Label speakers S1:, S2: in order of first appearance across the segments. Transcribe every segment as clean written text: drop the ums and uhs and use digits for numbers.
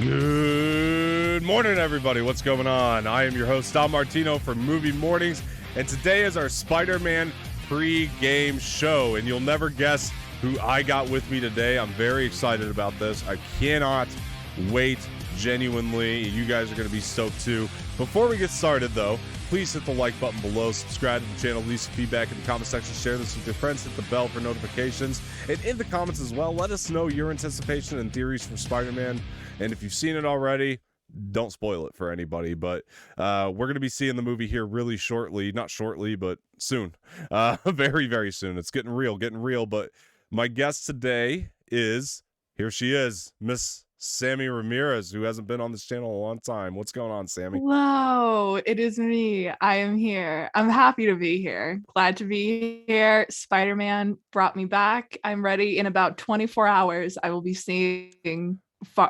S1: Good morning, everybody. What's going on? I am your host, Martino for Movie Mornings, and today is our Spider-Man pre-game show, and you'll never guess who I got with me today. I'm very excited about this. I cannot wait, genuinely. You guys are going to be stoked too. Before we get started, though, please hit the like button below, subscribe to the channel, leave some feedback in the comment section, share this with your friends, hit the bell for notifications, and in the comments as well, let us know your anticipation and theories for Spider-Man. And if you've seen it already, don't spoil it for anybody, but we're going to be seeing the movie here really shortly. Not shortly, but soon. Very, very soon. It's getting real. But my guest today is, here she is, Miss Sammy Ramirez, who hasn't been on this channel in a long time. What's going on, Sammy?
S2: Hello, it is me. I am here. I'm happy to be here. Glad to be here. Spider-Man brought me back. I'm ready. In about 24 hours, I will be seeing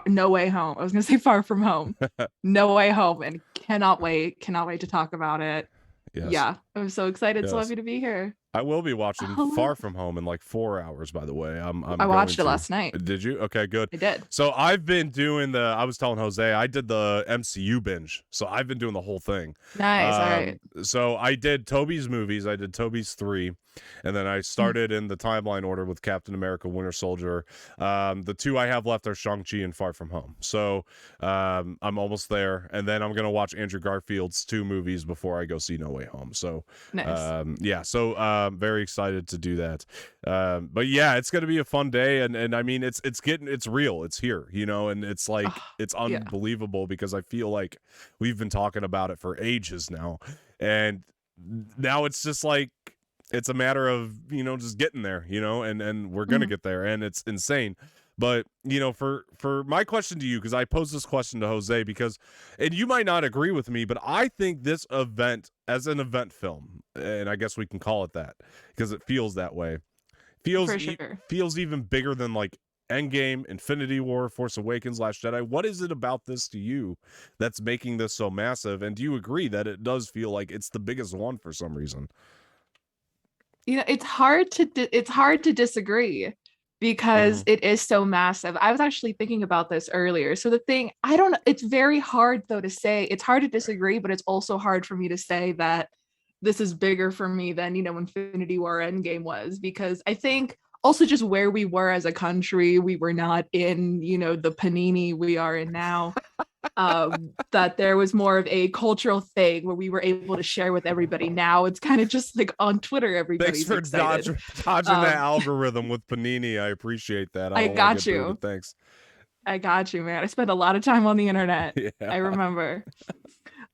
S2: No Way Home. I was going to say Far From Home. No Way Home, and cannot wait. Cannot wait to talk about it.
S1: Yes.
S2: Yeah, I'm so excited.
S1: Yes.
S2: So happy to be here.
S1: I will be watching Far From Home in like 4 hours, by the way.
S2: I watched it last night.
S1: Did you? Okay, good.
S2: I did.
S1: So I've been doing I was telling Jose, I did the MCU binge. So I've been doing the whole thing.
S2: Nice. All right.
S1: So I did Tobey's movies. I did Tobey's 3. And then I started in the timeline order with Captain America, Winter Soldier. The 2 I have left are Shang-Chi and Far From Home. So I'm almost there. And then I'm going to watch Andrew Garfield's 2 movies before I go see No Way Home. So
S2: nice.
S1: yeah, so very excited to do that. But yeah, it's going to be a fun day. And I mean, it's real. It's here, you know, and it's like, it's unbelievable because I feel like we've been talking about it for ages now. And now it's just like, it's a matter of, you know, just getting there, you know, and we're going to get there, and it's insane. But, you know, for my question to you, because I posed this question to Jose, and you might not agree with me, but I think this event, as an event film, and I guess we can call it that, because it feels that way, feels even bigger than like Endgame, Infinity War, Force Awakens, Last Jedi. What is it about this to you that's making this so massive? And do you agree that it does feel like it's the biggest one for some reason?
S2: You know, it's hard to disagree because it is so massive. I was actually thinking about this earlier. So it's very hard though to say. It's hard to disagree, but it's also hard for me to say that this is bigger for me than, you know, Infinity War Endgame was, because I think also just where we were as a country, we were not in, you know, the panini we are in now. That there was more of a cultural thing where we were able to share with everybody. Now it's kind of just like on Twitter, everybody's
S1: Thanks for
S2: excited.
S1: dodging that algorithm with Panini. I appreciate that.
S2: I got you.
S1: Thanks.
S2: I got you, man. I spent a lot of time on the internet. Yeah. I remember.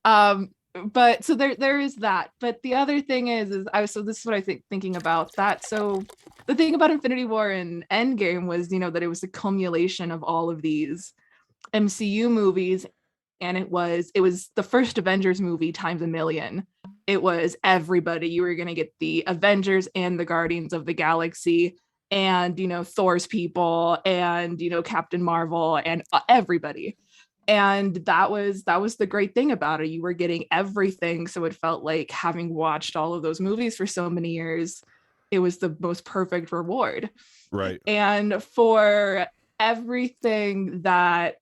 S2: But so there is that. But the other thing is this is what I thinking about that. So the thing about Infinity War and Endgame was, you know, that it was the culmination of all of these MCU movies, and it was the first Avengers movie times a million. It was everybody. You were going to get the Avengers and the Guardians of the Galaxy, and, you know, Thor's people, and, you know, Captain Marvel, and everybody. And that was the great thing about it. You were getting everything, so it felt like, having watched all of those movies for so many years, it was the most perfect reward.
S1: Right.
S2: And for everything that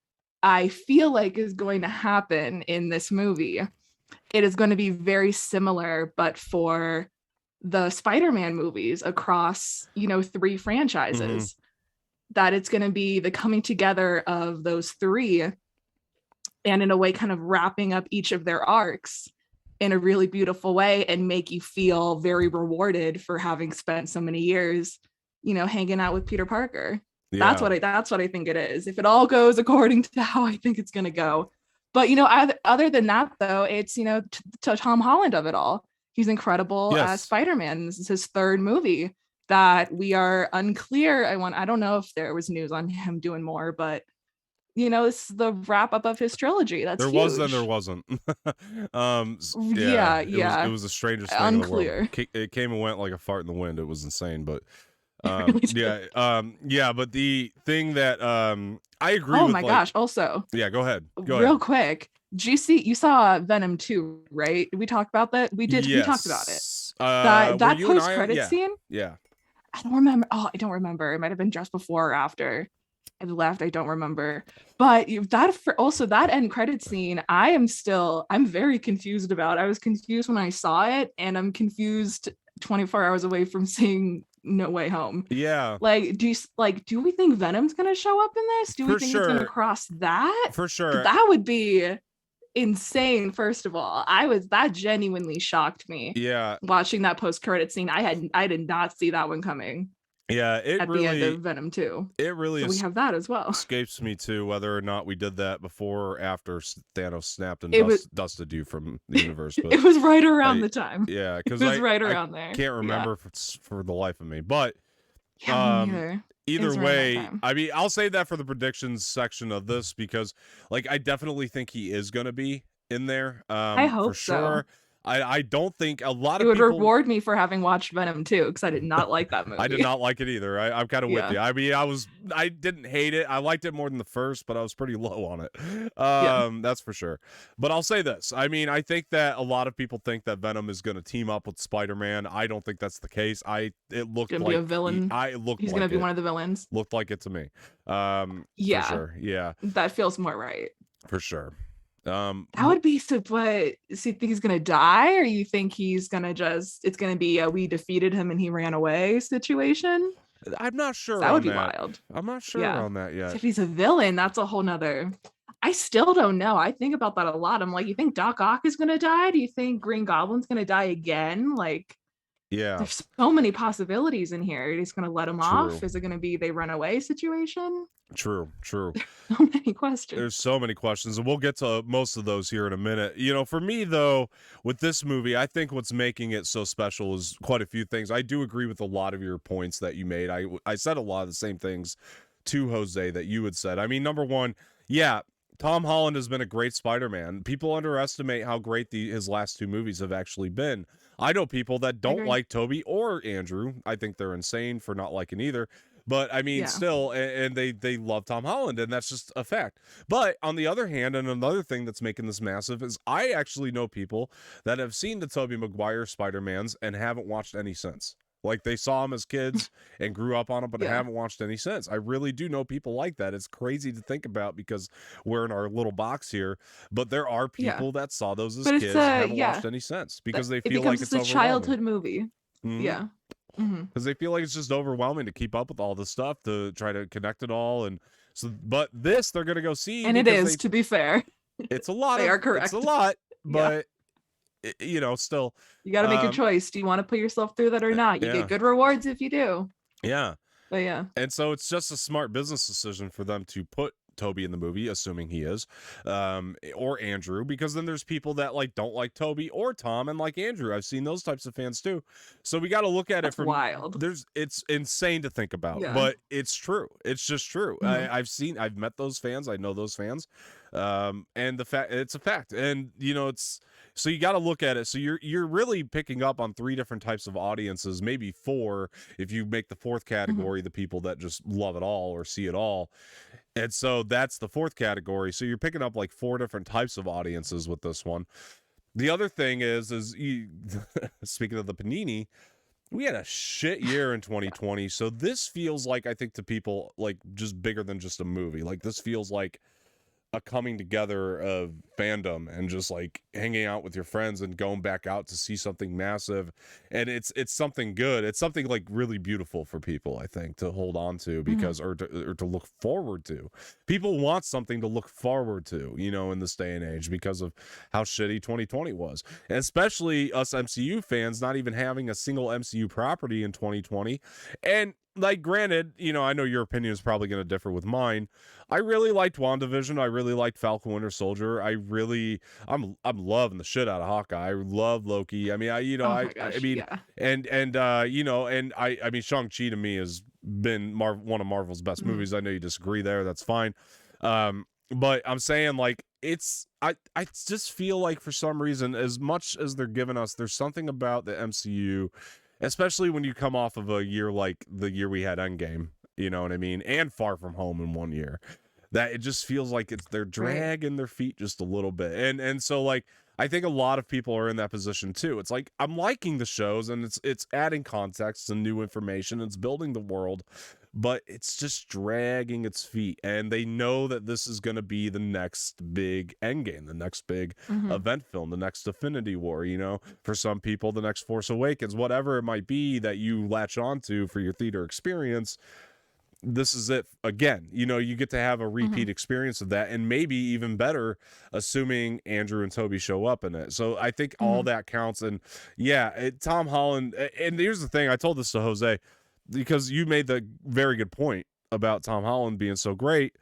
S2: I feel like is going to happen in this movie, it is going to be very similar, but for the Spider-Man movies across, you know, 3 franchises, that it's going to be the coming together of those 3, and in a way kind of wrapping up each of their arcs in a really beautiful way, and make you feel very rewarded for having spent so many years, you know, hanging out with Peter Parker. Yeah. That's what I think it is. If it all goes according to how I think it's going to go. But, you know, other than that, though, it's, you know, to Tom Holland of it all. He's incredible as Spider-Man. This is his 3rd movie that we are unclear. I don't know if there was news on him doing more, but, you know, this is the wrap up of his trilogy. That's huge.
S1: Was and there wasn't.
S2: Yeah.
S1: It was the strangest thing
S2: unclear.
S1: In the world. It came and went like a fart in the wind. It was insane, but but the thing that I agree with. Oh my
S2: gosh, also.
S1: Yeah, go ahead.
S2: Real quick. You saw Venom 2, right? Did we talk about that? We did. Yes. We talked about it. That post-credit scene?
S1: Yeah.
S2: I don't remember. Oh, I don't remember. It might have been just before or after. I left. I don't remember. But that end credit scene, I'm very confused about. I was confused when I saw it, and I'm confused 24 hours away from seeing No Way Home.
S1: Yeah.
S2: Like, do we think Venom's gonna show up in this? Do we think it's gonna cross that?
S1: For sure.
S2: That would be insane. First of all, that genuinely shocked me.
S1: Yeah.
S2: Watching that post-credit scene, I did not see that one coming.
S1: Yeah,
S2: at the end of Venom 2.
S1: It really
S2: so we have that as well.
S1: Escapes me too whether or not we did that before or after Thanos snapped and dusted you from the universe. But
S2: it was right around the time.
S1: Yeah,
S2: because it was right around there.
S1: Can't remember for the life of me. But
S2: me
S1: either way, I mean, I'll say that for the predictions section of this because, like, I definitely think he is going to be in there.
S2: I hope
S1: for sure.
S2: So.
S1: I don't think a lot
S2: of
S1: people...
S2: It would reward me for having watched Venom 2 because I did not like that movie.
S1: I did not like it either. I'm kind of with you. I mean, I didn't hate it. I liked it more than the first, but I was pretty low on it. That's for sure. But I'll say this. I mean, I think that a lot of people think that Venom is going to team up with Spider-Man. I don't think that's the case. It looked like
S2: be a villain.
S1: He's
S2: going to be one of the villains.
S1: Looked like it to me.
S2: For
S1: sure. Yeah.
S2: That feels more right.
S1: For sure.
S2: That would be so. But so you think he's gonna die, or you think he's gonna it's gonna be a we defeated him and he ran away situation?
S1: I'm not sure.
S2: That would be wild.
S1: I'm not sure on that yet.
S2: So if he's a villain, that's a whole nother. I still don't know. I think about that a lot. I'm like, you think Doc Ock is gonna die? Do you think Green Goblin's gonna die again? Like, there's so many possibilities in here. He's gonna let him off. Is it gonna be they run away situation?
S1: True.
S2: So many questions.
S1: There's so many questions, and we'll get to most of those here in a minute. You know, for me, though, with this movie, I think what's making it so special is quite a few things. I do agree with a lot of your points that you made. I said a lot of the same things to Jose that you had said. I mean, number one, Tom Holland has been a great Spider-Man. People underestimate how great his last two movies have actually been. I know people that don't like Tobey or Andrew. I think they're insane for not liking either. But I mean, still, and they love Tom Holland, and that's just a fact. But on the other hand, and another thing that's making this massive is I actually know people that have seen the Tobey Maguire Spider-Mans and haven't watched any since. Like, they saw them as kids and grew up on them, but haven't watched any since. I really do know people like that. It's crazy to think about because we're in our little box here, but there are people that saw those as kids and haven't watched any since because they feel like it's a
S2: childhood movie.
S1: Mm-hmm.
S2: Yeah.
S1: Because they feel like it's just overwhelming to keep up with all this stuff, to try to connect it all. And so, but this they're going to go see.
S2: And it is, to be fair.
S1: It's a lot.
S2: They are correct.
S1: It's a lot, but you know, still.
S2: You got to make a choice. Do you want to put yourself through that or not? You get good rewards if you do.
S1: Yeah.
S2: But
S1: and so it's just a smart business decision for them to put Tobey in the movie, assuming he is, or Andrew, because then there's people that like don't like Tobey or Tom and like Andrew. I've seen those types of fans too. So we got to look at it from
S2: wild.
S1: It's insane to think about, but it's true. It's just true. I've met those fans. I know those fans. And it's a fact. And you know, so you got to look at it. So you're really picking up on three different types of audiences, maybe four, if you make the fourth category the people that just love it all or see it all. And so that's the fourth category. So you're picking up like four different types of audiences with this one. The other thing is speaking of the Panini, we had a shit year in 2020. So this feels like, I think to people, like just bigger than just a movie. Like this feels like a coming together of fandom and just like hanging out with your friends and going back out to see something massive. And it's something good. It's something like really beautiful for people, I think, to hold on to because, or to look forward to. People want something to look forward to, you know, in this day and age because of how shitty 2020 was. And especially us MCU fans not even having a single MCU property in 2020. And like, granted, you know, I know your opinion is probably going to differ with mine. I really liked WandaVision. I really liked Falcon Winter Soldier. I'm loving the shit out of Hawkeye. I love Loki. I mean, you know, I mean, Shang-Chi to me has been one of Marvel's best movies. I know you disagree there. That's fine. But I'm saying, like, I just feel like for some reason, as much as they're giving us, there's something about the MCU, especially when you come off of a year like the year we had Endgame, you know what I mean? And Far From Home in one year, that it just feels like they're dragging their feet just a little bit. And so, like, I think a lot of people are in that position too. It's like, I'm liking the shows and it's adding context and new information. It's building the world. but it's just dragging its feet. And they know that this is going to be the next big Endgame, the next big event film, the next Infinity War, you know, for some people, the next Force Awakens, whatever it might be that you latch onto for your theater experience. This is it again. You know, you get to have a repeat experience of that, and maybe even better, assuming Andrew and Tobey show up in it. So I think all that counts. And yeah, Tom Holland. And here's the thing: I told this to Jose because you made the very good point about Tom Holland being so great.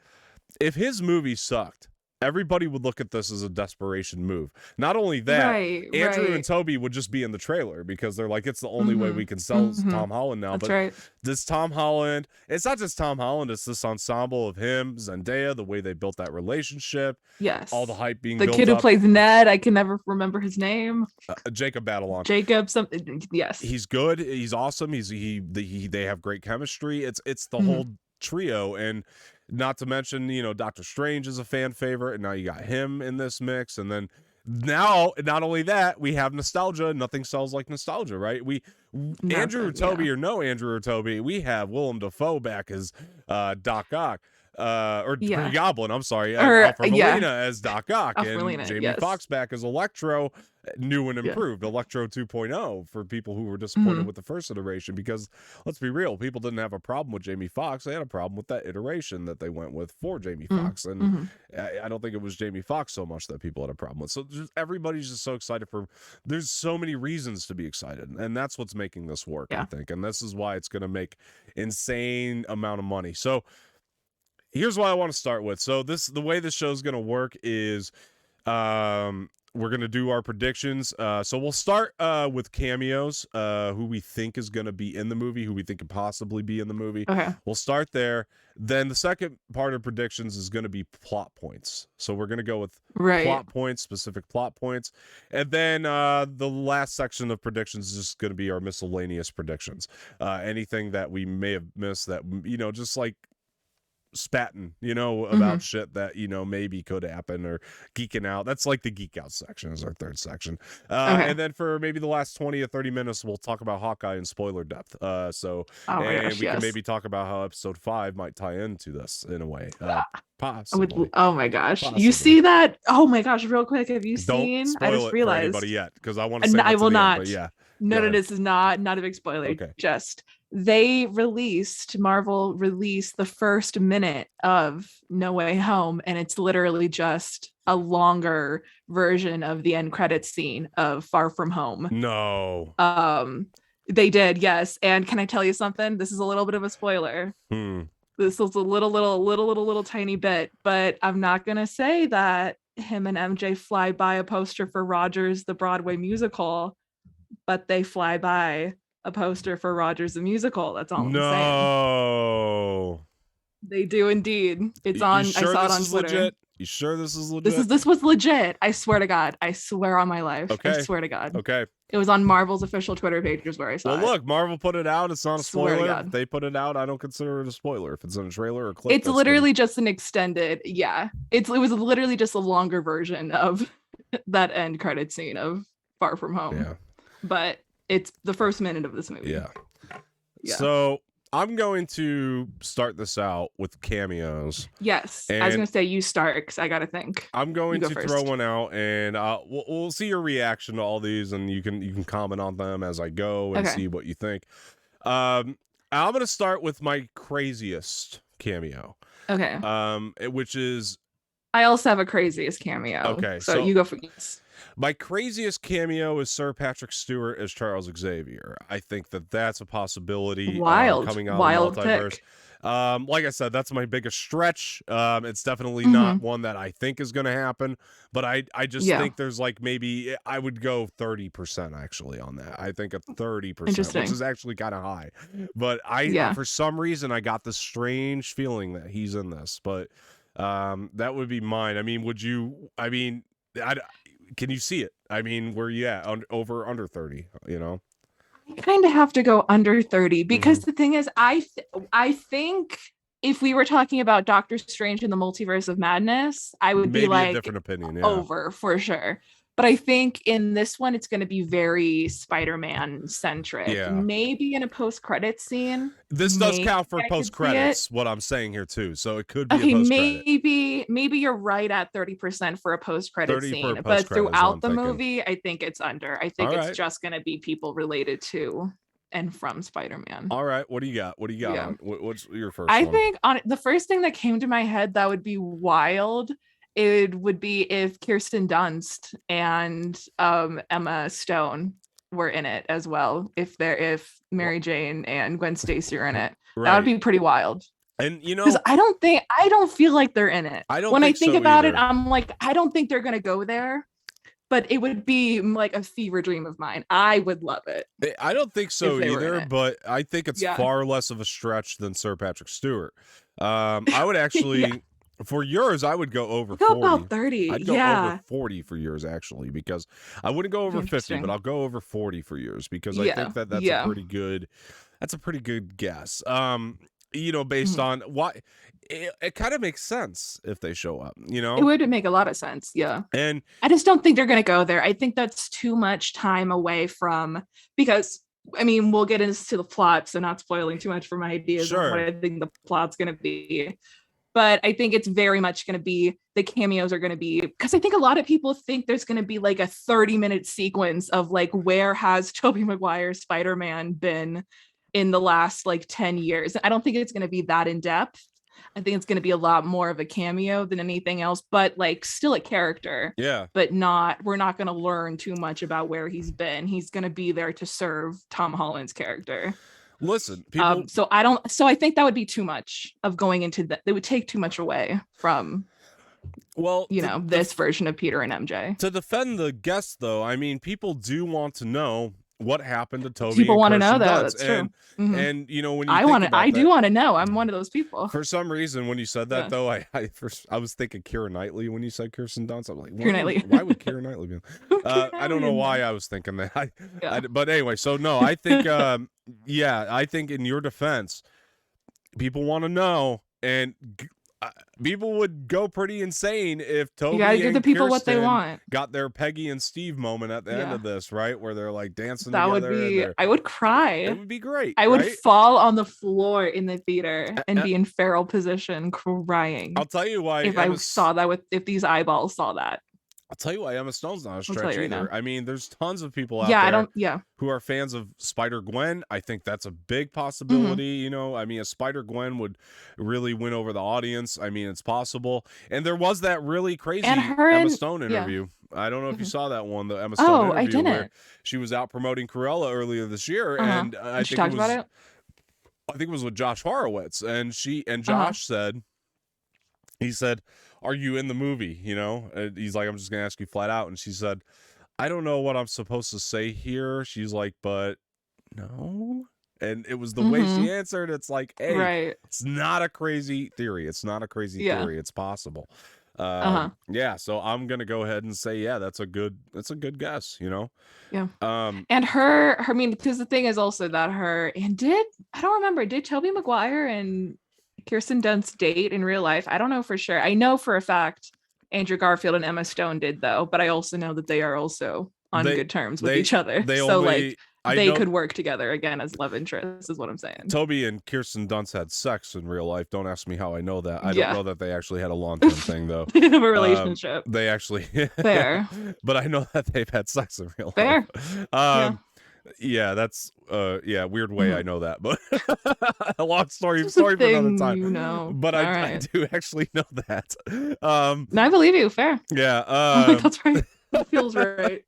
S1: If his movie sucked, everybody would look at this as a desperation move. Not only that, Andrew and Tobey would just be in the trailer because they're like, it's the only way we can sell Tom Holland now.
S2: That's
S1: but
S2: right.
S1: this Tom Holland, it's not just Tom Holland, it's this ensemble of him, Zendaya, the way they built that relationship.
S2: Yes.
S1: All the hype being
S2: the
S1: built
S2: kid who
S1: up.
S2: plays Ned, I can never remember his name.
S1: Jacob Batalon.
S2: Jacob something. Yes.
S1: He's good. He's awesome. They have great chemistry. It's the whole trio. And not to mention, you know, Doctor Strange is a fan favorite, and now you got him in this mix. And then now, not only that, we have nostalgia. Nothing sells like nostalgia, right? Andrew or Tobey or no Andrew or Tobey, we have Willem Dafoe back as Doc Ock. Green Goblin, I'm sorry, Alfred Molina as Doc Ock, and Jamie Foxx back as Electro, new and improved, Electro 2.0 for people who were disappointed with the first iteration, because let's be real, people didn't have a problem with Jamie Foxx, they had a problem with that iteration that they went with for Jamie Foxx, and I don't think it was Jamie Foxx so much that people had a problem with. So everybody's just so excited there's so many reasons to be excited, and that's what's making this work, I think, and this is why it's going to make insane amount of money. So here's what I want to start with. So the way this show's going to work is we're going to do our predictions. So we'll start with cameos, who we think is going to be in the movie, who we think could possibly be in the movie.
S2: Okay.
S1: We'll start there. Then the second part of predictions is going to be plot points. So we're going to go with plot points, specific plot points. And then the last section of predictions is just going to be our miscellaneous predictions. Anything that we may have missed that, you know, just like spatting, you know, about shit that, you know, maybe could happen, or geeking out. That's like the geek out section is our third section. And then for maybe the last 20 or 30 minutes, we'll talk about Hawkeye in spoiler depth. We can maybe talk about how episode 5 might tie into this in a way. Possibly.
S2: Oh my gosh. Possibly. You see that? Oh my gosh, real quick, have you
S1: seen?
S2: I just realized.
S1: For anybody yet, because I want to say
S2: I will not.
S1: End, yeah.
S2: No, this is not a big spoiler. Okay. Just Marvel released the first minute of No Way Home, and it's literally just a longer version of the end credits scene of Far From Home.
S1: No.
S2: They did, yes. And can I tell you something? This is a little bit of a spoiler. This is a little tiny bit, but I'm not gonna say that him and MJ fly by a poster for Rogers the Broadway musical, but they fly by a poster for Rogers the musical. That's all I'm saying.
S1: No,
S2: they do indeed. It's on. I saw it on Twitter.
S1: Legit? You sure this is legit?
S2: This was legit. I swear to God. I swear on my life.
S1: Okay.
S2: I swear to God.
S1: Okay.
S2: It was on Marvel's official Twitter page is where I saw it.
S1: Well, look, Marvel put it out. It's not a spoiler. If they put it out, I don't consider it a spoiler. If it's in a trailer or clip,
S2: it's literally just an extended. Yeah, it was literally just a longer version of that end credit scene of Far From Home.
S1: Yeah.
S2: But it's the first minute of this movie.
S1: Yeah. So I'm going to start this out with cameos.
S2: Yes. I was going to say you start because I got to think.
S1: I'm going to throw one out, and we'll see your reaction to all these, and you can comment on them as I go and see what you think. I'm going to start with my craziest cameo.
S2: Okay.
S1: Which is...
S2: I also have a craziest cameo.
S1: Okay.
S2: So you go for this.
S1: My craziest cameo is Sir Patrick Stewart as Charles Xavier. I think that's a possibility. Coming out of the multiverse. Like I said, that's my biggest stretch. It's definitely not one that I think is going to happen, but I just think there's like maybe I would go 30% actually on that. I think a 30%, which is actually kind of high, but for some reason I got this strange feeling that he's in this, but that would be mine. I mean, can you see it? I mean, where you at? Over, under 30, you know?
S2: I kind of have to go under 30 because the thing is, I think if we were talking about Doctor Strange in the Multiverse of Madness, I would be like,
S1: a different opinion,
S2: over for sure. But I think in this one, it's going to be very Spider-Man centric.
S1: Yeah.
S2: Maybe in a post-credit scene.
S1: This does
S2: maybe
S1: count for
S2: I could
S1: post
S2: see it.
S1: credits, what I'm saying here too. So it could be
S2: Okay,
S1: a post credit.
S2: maybe you're right at 30% for a post-credit
S1: 30 for a
S2: scene, but
S1: post-credit is what I'm
S2: throughout the
S1: thinking.
S2: movie, I think it's under. I think
S1: All
S2: it's
S1: right.
S2: just going to be people related to and from Spider-Man.
S1: All right, what do you got? What do you got
S2: Yeah.
S1: on? What's your first
S2: I
S1: one?
S2: think on the first thing that came to my head that would be wild, it would be if Kirsten Dunst and Emma Stone were in it as well. If Mary Jane and Gwen Stacy are in it, that would be pretty wild.
S1: And you know,
S2: because I don't feel like they're in it. When I think about it, I'm like, I don't think they're gonna go there. But it would be like a fever dream of mine. I would love it.
S1: I don't think so either, but I think it's far less of a stretch than Sir Patrick Stewart. I would actually, for yours, I would go over 40.
S2: About 30.
S1: I'd go over 40 for yours, actually, because I wouldn't go over 50, but I'll go over 40 for yours because I think that's a pretty good guess. You know, based on why. It kind of makes sense if they show up, you know?
S2: It would make a lot of sense, yeah.
S1: And
S2: I just don't think they're going to go there. I think that's too much time away from, because, I mean, we'll get into the plot, so not spoiling too much for my ideas of what I think the plot's going to be. But I think it's very much going to be, the cameos are going to be, because I think a lot of people think there's going to be like a 30-minute sequence of like, where has Tobey Maguire's Spider-Man been in the last like 10 years? I don't think it's going to be that in depth. I think it's going to be a lot more of a cameo than anything else, but like still a character.
S1: Yeah.
S2: But we're not going to learn too much about where he's been. He's going to be there to serve Tom Holland's character.
S1: Listen, people.
S2: So I think that would be too much of going into that. It would take too much away from, this version of Peter and MJ.
S1: To defend the guest, though, I mean, people do want to know what happened to Tobey.
S2: People want to know
S1: that.
S2: That's true.
S1: And you know, when you
S2: I do want to know. I'm one of those people.
S1: For some reason, when you said that, though, I was thinking Keira Knightley when you said Kirsten Dunst. I'm like, why would Keira Knightley be? I don't know why I was thinking that. But anyway, so no, I think, I think in your defense, people want to know, and people would go pretty insane if Tobey
S2: gotta give the people
S1: Kirsten
S2: what they want.
S1: Got their Peggy and Steve moment at the end of this, right? Where they're like dancing
S2: that
S1: together.
S2: Would be, I would cry.
S1: It would be great.
S2: I would fall on the floor in the theater and be in feral position crying.
S1: I'll tell you why.
S2: If these eyeballs saw that.
S1: I'll tell you why Emma Stone's not a stretch either. I mean, there's tons of people out there who are fans of Spider-Gwen. I think that's a big possibility. You know, I mean, a Spider-Gwen would really win over the audience. I mean, it's possible. And there was that really crazy Emma Stone interview. I don't know if you saw that one, the Emma Stone interview.
S2: I didn't.
S1: Where she was out promoting Cruella earlier this year. And I think
S2: talked about it?
S1: I think it was with Josh Horowitz. And Josh said, he said, "Are you in the movie?" You know, and he's like, "I'm just gonna ask you flat out." And she said, "I don't know what I'm supposed to say here." She's like, "But no." And it was the way she answered. It's like, hey, it's not a crazy theory. It's not a crazy theory. It's possible. Yeah. So I'm gonna go ahead and say, that's a good guess. You know.
S2: Yeah. And I mean, because the thing is also that I don't remember, did Tobey Maguire and Kirsten Dunst date in real life? I don't know for sure. I know for a fact Andrew Garfield and Emma Stone did, though, but I also know that they are also on good terms with each other. They could work together again as love interests, is what I'm saying.
S1: Tobey and Kirsten Dunst had sex in real life. Don't ask me how I know that. I don't know that they actually had a long-term thing, though.
S2: They have a relationship.
S1: They actually
S2: Fair.
S1: But I know that they've had sex in real
S2: life.
S1: Fair. Yeah, that's weird way I know that, but a long story for another time.
S2: You know,
S1: but I do actually know that.
S2: No, I believe you. Fair.
S1: Yeah.
S2: That's right. That feels right.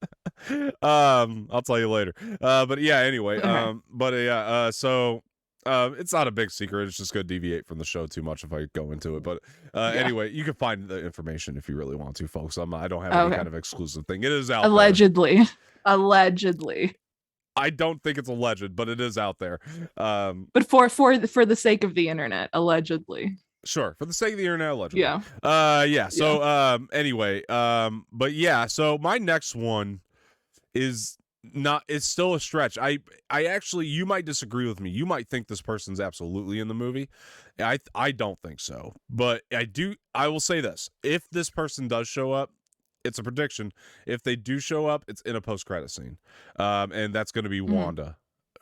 S1: I'll tell you later. But yeah, anyway.
S2: Okay.
S1: So it's not a big secret. It's just gonna deviate from the show too much if I go into it. But anyway, you can find the information if you really want to, folks. I don't have any kind of exclusive thing. It is out
S2: allegedly.
S1: I don't think it's alleged, but it is out there.
S2: But for the sake of the internet, allegedly.
S1: Sure, for the sake of the internet, allegedly.
S2: Yeah.
S1: So anyway, but yeah, so my next one is still a stretch. I actually, you might disagree with me. You might think this person's absolutely in the movie. I don't think so. But I will say this. If this person does show up, it's a prediction. If they do show up, it's in a post-credit scene, and that's going to be Wanda.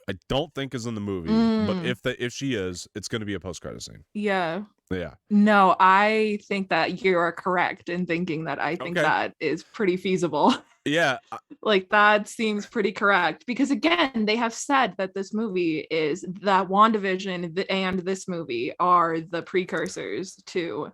S1: I don't think is in the movie, but if she is, it's going to be a post-credit scene.
S2: Yeah.
S1: Yeah.
S2: No, I think that you are correct in thinking that. I think that is pretty feasible.
S1: Yeah.
S2: Like that seems pretty correct because again, they have said that this movie is that WandaVision and this movie are the precursors to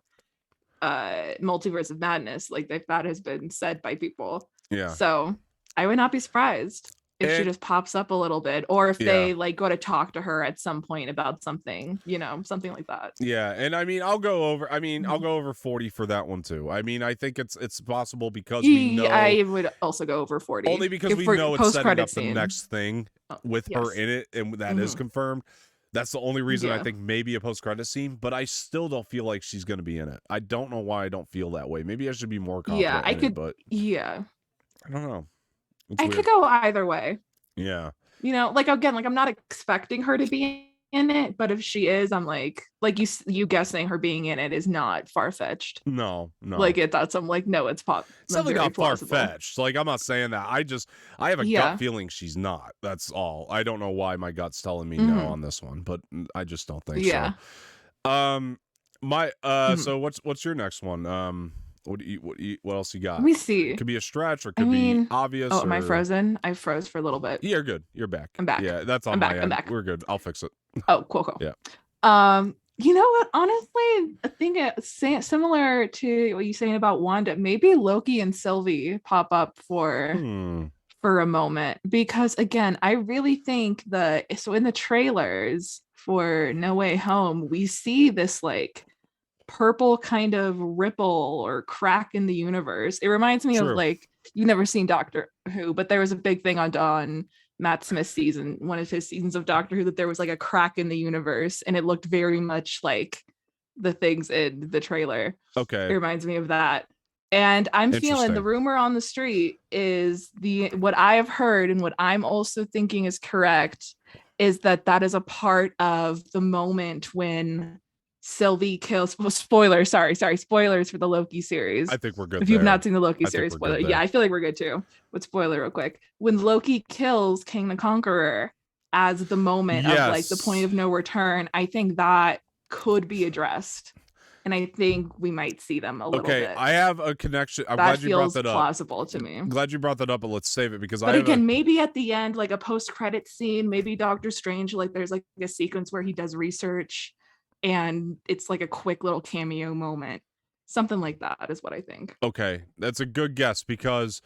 S2: Multiverse of Madness. Like that has been said by people.
S1: Yeah.
S2: So I would not be surprised if she just pops up a little bit, or if they like go to talk to her at some point about something, something like that.
S1: Yeah, and I mean, I'll go over 40 for that one too. I mean, I think it's possible because we know.
S2: I would also go over 40.
S1: Only because we know it's setting up the next thing with her in it, and that is confirmed. That's the only reason I think maybe a post-credit scene, but I still don't feel like she's going to be in it. I don't know why I don't feel that way. Maybe I should be more confident but I don't know.
S2: I could go either way.
S1: Yeah.
S2: Like again, like I'm not expecting her to be in it, but if she is, I'm like you guessing her being in it is not far-fetched.
S1: No.
S2: Like that's I'm like, no, it's pop.
S1: It's definitely not far-fetched. Like I'm not saying that. I have a gut feeling she's not. That's all. I don't know why my gut's telling me no on this one, but I just don't think so. So what's your next one? What else you got?
S2: Let me see.
S1: It could be a stretch or it could be obvious.
S2: Oh, am I frozen? I froze for a little bit.
S1: You're good. You're back.
S2: I'm back.
S1: Yeah, that's on my end.
S2: I'm back.
S1: We're good. I'll fix it.
S2: Oh, cool.
S1: Yeah.
S2: You know what? Honestly, I think it's similar to what you're saying about Wanda. Maybe Loki and Sylvie pop up for a moment, because again, I really think so in the trailers for No Way Home, we see this like purple kind of ripple or crack in the universe. It reminds me of like, you've never seen Doctor Who, but there was a big thing on Matt Smith's one of his seasons of Doctor Who, that there was like a crack in the universe, and it looked very much like the things in the trailer. Okay. It reminds me of that. And I'm feeling the rumor on the street is what I have heard, and what I'm also thinking is correct, is that is a part of the moment when Sylvie kills. Well, spoilers for the Loki series.
S1: I think we're good.
S2: If you've not seen the Loki series, spoiler. Yeah, I feel like we're good too. But spoiler real quick. When Loki kills King the Conqueror as the moment of like the point of no return, I think that could be addressed. And I think we might see them a little bit.
S1: I have a connection. I'm glad you brought that up.
S2: Plausible to me.
S1: I'm glad you brought that up, but let's save it because
S2: maybe at the end, like a post-credit scene, maybe Doctor Strange, like there's like a sequence where he does research and it's like a quick little cameo moment. Something like that is what I think. Okay,
S1: that's a good guess because,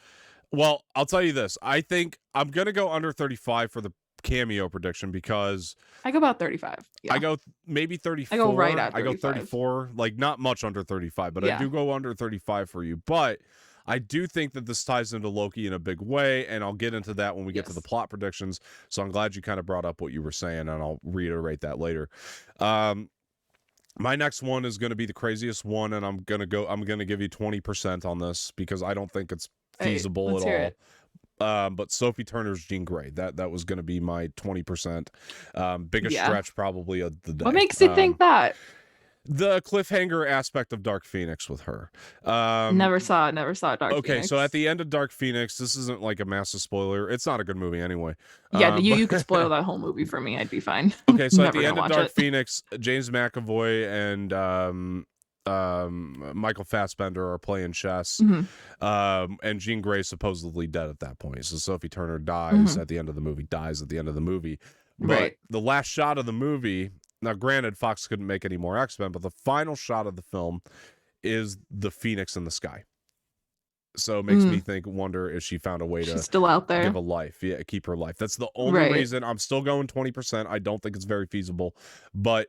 S1: well, I'll tell you this. I think I'm going to go under 35 for the cameo prediction because
S2: I go about 35. Yeah.
S1: I go maybe 34.
S2: I go right at 35.
S1: I go 34, like not much under 35, but I do go under 35 for you. But I do think that this ties into Loki in a big way, and I'll get into that when we get to the plot predictions. So I'm glad you kind of brought up what you were saying, and I'll reiterate that later. My next one is going to be the craziest one, and I'm going to give you 20% on this because I don't think it's feasible at all. But Sophie Turner's Jean Grey, that was going to be my 20%. Biggest stretch probably of the day.
S2: What makes you think that?
S1: The cliffhanger aspect of Dark Phoenix with her.
S2: Never saw Dark Phoenix.
S1: Okay, so at the end of Dark Phoenix, this isn't like a massive spoiler. It's not a good movie anyway.
S2: Yeah, you could spoil that whole movie for me. I'd be fine.
S1: Okay, so at the end of Dark Phoenix, James McAvoy and Michael Fassbender are playing chess. And Jean Grey's supposedly dead at that point. So Sophie Turner dies at the end of the movie. But the last shot of the movie, now granted, Fox couldn't make any more X-Men, but the final shot of the film is the Phoenix in the sky. So it makes me wonder if she found a way to
S2: still out there,
S1: give a life, keep her life. That's the only reason. I'm still going 20%. I don't think it's very feasible, but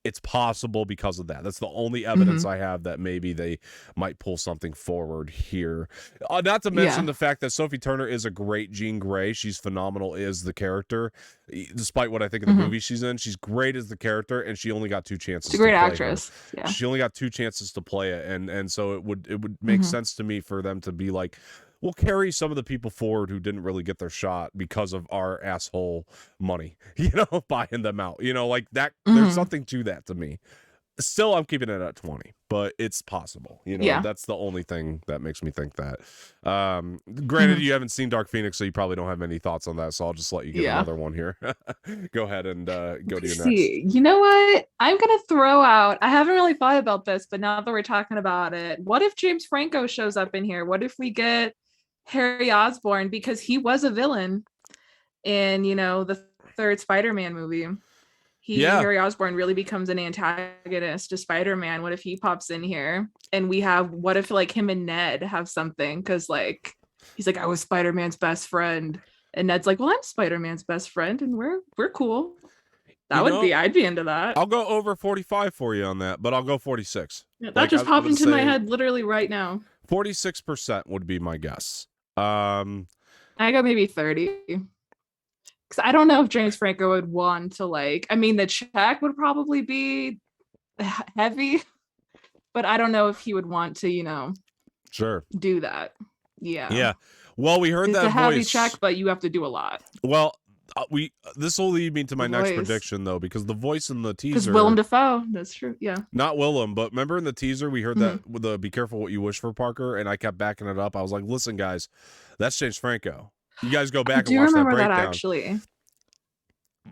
S1: it's possible because of that. That's the only evidence I have that maybe they might pull something forward here. Not to mention the fact that Sophie Turner is a great Jean Grey. She's phenomenal as the character. Despite what I think of the movie she's in, she's great as the character, and she only got 2 chances.
S2: She's a great actress.
S1: Yeah. She only got 2 chances to play it, and so it would make sense to me for them to be like, we'll carry some of the people forward who didn't really get their shot because of our asshole money, buying them out, like that. There's something to that to me. Still, I'm keeping it at 20, but it's possible.
S2: Yeah.
S1: That's the only thing that makes me think that. Granted, you haven't seen Dark Phoenix, so you probably don't have any thoughts on that. So I'll just let you get another one here. Go ahead and go to your next.
S2: You know what? I'm gonna throw out. I haven't really thought about this, but now that we're talking about it, what if James Franco shows up in here? What if we get Harry Osborn, because he was a villain in the third Spider-Man movie. Harry Osborn really becomes an antagonist to Spider-Man. What if he pops in here and what if like him and Ned have something? Because like he's like, I was Spider-Man's best friend, and Ned's like, well, I'm Spider-Man's best friend, and we're cool. I'd be into that.
S1: I'll go over 45 for you on that, but I'll go 46.
S2: Yeah, that just popped into my head literally right now.
S1: 46% would be my guess.
S2: I go maybe 30. Because I don't know if James Franco would want to the check would probably be heavy, but I don't know if he would want to,
S1: sure,
S2: do that. Yeah.
S1: Yeah. Well, we heard
S2: it's
S1: that
S2: a heavy
S1: voice.
S2: check, but you have to do a lot.
S1: Well, this will lead me to my next prediction though, because the voice in the teaser.
S2: Because Willem Dafoe, that's true. Yeah.
S1: Not Willem, but remember in the teaser we heard that with the "Be careful what you wish for, Parker," and I kept backing it up. I was like, "Listen, guys, that's James Franco. You guys go back and watch that breakdown."
S2: That actually.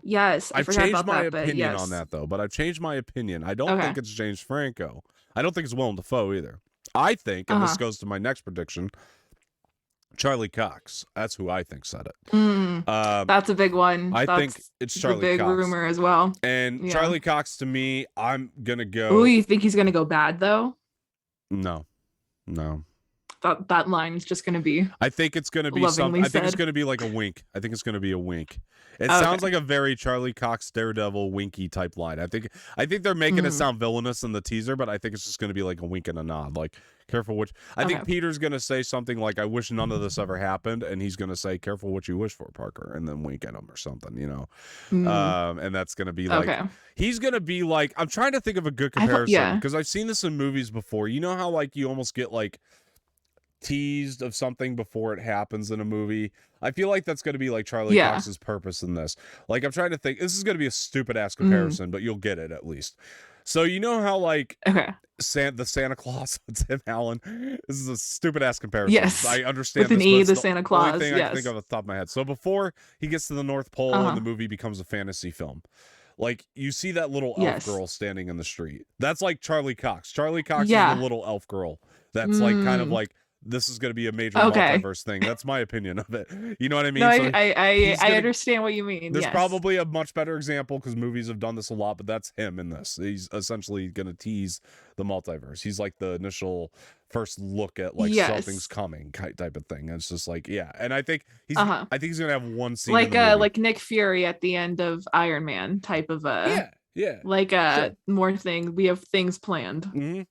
S2: Yes,
S1: I've changed my opinion on that though, but I've changed my opinion. I don't think it's James Franco. I don't think it's Willem Dafoe either. I think, and this goes to my next prediction, Charlie Cox. That's who I think said it.
S2: That's a big one.
S1: I think it's Charlie Cox.
S2: The big rumor as well.
S1: And Charlie Cox, to me, I'm gonna go.
S2: Oh, you think he's gonna go bad though?
S1: No.
S2: That line is just gonna be.
S1: I think it's gonna be something. I think it's gonna be like a wink. I think it's gonna be a wink. It sounds like a very Charlie Cox Daredevil winky type line. I think they're making it sound villainous in the teaser, but I think it's just gonna be like a wink and a nod. Like, careful which. I think Peter's gonna say something like, "I wish none of this ever happened," and he's gonna say, "Careful what you wish for, Parker," and then wink at him or something, and that's gonna be like he's gonna be like. I'm trying to think of a good comparison because I've seen this in movies before. You know how like you almost get like teased of something before it happens in a movie. I feel like that's going to be like Charlie Cox's purpose in this. Like, I'm trying to think, this is going to be a stupid ass comparison, but you'll get it at least. So you know how like the Santa Claus with Tim Allen, this is a stupid ass comparison.
S2: Yes,
S1: I understand
S2: with
S1: this,
S2: an E, the Santa Claus.
S1: Only thing I can think of off the top of my head. So before he gets to the North Pole and the movie becomes a fantasy film, like you see that little elf girl standing in the street. That's like Charlie Cox. Charlie Cox is the little elf girl. That's like kind of like, this is going to be a major multiverse thing. That's my opinion of it. You know what I mean?
S2: No, I understand what you mean.
S1: There's probably a much better example because movies have done this a lot, but that's him in this. He's essentially going to tease the multiverse. He's like the initial first look at like something's coming type of thing. And it's just like, and I think he's going to have one scene
S2: like Nick Fury at the end of Iron Man type of like more thing. We have things planned.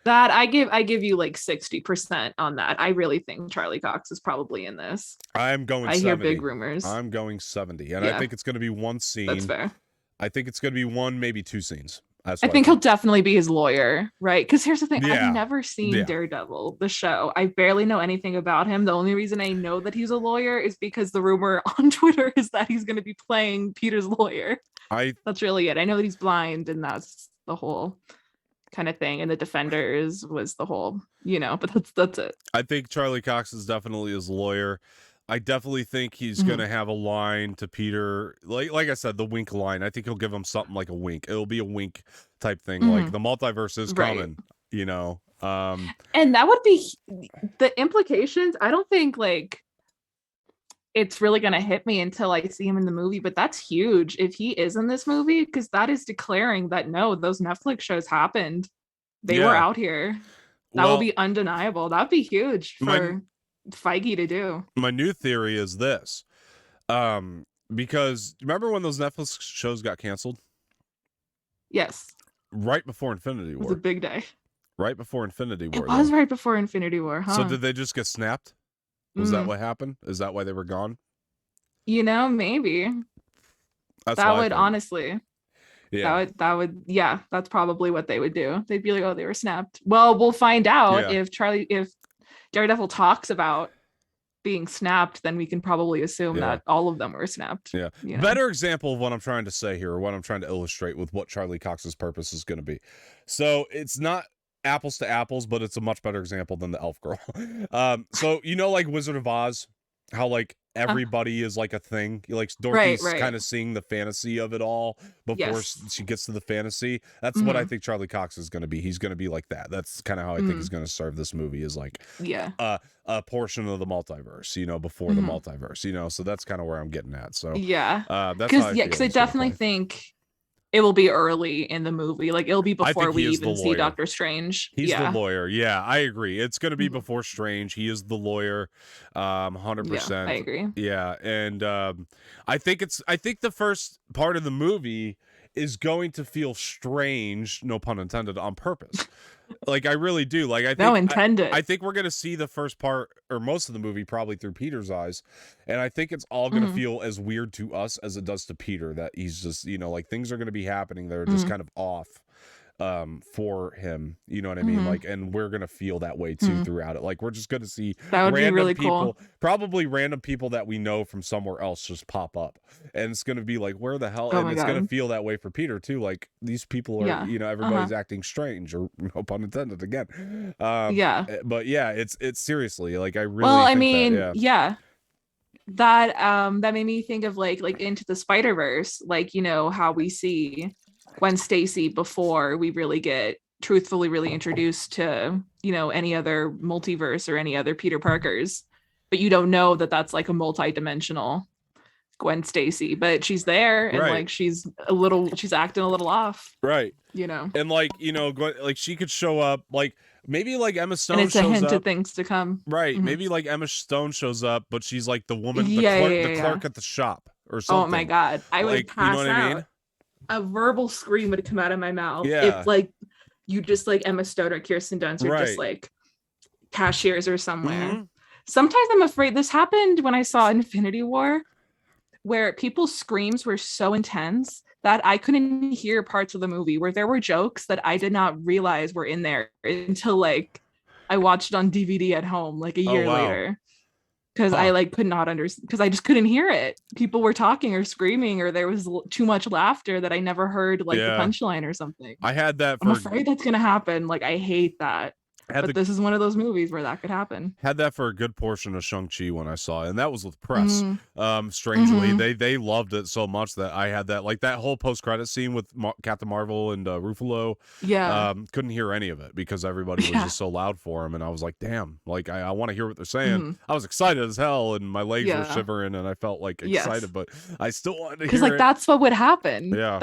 S2: That I give you like 60% on that. I really think Charlie Cox is probably in this.
S1: I'm going 70.
S2: I hear big rumors.
S1: I'm going 70. And I think it's going to be one scene.
S2: That's fair.
S1: I think it's going to be one, maybe two scenes.
S2: I think he'll definitely be his lawyer, right? Because here's the thing. I've never seen Daredevil, the show. I barely know anything about him. The only reason I know that he's a lawyer is because the rumor on Twitter is that he's going to be playing Peter's lawyer. That's really it. I know that he's blind, and that's the whole kind of thing, and the Defenders was the whole, but that's it.
S1: I think Charlie Cox is definitely his lawyer. I definitely think he's gonna have a line to Peter, like I said, the wink line. I think he'll give him something like a wink. It'll be a wink type thing, like the multiverse is coming, and
S2: that would be the implications. I don't think like it's really going to hit me until I see him in the movie, but that's huge if he is in this movie, because that is declaring that no, those Netflix shows happened. They were out here. That will be undeniable. That'd be huge for Feige to do.
S1: My new theory is this. Because remember when those Netflix shows got canceled?
S2: Yes.
S1: Right before Infinity War.
S2: It was a big day.
S1: Right before Infinity War.
S2: It was right before Infinity War, huh?
S1: So did they just get snapped? Was that what happened? Is that why they were gone?
S2: Maybe. That would honestly. Yeah. That would that's probably what they would do. They'd be like, oh, they were snapped. Well, we'll find out if Daredevil talks about being snapped, then we can probably assume that all of them were snapped.
S1: Yeah.
S2: You know?
S1: Better example of what I'm trying to say here, or what I'm trying to illustrate with what Charlie Cox's purpose is going to be. So it's not apples to apples, but it's a much better example than the elf girl. So like Wizard of Oz, how like everybody is like a thing, like Dorothy's kind of seeing the fantasy of it all before she gets to the fantasy. That's what I think Charlie Cox is going to be. He's going to be like that. That's kind of how I think he's going to serve this movie, is like a portion of the multiverse, before the multiverse, so that's kind of where I'm getting at. So that's because
S2: I definitely think it will be early in the movie. Like, it'll be before we even see Doctor Strange.
S1: He's the lawyer. Yeah, I agree. It's going to be before Strange. He is the lawyer. 100%.
S2: Yeah, I agree.
S1: Yeah. And I think the first part of the movie is going to feel strange, no pun intended, on purpose. Like, I really do. Like, I think
S2: no intended.
S1: I think we're gonna see the first part or most of the movie probably through Peter's eyes, and I think it's all gonna feel as weird to us as it does to Peter, that he's just like things are gonna be happening that are just kind of off for him, you know what I mean? Like, and we're gonna feel that way too throughout it. Like, we're just gonna see
S2: that would
S1: random
S2: be really
S1: people,
S2: cool.
S1: probably random people that we know from somewhere else just pop up, and it's gonna be like, where the hell? And it's gonna feel that way for Peter too. Like, these people are, everybody's acting strange, or no pun intended again. But yeah, it's seriously, like, I really
S2: that made me think of like Into the Spider-Verse, like, how we see Gwen Stacy before we really get truthfully really introduced to any other multiverse or any other Peter Parkers, but you don't know that that's like a multi-dimensional Gwen Stacy, but she's there, and like she's acting a little off,
S1: right? And like Gwen, like, she could show up, like maybe like Emma Stone,
S2: and it's a hint of things to come,
S1: right? Maybe like Emma Stone shows up, but she's like the woman, the clerk at the shop or something.
S2: Oh my god, I would pass out.
S1: I mean?
S2: A verbal scream would come out of my mouth if like you just like Emma Stone or Kirsten Dunst are just like cashiers or somewhere. Sometimes I'm afraid this happened when I saw Infinity War, where people's screams were so intense that I couldn't hear parts of the movie, where there were jokes that I did not realize were in there until like I watched it on DVD at home like a year later. Because I like could not understand, because I just couldn't hear it. People were talking or screaming, or there was too much laughter that I never heard like the punchline or something.
S1: I had that.
S2: I'm afraid that's gonna happen. Like, I hate that. But this is one of those movies where that could happen.
S1: Had that for a good portion of Shang-Chi when I saw it, and that was with press. Strangely, they loved it so much that I had that, like, that whole post-credit scene with Captain Marvel and Ruffalo. Couldn't hear any of it because everybody was just so loud for him, and I was like, damn, like, I want to hear what they're saying. I was excited as hell, and my legs were shivering, and I felt like excited, but I still wanted to hear it.
S2: Because like that's what would happen.
S1: Yeah,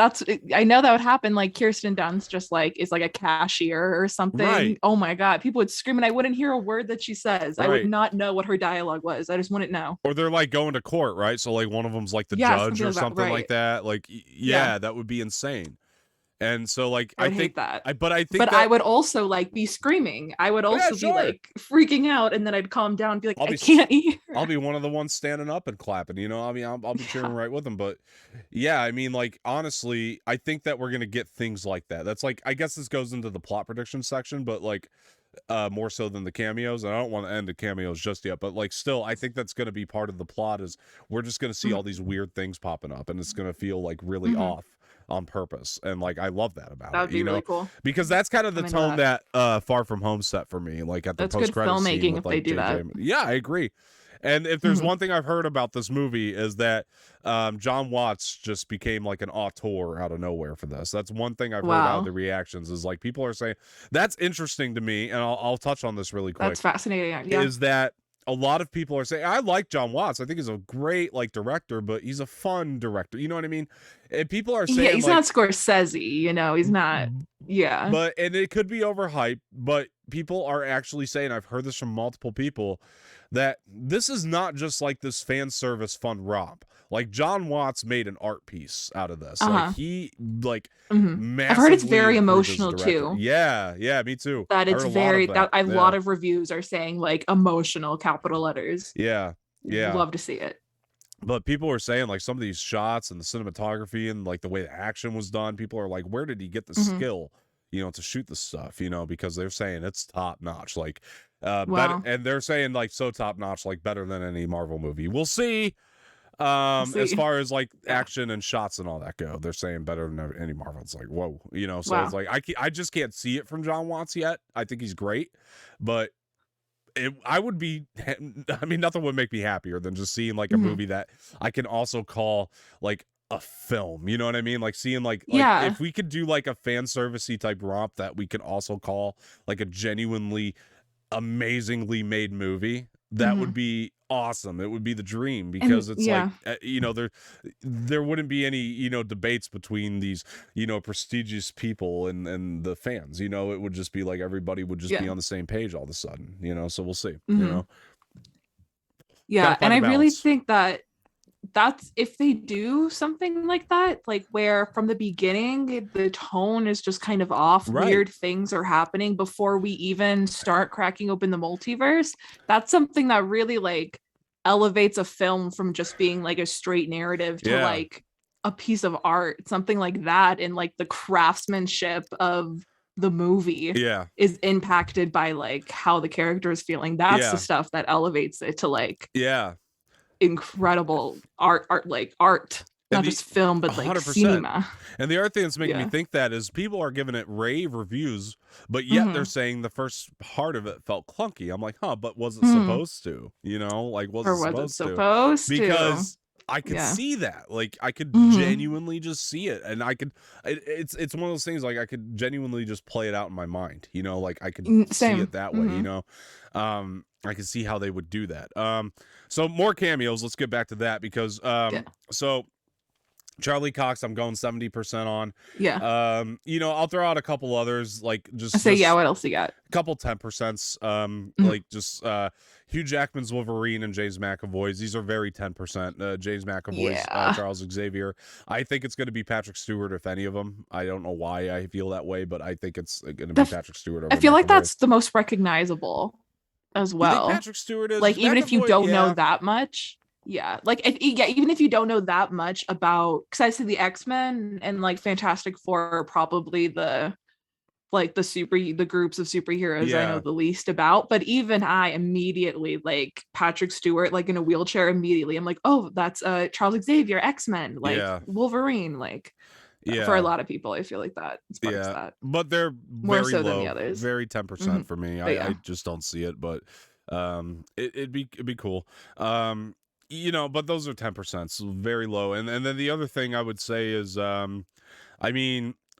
S2: I know that would happen. Like, Kirsten Dunst just like is like a cashier or something.
S1: Right.
S2: Oh my god, people would scream and I wouldn't hear a word that she says. I would not know what her dialogue was. I just wouldn't know.
S1: Or they're like going to court, right? So like one of them's like the judge or something like that. Like, that would be insane. And so like
S2: I hate that.
S1: But
S2: I would also like be screaming. I would also be like freaking out, and then I'd calm down and be like, I can't hear.
S1: I'll be one of the ones standing up and clapping, I mean, I'll be cheering right with them. But yeah, I mean, like, honestly, I think that we're gonna get things like that. That's like, I guess this goes into the plot prediction section, but like more so than the cameos. And I don't want to end the cameos just yet, but like, still, I think that's going to be part of the plot, is we're just going to see all these weird things popping up, and it's going to feel like really off on purpose. And like, I love that about
S2: that would
S1: it,
S2: be really cool,
S1: because that's kind of the tone that Far From Home set for me, like at the post-credit scene.
S2: Filmmaking
S1: with,
S2: if they do that.
S1: Yeah, I agree. And if there's one thing I've heard about this movie, is that John Watts just became like an auteur out of nowhere for this. That's one thing I've heard out of the reactions, is like people are saying, that's interesting to me, and I'll touch on this really quick.
S2: That's fascinating. Yeah.
S1: Is that a lot of people are saying, I like John Watts. I think he's a great like director, but he's a fun director. You know what I mean? And people are saying,
S2: he's
S1: like,
S2: not Scorsese, he's not. Yeah.
S1: But, and it could be overhyped, but people are actually saying, I've heard this from multiple people, that this is not just like this fan service fun romp. Like, John Watts made an art piece out of this. Like, he like
S2: I've heard it's very emotional too.
S1: Yeah, me too.
S2: That it's very a lot of reviews are saying like emotional, capital letters.
S1: Yeah.
S2: Love to see it.
S1: But people were saying, like, some of these shots and the cinematography and like the way the action was done, people are like, where did he get the skill? to shoot the stuff, because they're saying it's top notch, like better,
S2: Wow.
S1: and they're saying like so top notch, like better than any Marvel movie. We'll see.
S2: We'll
S1: As
S2: see.
S1: far as like
S2: Yeah.
S1: action and shots and all that go, they're saying better than any Marvel. It's like, whoa, so
S2: Wow.
S1: it's like I just can't see it from John Watts yet. I think he's great, but I would be, I mean, nothing would make me happier than just seeing like a movie that I can also call like a film. You know what I mean? Like seeing like
S2: Yeah.
S1: if we could do like a fan servicey type romp that we can also call like a genuinely amazingly made movie, that would be awesome. It would be the dream, because it's like there wouldn't be any debates between these prestigious people and the fans. It would just be like everybody would just be on the same page all of a sudden. So we'll see.
S2: Yeah, and I really
S1: balance.
S2: think that's if they do something like that, like where from the beginning the tone is just kind of off, weird things are happening before we even start cracking open the multiverse. That's something that really like elevates a film from just being like a straight narrative to like a piece of art, something like that, and like the craftsmanship of the movie is impacted by like how the character is feeling. That's the stuff that elevates it to like incredible art, not just film, but like 100%. Cinema.
S1: And the other thing that's making me think that is people are giving it rave reviews, but yet they're saying the first part of it felt clunky. I'm like, but was it supposed to? Like, was it supposed to? Because I could see that. Like, I could genuinely just see it, and I could. It's one of those things. Like, I could genuinely just play it out in my mind. Like, I could see it that way. I can see how they would do that. So more cameos. Let's get back to that because so Charlie Cox, I'm going 70% on.
S2: Yeah.
S1: I'll throw out a couple others, like just
S2: what else you got?
S1: A couple 10%. Like just Hugh Jackman's Wolverine and James McAvoy's. These are very 10%. James McAvoy's Charles Xavier. I think it's going to be Patrick Stewart, if any of them. I don't know why I feel that way, but I think it's going to be Patrick Stewart.
S2: I feel like that's the most recognizable as well.
S1: You think Patrick Stewart is
S2: like even if you don't know that much. Yeah, like even if you don't know that much about, because I see the X-Men and like Fantastic Four are probably the groups of superheroes I know the least about, but even I immediately like Patrick Stewart like in a wheelchair immediately. I'm like, oh, that's Charles Xavier, X-Men, like Wolverine, like for a lot of people I feel like that sparks that.
S1: But they're
S2: more
S1: very
S2: so
S1: low,
S2: than the others.
S1: Very 10% for me. I just don't see it, but it'd be cool. But those are 10%, so very low. And then the other thing I would say is,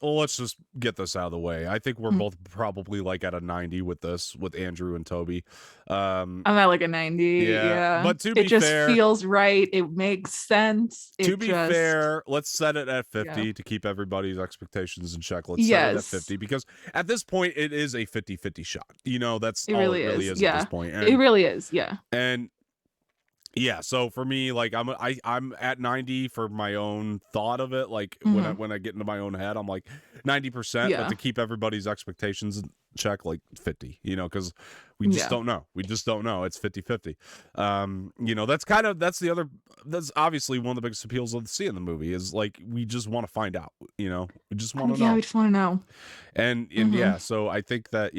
S1: let's just get this out of the way. I think we're both probably like at a 90 with this, with Andrew and Tobey.
S2: I'm at like a 90. Yeah.
S1: But to be
S2: fair, it just
S1: fair,
S2: feels right. It makes sense.
S1: To be fair, let's set it at 50 to keep everybody's expectations in check. Let's set it at 50 because at this point it is a 50-50 shot. That's all it really is at this point. And,
S2: it really is. Yeah.
S1: And so for me, like I'm at 90 for my own thought of it. Like when I get into my own head, I'm like 90%, but to keep everybody's expectations in check, like 50, because we just don't know. We just don't know. It's 50-50. That's obviously one of the biggest appeals of seeing the movie is like, we just want to find out, we just want to know.
S2: Yeah, we just want to know.
S1: And so I think that,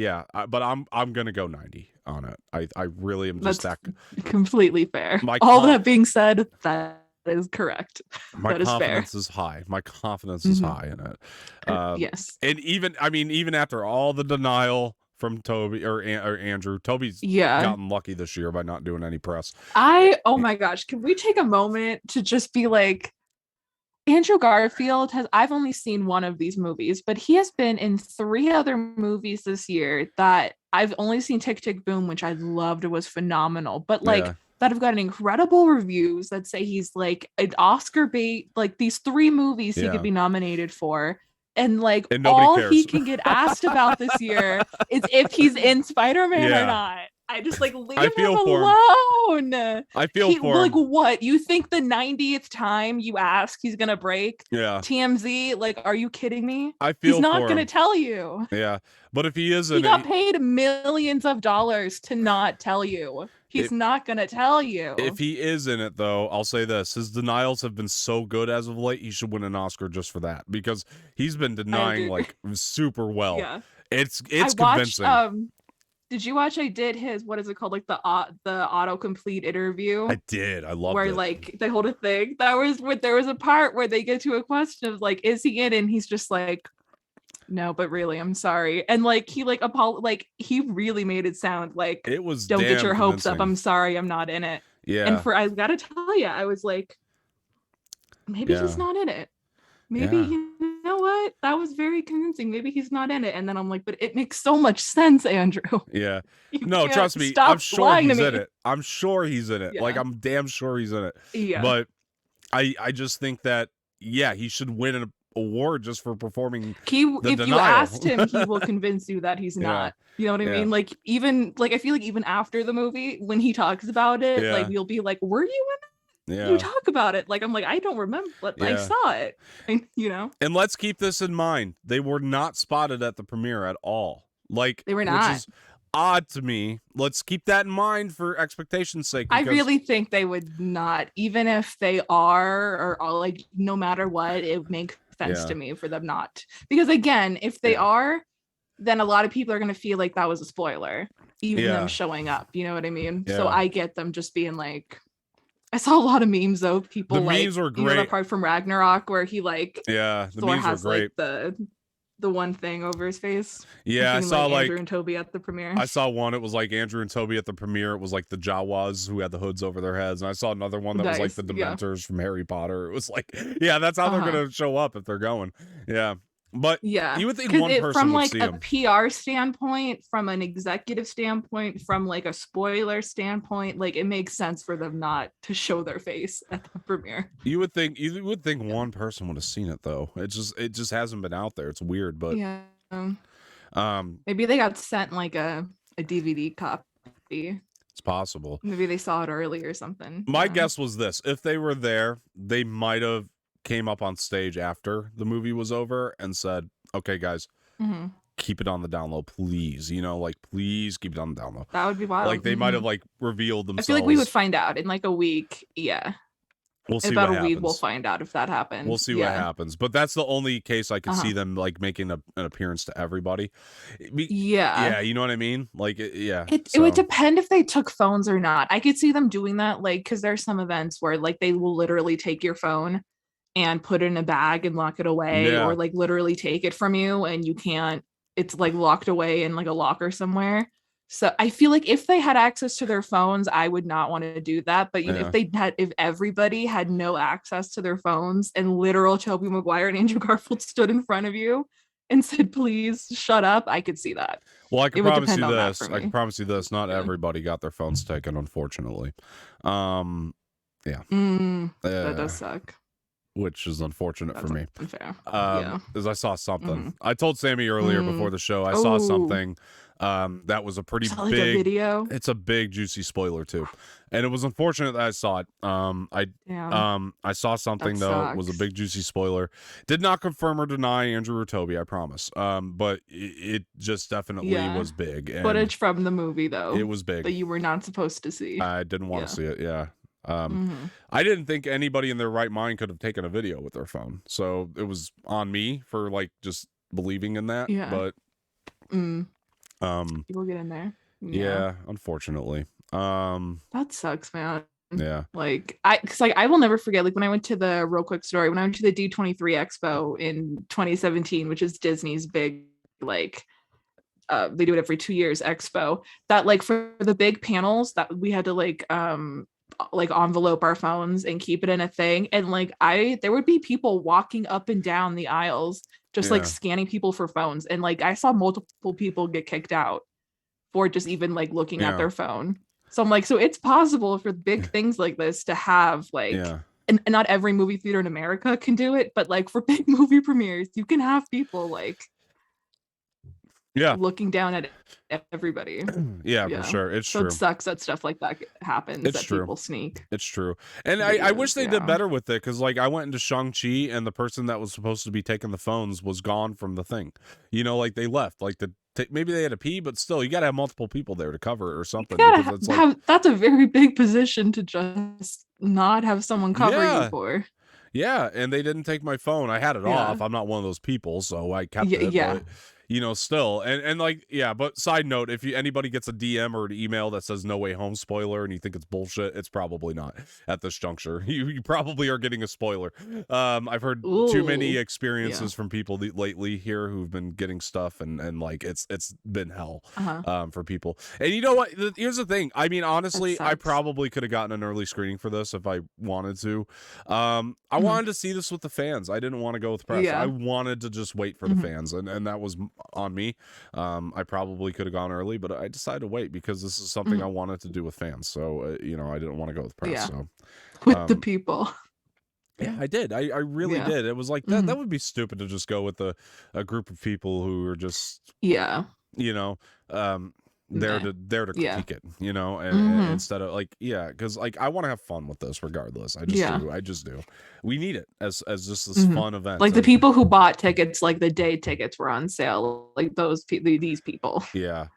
S1: but I'm going to go 90 on it. I really am just
S2: That's completely fair. All that being said, that is correct.
S1: My confidence is high. My confidence is high in it.
S2: Yes.
S1: And even after all the denial from Tobey or Andrew, Tobey's gotten lucky this year by not doing any press.
S2: Oh my gosh, can we take a moment to just be like, Andrew Garfield I've only seen one of these movies, but he has been in 3 other movies this year that I've only seen Tick, Tick, Boom, which I loved. It was phenomenal. But like that have gotten incredible reviews that say he's like an Oscar bait, like these 3 movies he could be nominated for. And like all cares. He can get asked about this year is if he's in Spider-Man or not. I just like leave him alone.
S1: I feel for
S2: like
S1: him.
S2: What you think the 90th time you ask he's gonna break? TMZ, like, are you kidding me?
S1: He's
S2: not gonna tell you.
S1: But if he is,
S2: he got paid millions of dollars to not tell you. He's not gonna tell you.
S1: If he is in it, though, I'll say this: his denials have been so good as of late. He should win an Oscar just for that, because he's been denying like super well.
S2: Yeah,
S1: it's
S2: I
S1: convincing.
S2: watched, did you watch? I did his, what is it called? Like the autocomplete interview.
S1: I did. I loved
S2: where
S1: it.
S2: like they hold a thing. That was what there was a part where they get to a question of like, is he in? And he's just like, no, but really, I'm sorry. And like he like he really made it sound like
S1: It was
S2: don't get your hopes
S1: convincing.
S2: up. I'm sorry, I'm not in it.
S1: Yeah.
S2: And I gotta tell you, I was like, maybe he's not in it. Maybe you know what? That was very convincing. Maybe he's not in it. And then I'm like, but it makes so much sense, Andrew.
S1: Yeah.
S2: You
S1: No,
S2: can't
S1: trust me.
S2: stop
S1: I'm sure
S2: lying
S1: he's
S2: to
S1: in
S2: me.
S1: it. I'm sure he's in it.
S2: Yeah.
S1: Like, I'm damn sure he's in it.
S2: Yeah.
S1: But I just think that, yeah, he should win an award just for performing
S2: If you asked him, he will convince you that he's not. You know what I mean? Like, even like I feel like even after the movie, when he talks about it, like you'll be like, were you in it? You talk about it. Like, I'm like, I don't remember, but I saw it. And, you know. And
S1: let's keep this in mind. They were not spotted at the premiere at all. Like,
S2: they were not.
S1: Which is odd to me. Let's keep that in mind for expectation's sake.
S2: I really think they would not, even if they are like, no matter what, it would make sense to me for them not. Because again, if they are, then a lot of people are going to feel like that was a spoiler, even them showing up. You know what I mean? So I get them just being like, I saw a lot of memes though. People
S1: the
S2: like,
S1: memes were great.
S2: You know, the part from Ragnarok where he like,
S1: the
S2: Thor
S1: memes
S2: has
S1: were great.
S2: Like the one thing over his face.
S1: Yeah, I saw like
S2: Andrew and Tobey at the premiere.
S1: I saw one. It was like Andrew and Tobey at the premiere. It was like the Jawas who had the hoods over their heads, and I saw another one that was like the Dementors from Harry Potter. It was like, that's how they're gonna show up if they're going. Yeah. But you would think one person
S2: from
S1: would
S2: like
S1: see
S2: a
S1: him.
S2: PR standpoint, from an executive standpoint, from like a spoiler standpoint, like it makes sense for them not to show their face at the premiere.
S1: You would think one person would have seen it though. It just hasn't been out there. It's weird, but
S2: maybe they got sent like a DVD copy.
S1: It's possible.
S2: Maybe they saw it early or something.
S1: My guess was this: if they were there, they might have came up on stage after the movie was over and said, okay guys, keep it on the down low, please, you know, like please keep it on the down low.
S2: That would be wild.
S1: Like they might have like revealed themselves.
S2: I feel like we would find out in like a week.
S1: We'll see.
S2: In about a week we'll find out if that happens.
S1: We'll see what happens, but that's the only case I could see them like making an appearance to everybody. You know what I mean? Like
S2: it would depend if they took phones or not. I could see them doing that, like, because there's some events where like they will literally take your phone and put it in a bag and lock it away, or like literally take it from you and you can't, it's like locked away in like a locker somewhere. So I feel like if they had access to their phones, I would not want to do that. But you know, if everybody had no access to their phones and literal Tobey Maguire and Andrew Garfield stood in front of you and said, please shut up, I could see that.
S1: Well, I can promise you this. I can promise you this. Not everybody got their phones taken, unfortunately.
S2: That does suck.
S1: Which is unfortunate for me.
S2: Unfair.
S1: As I saw something. I told Sammy earlier before the show, I saw something that was a pretty big
S2: video.
S1: It's a big juicy spoiler too, and it was unfortunate that I saw it. I saw something that was a big juicy spoiler. Did not confirm or deny Andrew or Tobey, I promise. But it just definitely was big. And
S2: footage from the movie though.
S1: It was big
S2: that you were not supposed to see.
S1: I didn't want to see it. I didn't think anybody in their right mind could have taken a video with their phone, so it was on me for like just believing in that. But
S2: people get in there.
S1: Unfortunately.
S2: That sucks, man.
S1: Like
S2: I will never forget, like when I went to the real quick story, when I went to the D23 Expo in 2017, which is Disney's big, like they do it every 2 years expo, that like for the big panels that we had to like envelope our phones and keep it in a thing, and like there would be people walking up and down the aisles just like scanning people for phones, and like I saw multiple people get kicked out for just even like looking at their phone. So I'm like, so it's possible for big things like this to have like and not every movie theater in America can do it, but like for big movie premieres you can have people like looking down at everybody.
S1: For sure. It's true.
S2: It sucks that stuff like that happens.
S1: It's true.
S2: People sneak.
S1: It's true. And I wish they did better with it, because like I went into Shang-Chi and the person that was supposed to be taking the phones was gone from the thing. You know, like they left. Like the maybe they had to pee, but still, you got to have multiple people there to cover it or something,
S2: You
S1: because
S2: gotta
S1: it's like,
S2: that's a very big position to just not have someone cover you
S1: yeah,
S2: for.
S1: yeah, and they didn't take my phone. I had it
S2: Yeah.
S1: off. I'm not one of those people, so I kept it.
S2: Yeah.
S1: But still, and like, yeah. But side note, if anybody gets a DM or an email that says "No Way Home" spoiler and you think it's bullshit, it's probably not at this juncture. You probably are getting a spoiler. I've heard too many
S2: Ooh.
S1: experiences
S2: Yeah.
S1: from people lately here who've been getting stuff, and like it's been hell for people. And you know what? Here's the thing. I mean, honestly, I probably could have gotten an early screening for this if I wanted to. I wanted to see this with the fans. I didn't want to go with press.
S2: Yeah.
S1: I wanted to just wait for the fans, and that was on me. I probably could have gone early, but I decided to wait because this is something I wanted to do with fans. So I didn't want to go with press.
S2: Yeah.
S1: So
S2: With the people.
S1: yeah, I did. I really did. It was like that would be stupid to just go with a group of people who are just there to critique it, and instead of like, because like I want to have fun with this regardless. I just do. We need it as just this fun event.
S2: Like the people who bought tickets, like the day tickets were on sale, like these people.
S1: Yeah.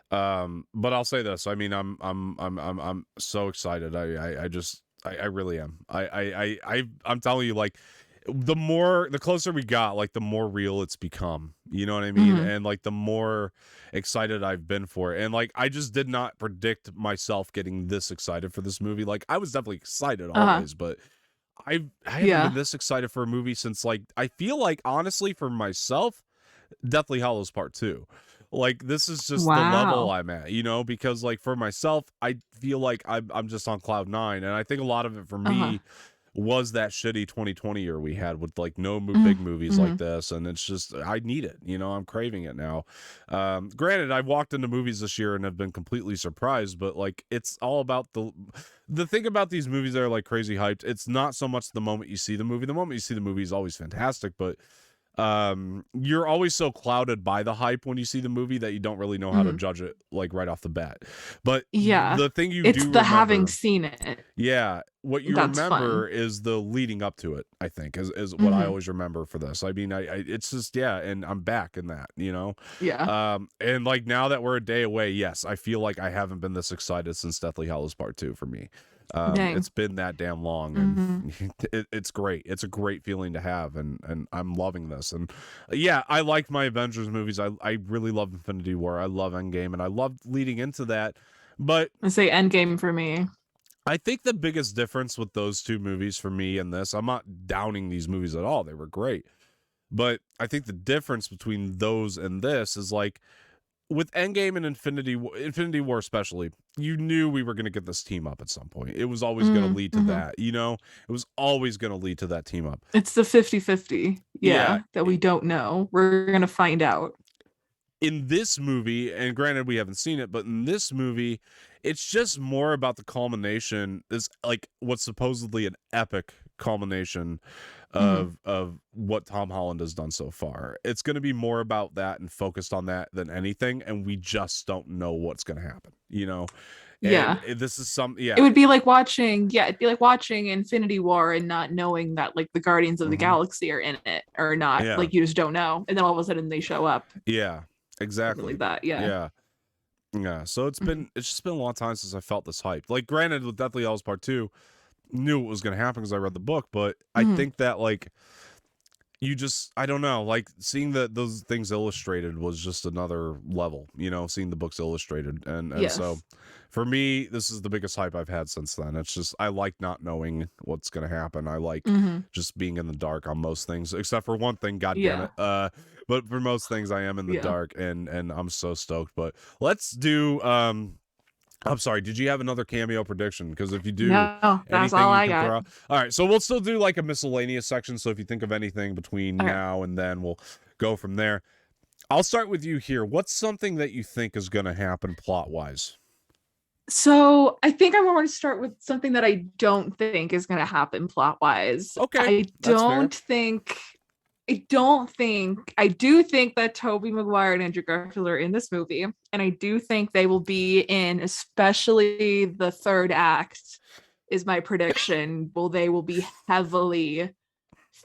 S1: But I'll say this. I mean, I'm so excited. I really am. I'm telling you, like, the closer we got, like the more real it's become, you know what I mean? And like the more excited I've been for it. And like I just did not predict myself getting this excited for this movie. Like I was definitely excited always, but I haven't been this excited for a movie since, like, I feel like, honestly, for myself, Deathly Hallows Part 2. Like, this is just the level I'm at, because like for myself, I feel like I'm just on cloud 9, and I think a lot of it for me was that shitty 2020 year we had with like no big movies like this, and it's just I need it. I'm craving it now. Granted, I've walked into movies this year and have been completely surprised, but like it's all about the thing about these movies that are like crazy hyped. It's not so much the moment you see the movie. The moment you see the movie is always fantastic, but you're always so clouded by the hype when you see the movie that you don't really know how to judge it like right off the bat. But the thing it's do remember,
S2: having seen it.
S1: Yeah, what you remember is the leading up to it, I think, is what I always remember for this. I mean, it's just, and I'm back in that, and like now that we're a day away, yes, I feel like I haven't been this excited since Deathly Hallows Part 2 for me. It's been that damn long, and it's great. It's a great feeling to have, and I'm loving this. And I like my Avengers movies. I really love Infinity War. I love Endgame, and I love leading into that. But
S2: I say Endgame for me.
S1: I think the biggest difference with those two movies for me and this, I'm not downing these movies at all. They were great. But I think the difference between those and this is like, with Endgame and Infinity War especially, you knew we were going to get this team up at some point. It was always going to lead to that, It was always going to lead to that team up.
S2: It's the 50-50, that we don't know. We're going to find out.
S1: In this movie, and granted we haven't seen it, but in this movie, it's just more about the culmination. Is like what's supposedly an epic culmination of what Tom Holland has done so far. It's going to be more about that and focused on that than anything, and we just don't know what's going to happen, And this is it would
S2: be like watching Infinity War and not knowing that like the Guardians of the Galaxy are in it or not. Like you just don't know, and then all of a sudden they show up.
S1: Exactly.
S2: Like that. Yeah.
S1: So it's just been a long time since I felt this hype. Like, granted, with Deathly Hallows Part 2, knew what was going to happen because I read the book, but I think that like I don't know, like seeing those things illustrated was just another level, seeing the books illustrated, and so for me, this is the biggest hype I've had since then. It's just I like not knowing what's going to happen. I like just being in the dark on most things, except for one thing. God damn it! But for most things, I am in the dark, and I'm so stoked. But let's do. I'm sorry. Did you have another cameo prediction? Because if you do,
S2: no, that's all I got.
S1: All right, so we'll still do like a miscellaneous section. So if you think of anything between now and then, we'll go from there. I'll start with you here. What's something that you think is going to happen plot-wise?
S2: So I think I want to start with something that I don't think is going to happen plot-wise.
S1: Okay,
S2: I do think that Tobey Maguire and Andrew Garfield are in this movie, and I do think they will be in, especially the third act, is my prediction. They will be heavily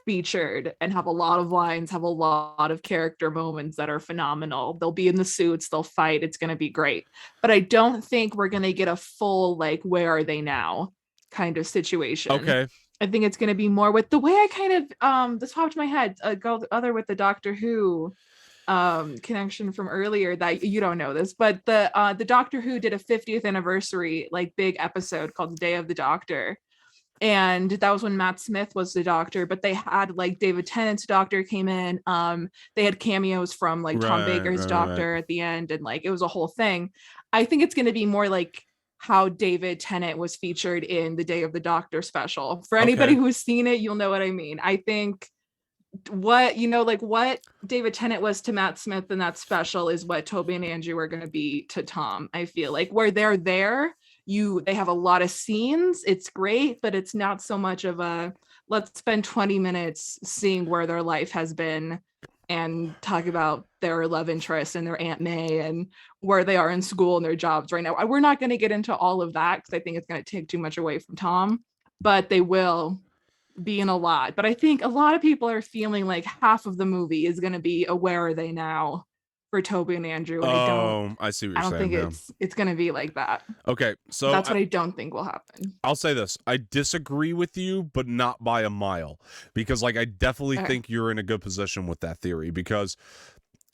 S2: featured and have a lot of lines, have a lot of character moments that are phenomenal. They'll be in the suits, they'll fight, it's going to be great. But I don't think we're going to get a full, like, where are they now kind of situation.
S1: Okay.
S2: I think it's going to be more with the way I kind of this popped in my head, go other with the Doctor Who connection from earlier, that you don't know this, but the Doctor Who did a 50th anniversary like big episode called the Day of the Doctor, and that was when Matt Smith was the Doctor, but they had like David Tennant's Doctor came in, they had cameos from like Tom Baker's Doctor at the end, and like it was a whole thing. I think it's going to be more like how David Tennant was featured in the Day of the Doctor special. For anybody who's seen it, you'll know what I mean. I think what what David Tennant was to Matt Smith in that special is what Tobey and Andrew are going to be to Tom. I feel like where they're there, they have a lot of scenes, it's great, but it's not so much of a let's spend 20 minutes seeing where their life has been and talk about their love interest and their Aunt May and where they are in school and their jobs right now. We're not going to get into all of that because I think it's going to take too much away from Tom, but they will be in a lot. But I think a lot of people are feeling like half of the movie is going to be a where are they now for Tobey and Andrew. And
S1: I see what you're saying.
S2: I don't think it's going to be like that.
S1: Okay, so
S2: that's what I don't think will happen.
S1: I'll say this: I disagree with you, but not by a mile, because like I definitely think you're in a good position with that theory, because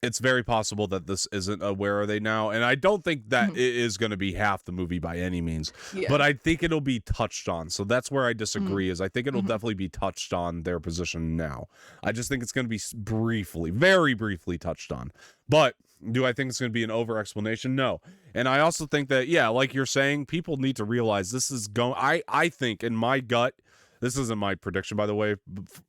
S1: it's very possible that this isn't a where are they now, and I don't think that it is going to be half the movie by any means, but I think it'll be touched on. So that's where I disagree, is I think it'll definitely be touched on their position now. I just think it's going to be briefly, very briefly touched on. But do I think it's going to be an over explanation? No. And I also think that, yeah, like you're saying, people need to realize this is going, I think in my gut, this isn't my prediction, by the way.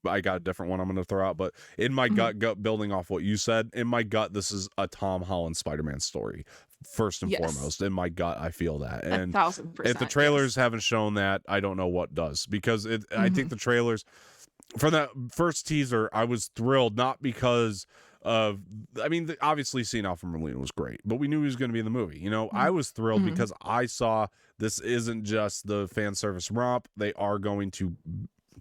S1: I got a different one I'm going to throw out. But in my gut, building off what you said, in my gut, this is a Tom Holland Spider-Man story, first and foremost. In my gut, I feel that. And
S2: 1,000%,
S1: if the trailers haven't shown that, I don't know what does. Because I think the trailers, from that first teaser, I was thrilled, not because of, I mean, obviously seeing Alfred Molina was great, but we knew he was going to be in the movie. You know, I was thrilled because I saw this isn't just the fan service romp. They are going to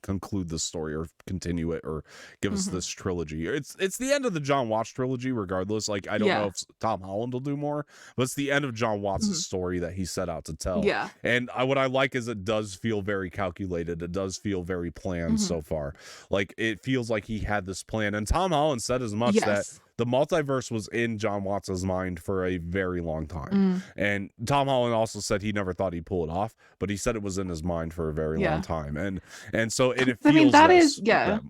S1: conclude the story or continue it or give us this trilogy. It's the end of the John Watts trilogy regardless. Like, I don't know if Tom Holland will do more, but it's the end of John Watts' story that he set out to tell. Yeah. And what I like is it does feel very calculated. It does feel very planned so far. Like, it feels like he had this plan. And Tom Holland said as much that the multiverse was in John Watts' mind for a very long time. And Tom Holland also said he never thought he'd pull it off, but he said it was in his mind for a very long time. And so it feels, I mean, that is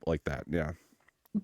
S1: like that. Yeah.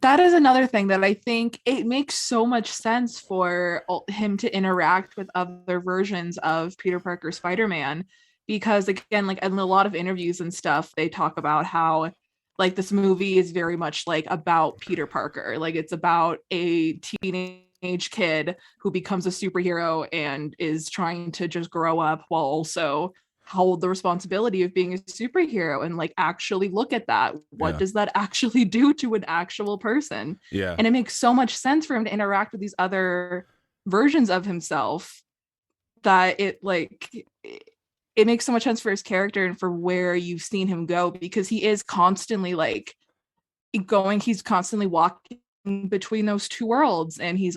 S2: That is another thing that I think it makes so much sense for him to interact with other versions of Peter Parker Spider-Man, because again, like in a lot of interviews and stuff, they talk about how like this movie is very much like about Peter Parker. Like it's about a teenage kid who becomes a superhero and is trying to just grow up while also hold the responsibility of being a superhero and like actually look at that. What does that actually do to an actual person? Yeah. And it makes so much sense for him to interact with these other versions of himself that it makes so much sense for his character and for where you've seen him go, because he is constantly like he's constantly walking between those two worlds, and he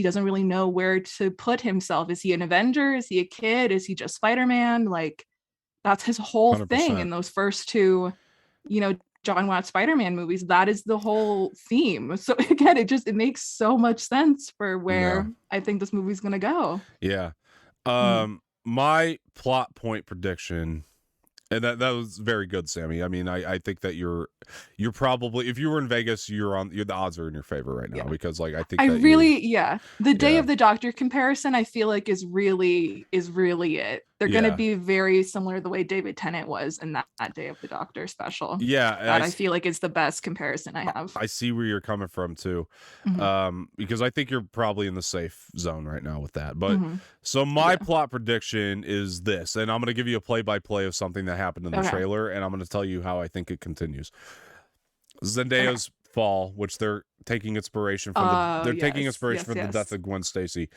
S2: doesn't really know where to put himself. Is he an Avenger? Is he a kid? Is he just Spider-Man? Like that's his whole 100%. Thing in those first two, John Watts Spider-Man movies. That is the whole theme. So again, it makes so much sense for where I think this movie's gonna go.
S1: Yeah. My plot point prediction, and that was very good, Sammy. I mean, I think that you're probably, if you were in Vegas, the odds are in your favor right now, because like I think
S2: the Day of the Doctor comparison I feel like is really it. They're going to be very similar to the way David Tennant was in that Day of the Doctor special. Yeah. That I feel like is the best comparison I have.
S1: I see where you're coming from too. Because I think you're probably in the safe zone right now with that. But so my plot prediction is this, and I'm going to give you a play-by-play of something that happened in the trailer, and I'm going to tell you how I think it continues. Zendaya's fall, which they're taking inspiration from the death of Gwen Stacy.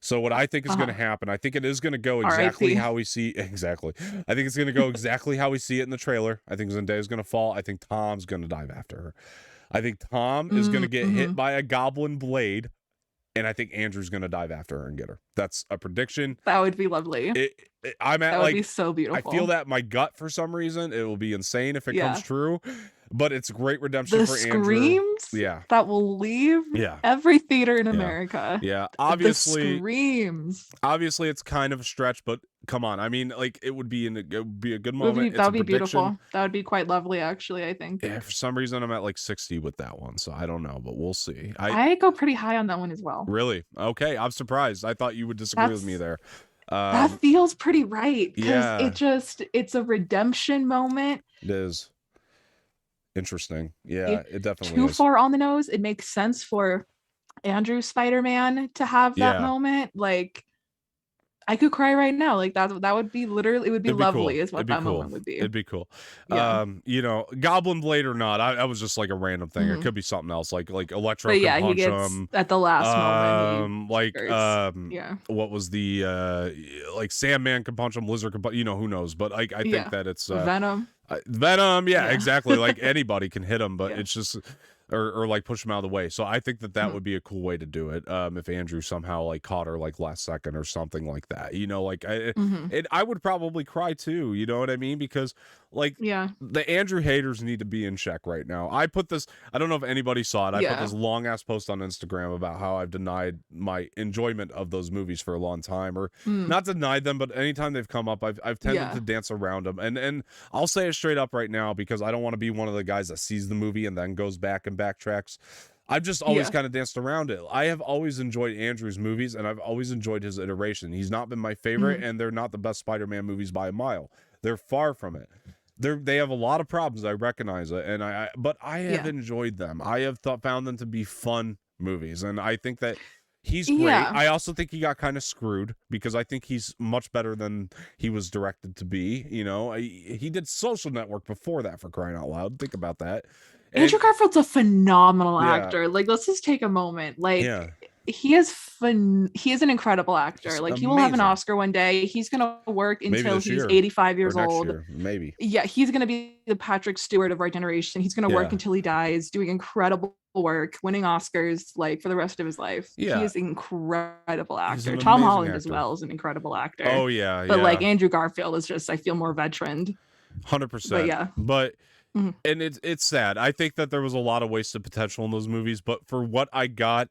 S1: So what I think is going to happen, I think it is going to go
S2: R.I.P.
S1: exactly how we see. Exactly. I think it's going to go exactly how we see it in the trailer. I think Zendaya's going to fall. I think Tom's going to dive after her. I think Tom is going to get hit by a goblin blade, and I think Andrew's going to dive after her and get her. That's a prediction.
S2: That would be lovely.
S1: That
S2: would be so beautiful.
S1: I feel that in my gut for some reason. It will be insane if it comes true. But it's great redemption for Andrew.
S2: The screams that will leave every theater in America.
S1: Yeah, obviously.
S2: The screams.
S1: Obviously, it's kind of a stretch, but come on. I mean, like, it would be a good moment.
S2: That would be beautiful. That would be quite lovely, actually, I think.
S1: Yeah, for some reason, I'm at like 60 with that one, so I don't know, but we'll see.
S2: I go pretty high on that one as well.
S1: Really? Okay, I'm surprised. I thought you would disagree with me there.
S2: That feels pretty right, because it's a redemption moment.
S1: It is. Interesting. Yeah, it definitely
S2: too
S1: is.
S2: far on the nose. It makes sense for Andrew Spider-Man to have that moment. Like, I could cry right now. Like, that would be literally, it would be lovely, cool. Is what that moment would be.
S1: It'd be cool. Yeah. You know, Goblin Blade or not, I was just like a random thing. It could be something else, like Electro can punch him
S2: at the last moment.
S1: What was the like Sandman can punch him, Lizard can punch, who knows? But I think that it's
S2: Venom.
S1: Venom, exactly. Like anybody can hit him, but it's just or like push him out of the way. So I think that would be a cool way to do it. If Andrew somehow like caught her like last second or something like that, I would probably cry too. You know what I mean? Because like the Andrew haters need to be in check right now. I put this, I don't know if anybody saw it. I put this long ass post on Instagram about how I've denied my enjoyment of those movies for a long time, or not denied them, but anytime they've come up, I've tended to dance around them. And I'll say it straight up right now, because I don't want to be one of the guys that sees the movie and then goes back and backtracks. I've just always kind of danced around it. I have always enjoyed Andrew's movies, and I've always enjoyed his iteration. He's not been my favorite, and they're not the best Spider-Man movies by a mile. They're far from it. They have a lot of problems. I recognize it, and but I have enjoyed them. I have found them to be fun movies, and I think that he's great. I also think he got kind of screwed, because I think he's much better than he was directed to be. He did Social Network before that, for crying out loud. Think about that.
S2: Andrew Garfield's a phenomenal actor. Like, let's just take a moment. Like, he is an incredible actor. It's like, he will have an Oscar one day. He's gonna work until he's 85 years old.
S1: Maybe.
S2: Yeah, he's gonna be the Patrick Stewart of our generation. He's gonna work until he dies, doing incredible work, winning Oscars like for the rest of his life. He is an incredible actor. Tom Holland as well is an incredible actor.
S1: Oh yeah.
S2: But like Andrew Garfield is just, I feel more veteran.
S1: 100%. But and it's sad. I think that there was a lot of wasted potential in those movies, but for what I got,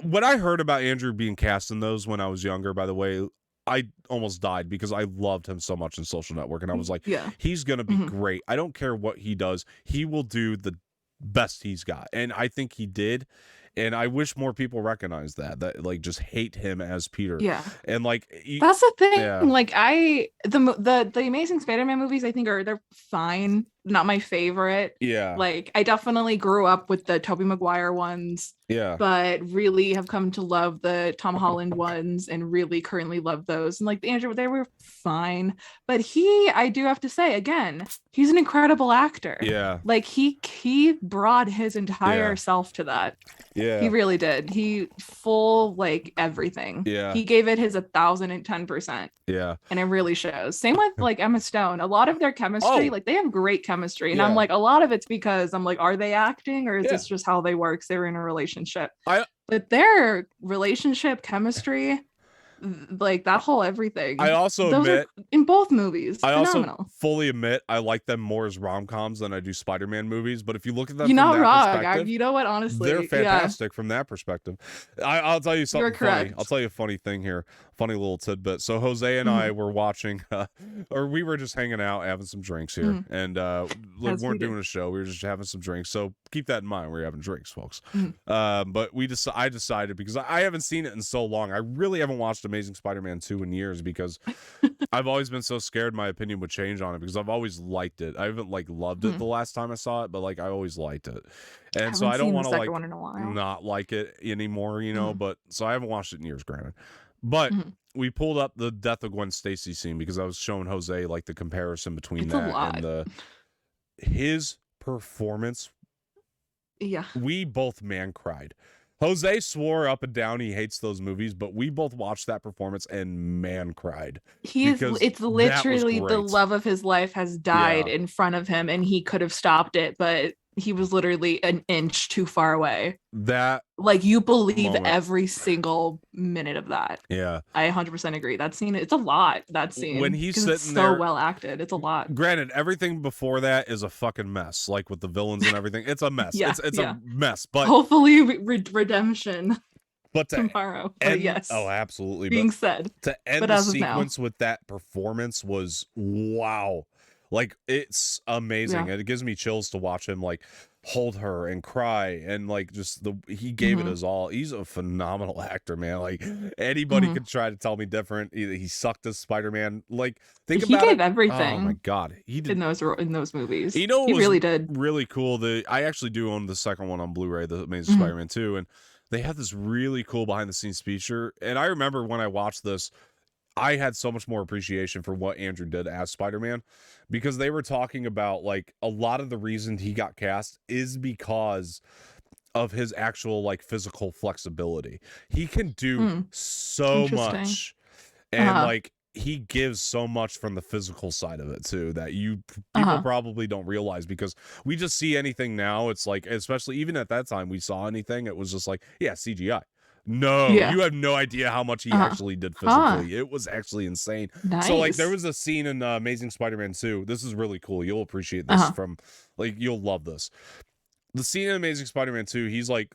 S1: when I heard about Andrew being cast in those when I was younger, by the way, I almost died, because I loved him so much in Social Network, and I was like, he's gonna be great. I don't care what he does, he will do the best he's got. And I think he did. And I wish more people recognize that like just hate him as Peter. Yeah. And like
S2: that's the thing. Yeah. Like the Amazing Spider-Man movies, I think they're fine. Not my favorite.
S1: Yeah.
S2: Like, I definitely grew up with the Tobey Maguire ones.
S1: Yeah.
S2: But really have come to love the Tom Holland ones, and really currently love those. And like the Andrew, they were fine. But I do have to say, again, he's an incredible actor.
S1: Yeah.
S2: Like he brought his entire self to that.
S1: Yeah.
S2: He really did. He full like everything.
S1: Yeah.
S2: He gave it his 1,010%.
S1: Yeah.
S2: And it really shows. Same with like Emma Stone. A lot of their chemistry, like they have great chemistry. And I'm like, a lot of it's because I'm like, are they acting, or is this just how they work? They're in a relationship. But their relationship chemistry, like that whole everything.
S1: I also admit
S2: in both movies.
S1: I
S2: phenomenal.
S1: also fully admit I like them more as rom-coms than I do Spider-Man movies. But if you look at them,
S2: you're not
S1: wrong.
S2: You know what? Honestly,
S1: they're fantastic from that perspective. I'll tell you something funny. I'll tell you a funny thing here. Funny little tidbit. So Jose and I were watching, or we were just hanging out, having some drinks here, and we weren't doing a show. We were just having some drinks. So keep that in mind. We're having drinks, folks. But I decided, because I haven't seen it in so long. I really haven't watched Amazing Spider-Man 2 in years, because I've always been so scared my opinion would change on it, because I've always liked it. I haven't like loved it the last time I saw it, but like I always liked it. And so I don't want to like not like it anymore, but so I haven't watched it in years, granted. But we pulled up the death of Gwen Stacy scene, because I was showing Jose like the comparison between that and his performance.
S2: Yeah.
S1: We both man cried. Jose swore up and down he hates those movies, but we both watched that performance and man cried.
S2: It's literally the love of his life has died in front of him, and he could have stopped it, but he was literally an inch too far away.
S1: That,
S2: like, you believe every single minute of that.
S1: Yeah,
S2: I 100% agree. That scene, it's a lot. That scene,
S1: when he's sitting
S2: it's
S1: there,
S2: so well acted. It's a lot.
S1: Granted, everything before that is a fucking mess. Like with the villains and everything, it's a mess. It's a mess. But
S2: hopefully, redemption.
S1: But
S2: tomorrow. But yes.
S1: Oh, absolutely.
S2: Being said.
S1: To end the sequence with that performance was wow. Like, it's amazing. And it gives me chills to watch him like hold her and cry, and like just he gave it his all. He's a phenomenal actor, man. Like, anybody could try to tell me different. He sucked as Spider-Man. Like,
S2: he gave everything.
S1: Oh my god, he did
S2: in those movies.
S1: You know,
S2: he really did.
S1: Really cool. I actually do own the second one on Blu-ray, the Amazing Spider-Man 2, and they had this really cool behind-the-scenes feature. And I remember when I watched this, I had so much more appreciation for what Andrew did as Spider-Man, because they were talking about like a lot of the reason he got cast is because of his actual like physical flexibility. He can do so much, and like he gives so much from the physical side of it too that people probably don't realize, because we just see anything now. It's like, especially even at that time we saw anything, it was just like, yeah, CGI. No, you have no idea how much he actually did physically. It was actually insane.
S2: Nice.
S1: So like there was a scene in Amazing Spider-Man 2. This is really cool. You'll appreciate this from like, you'll love this. The scene in Amazing Spider-Man 2, he's like,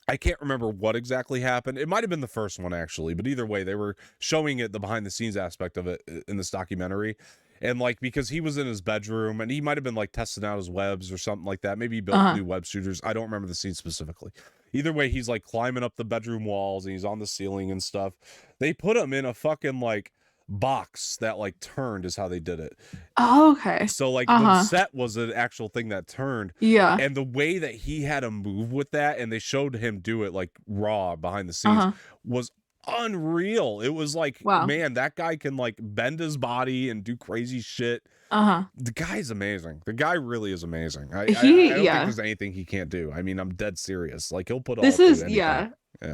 S1: I can't remember what exactly happened. It might have been the first one actually, but either way, they were showing it, the behind the scenes aspect of it in this documentary. And like, because he was in his bedroom and he might have been like testing out his webs or something like that. Maybe he built new web shooters. I don't remember the scene specifically. Either way, he's like climbing up the bedroom walls and he's on the ceiling and stuff. They put him in a fucking like box that like turned, is how they did it.
S2: Oh, okay.
S1: So like the set was an actual thing that turned.
S2: Yeah.
S1: And the way that he had to move with that, and they showed him do it like raw behind the scenes, was unreal. It was like, man, that guy can like bend his body and do crazy shit. The guy's amazing. The guy really is amazing. I don't think there's anything he can't do. I mean, I'm dead serious. Like, he'll put all through anything. Yeah.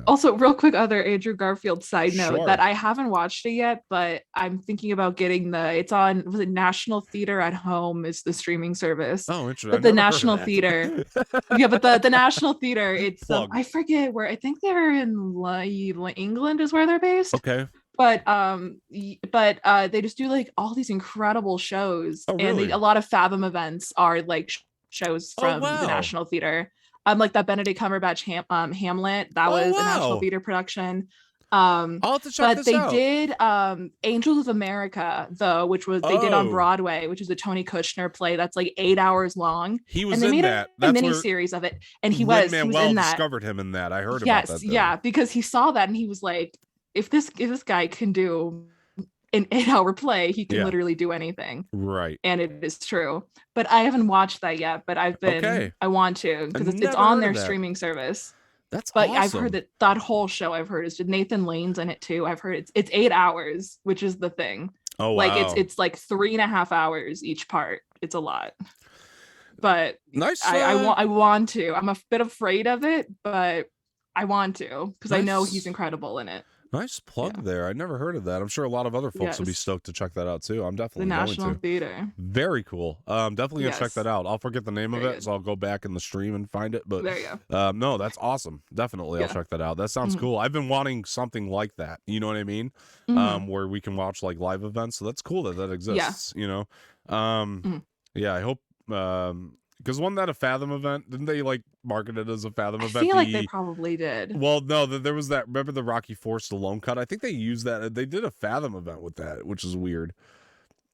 S2: Also, real quick, other Andrew Garfield side note that I haven't watched it yet, but I'm thinking about getting it's on, was it National Theater at Home is the streaming service.
S1: Oh, interesting.
S2: But the National Theater. but the National Theater, it's I forget where, I think they're in England is where they're based.
S1: Okay.
S2: But they just do like all these incredible shows.
S1: Oh, really?
S2: And a lot of Fathom events are like shows from the National Theater. Like that Benedict Cumberbatch Hamlet, that was a National Theater production.
S1: I'll have to check this out.
S2: But they did Angels of America though, which was they did on Broadway, which is a Tony Kushner play that's like 8 hours long.
S1: He was
S2: and they
S1: in
S2: made
S1: that.
S2: A mini series of it, and he was in that.
S1: Discovered him in that. I heard about that.
S2: Yes, because he saw that and he was like, if this guy can do an 8-hour play, he can literally do anything.
S1: Right.
S2: And it is true. But I haven't watched that yet, but I want to, because it's on their streaming service.
S1: That's awesome.
S2: I've heard that whole show I've heard is Nathan Lane's in it too. I've heard it's 8 hours, which is the thing.
S1: Oh, wow.
S2: Like it's like 3.5 hours each part. It's a lot. But
S1: nice.
S2: I want to. I'm a bit afraid of it, but I want to, because I know he's incredible in it.
S1: Nice plug there. I never heard of that. I'm sure a lot of other folks will be stoked to check that out too. I'm definitely going to.
S2: The National Theater.
S1: Very cool. Definitely gonna check that out. I'll forget the name of it, so I'll go back in the stream and find it. But
S2: there you go.
S1: No, that's awesome. Definitely, I'll check that out. That sounds cool. I've been wanting something like that. You know what I mean? Where we can watch like live events. So that's cool that exists. You know. Yeah, I hope. Because wasn't that a Fathom event? Didn't they like market it as a Fathom event?
S2: I feel like they probably did.
S1: Well, no, there was that. Remember the Rocky IV Stallone cut? I think they used that. They did a Fathom event with that, which is weird.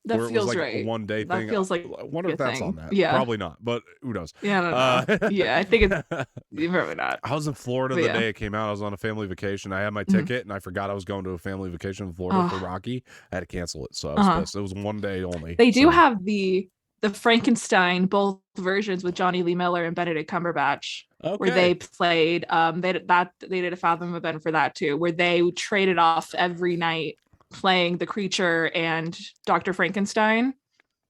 S2: That feels
S1: like
S2: right.
S1: A one-day thing.
S2: That feels like
S1: I wonder if that's on that.
S2: Yeah,
S1: probably not. But who knows?
S2: Yeah, I don't know. Yeah, I think it's probably not.
S1: I was in Florida the day it came out. I was on a family vacation. I had my ticket, and I forgot I was going to a family vacation in Florida for Rocky. I had to cancel it, so I was pissed. It was one day only.
S2: They do have the Frankenstein, both versions with Johnny Lee Miller and Benedict Cumberbatch, where they played. They did a Fathom event for that too, where they traded off every night playing the Creature and Dr. Frankenstein,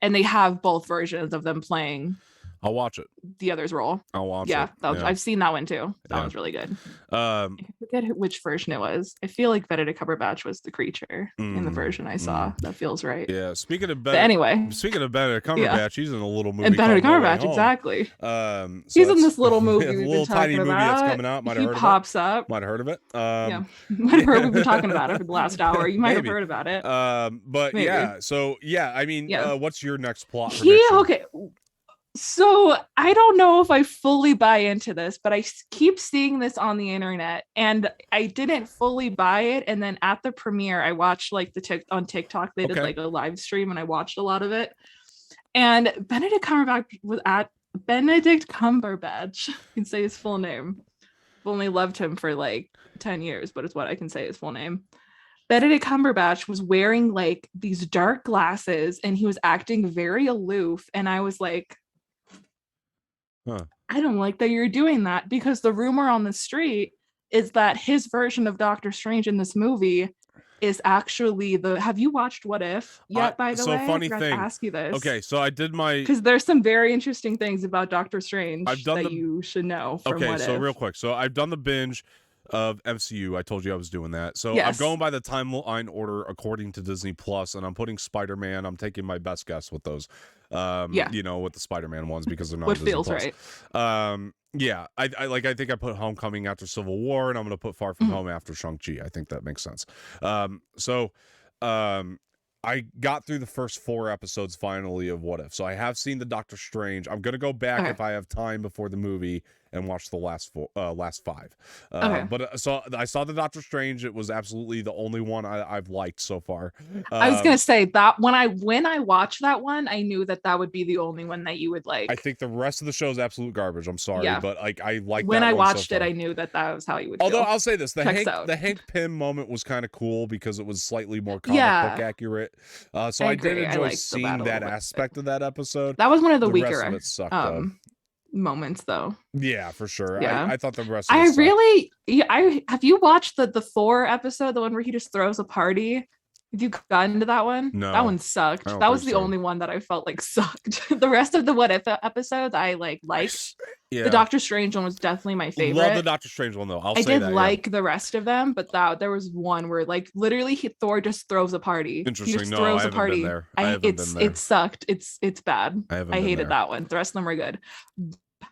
S2: and they have both versions of them playing
S1: I'll watch it.
S2: the other's role.
S1: I'll watch
S2: Yeah,
S1: it.
S2: I've seen that one too. That one's really good. I forget which version it was. I feel like Benedict Cumberbatch was the creature in the version I saw. That feels right.
S1: Yeah. Speaking of
S2: Benedict
S1: Cumberbatch, he's in a little movie.
S2: And Benedict
S1: called No Way
S2: Cumberbatch,
S1: Home.
S2: exactly.
S1: So
S2: he's in this little movie.
S1: a
S2: We've
S1: little
S2: been
S1: tiny
S2: talking
S1: movie
S2: about.
S1: that's coming out. Might have
S2: he
S1: heard
S2: pops
S1: of it.
S2: up.
S1: Might have heard of it.
S2: Yeah, might have heard we've been talking about it for the last hour. You might have heard about it.
S1: But
S2: Maybe.
S1: yeah. So yeah, I mean, what's your next plot prediction?
S2: Okay. So I don't know if I fully buy into this, but I keep seeing this on the internet, and I didn't fully buy it. And then at the premiere, I watched like on TikTok, they did like a live stream, and I watched a lot of it. And Benedict Cumberbatch you can say his full name. I've only loved him for like 10 years, but it's what I can say his full name. Benedict Cumberbatch was wearing like these dark glasses, and he was acting very aloof. And I was like, I don't like that you're doing that, because the rumor on the street is that his version of Doctor Strange in this movie is actually have you watched What If yet, by the way?
S1: So funny thing.
S2: To ask you this.
S1: Okay, so I did
S2: because there's some very interesting things about Doctor Strange that you should know from
S1: Okay,
S2: What
S1: so
S2: If.
S1: real quick. So I've done the binge of MCU. I told you I was doing that. So
S2: Yes.
S1: I'm going by the timeline order according to Disney Plus, and I'm putting Spider-Man. I'm taking my best guess with those. You know, with the Spider-Man ones, because they're not
S2: what
S1: Disney
S2: feels
S1: Plus.
S2: right.
S1: Yeah, I think I put Homecoming after Civil War, and I'm gonna put Far From Home after Shang-Chi. I think that makes sense. I got through the first 4 episodes finally of What If. So I have seen the Doctor Strange. I'm gonna go back if I have time before the movie and watch the last 5. But so I saw the Doctor Strange. It was absolutely the only one I've liked so far.
S2: I was gonna say that when I watched that one, I knew that would be the only one that you would like.
S1: I think the rest of the show is absolute garbage. I'm sorry, but like I like
S2: when
S1: that
S2: I
S1: one
S2: watched
S1: so
S2: it,
S1: far.
S2: I knew that was how you would.
S1: Although
S2: feel.
S1: I'll say this, the Hank Pym moment was kind of cool because it was slightly more comic book accurate. So I did enjoy seeing that aspect of that episode.
S2: That was one of the
S1: weaker
S2: weaker
S1: rest of it sucked,
S2: moments, though.
S1: Yeah, for sure.
S2: Yeah.
S1: I thought the rest of it
S2: have you watched the Thor episode, the one where he just throws a party? Have you gotten into that one?
S1: No,
S2: that one sucked. That was the only one that I felt like sucked. The rest of the What If episodes I liked. The Doctor Strange one was definitely my favorite.
S1: Love the Doctor Strange one though. I
S2: did like the rest of them, but there was one where like literally Thor just throws a party.
S1: Interesting.
S2: He just throws a party.
S1: Been there. I haven't been there.
S2: It sucked. It's bad. I hated that one. The rest of them were good.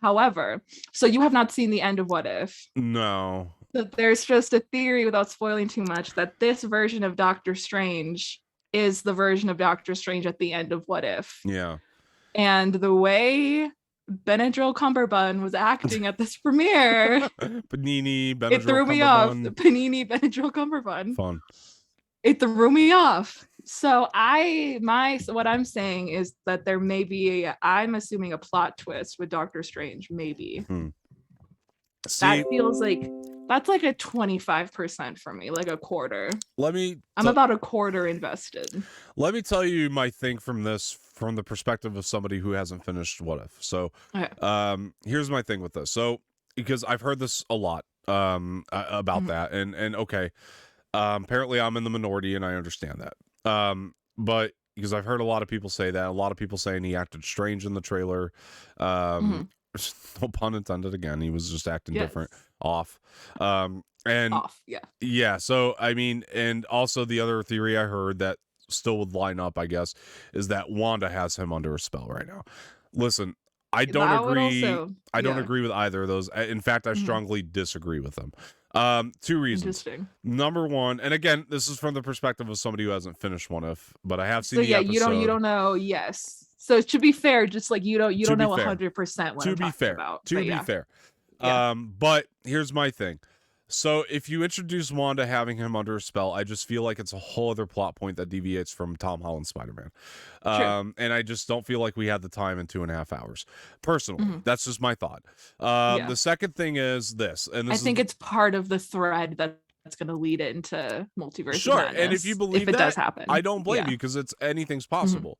S2: However, so you have not seen the end of What If?
S1: No.
S2: So there's just a theory, without spoiling too much, that this version of Doctor Strange is the version of Doctor Strange at the end of What If.
S1: Yeah.
S2: And the way Benedict Cumberbatch was acting at this premiere, it threw me off. Benedict Cumberbatch.
S1: Fun.
S2: It threw me off. So what I'm saying is that there may be I'm assuming a plot twist with Doctor Strange, maybe. That feels like that's like a 25% for me, like a quarter. I'm about a quarter invested.
S1: Let me tell you my thing from the perspective of somebody who hasn't finished What If. So here's my thing with this. So because I've heard this a lot about that, and okay, apparently I'm in the minority and I understand that. But because I've heard a lot of people say that, a lot of people saying he acted strange in the trailer. No pun intended again. He was just acting different, off. So I mean, and also the other theory I heard that still would line up, I guess, is that Wanda has him under a spell right now. Listen, I don't agree. I don't agree with either of those. In fact, I strongly disagree with them. 2 reasons. Number one, and again, this is from the perspective of somebody who hasn't finished What If, but I have seen the episode.
S2: You don't know. Yes. So to be fair, just like you don't know 100% what I'm talking about.
S1: To be fair. But here's my thing. So if you introduce Wanda having him under a spell, I just feel like it's a whole other plot point that deviates from Tom Holland's Spider-Man. And I just don't feel like we had the time in 2.5 hours. Personally, that's just my thought. The second thing is this, and I
S2: think it's part of the thread that's going to lead it into multiverse.
S1: Sure,
S2: madness,
S1: and if you believe
S2: it does happen,
S1: I don't blame you, because anything's possible.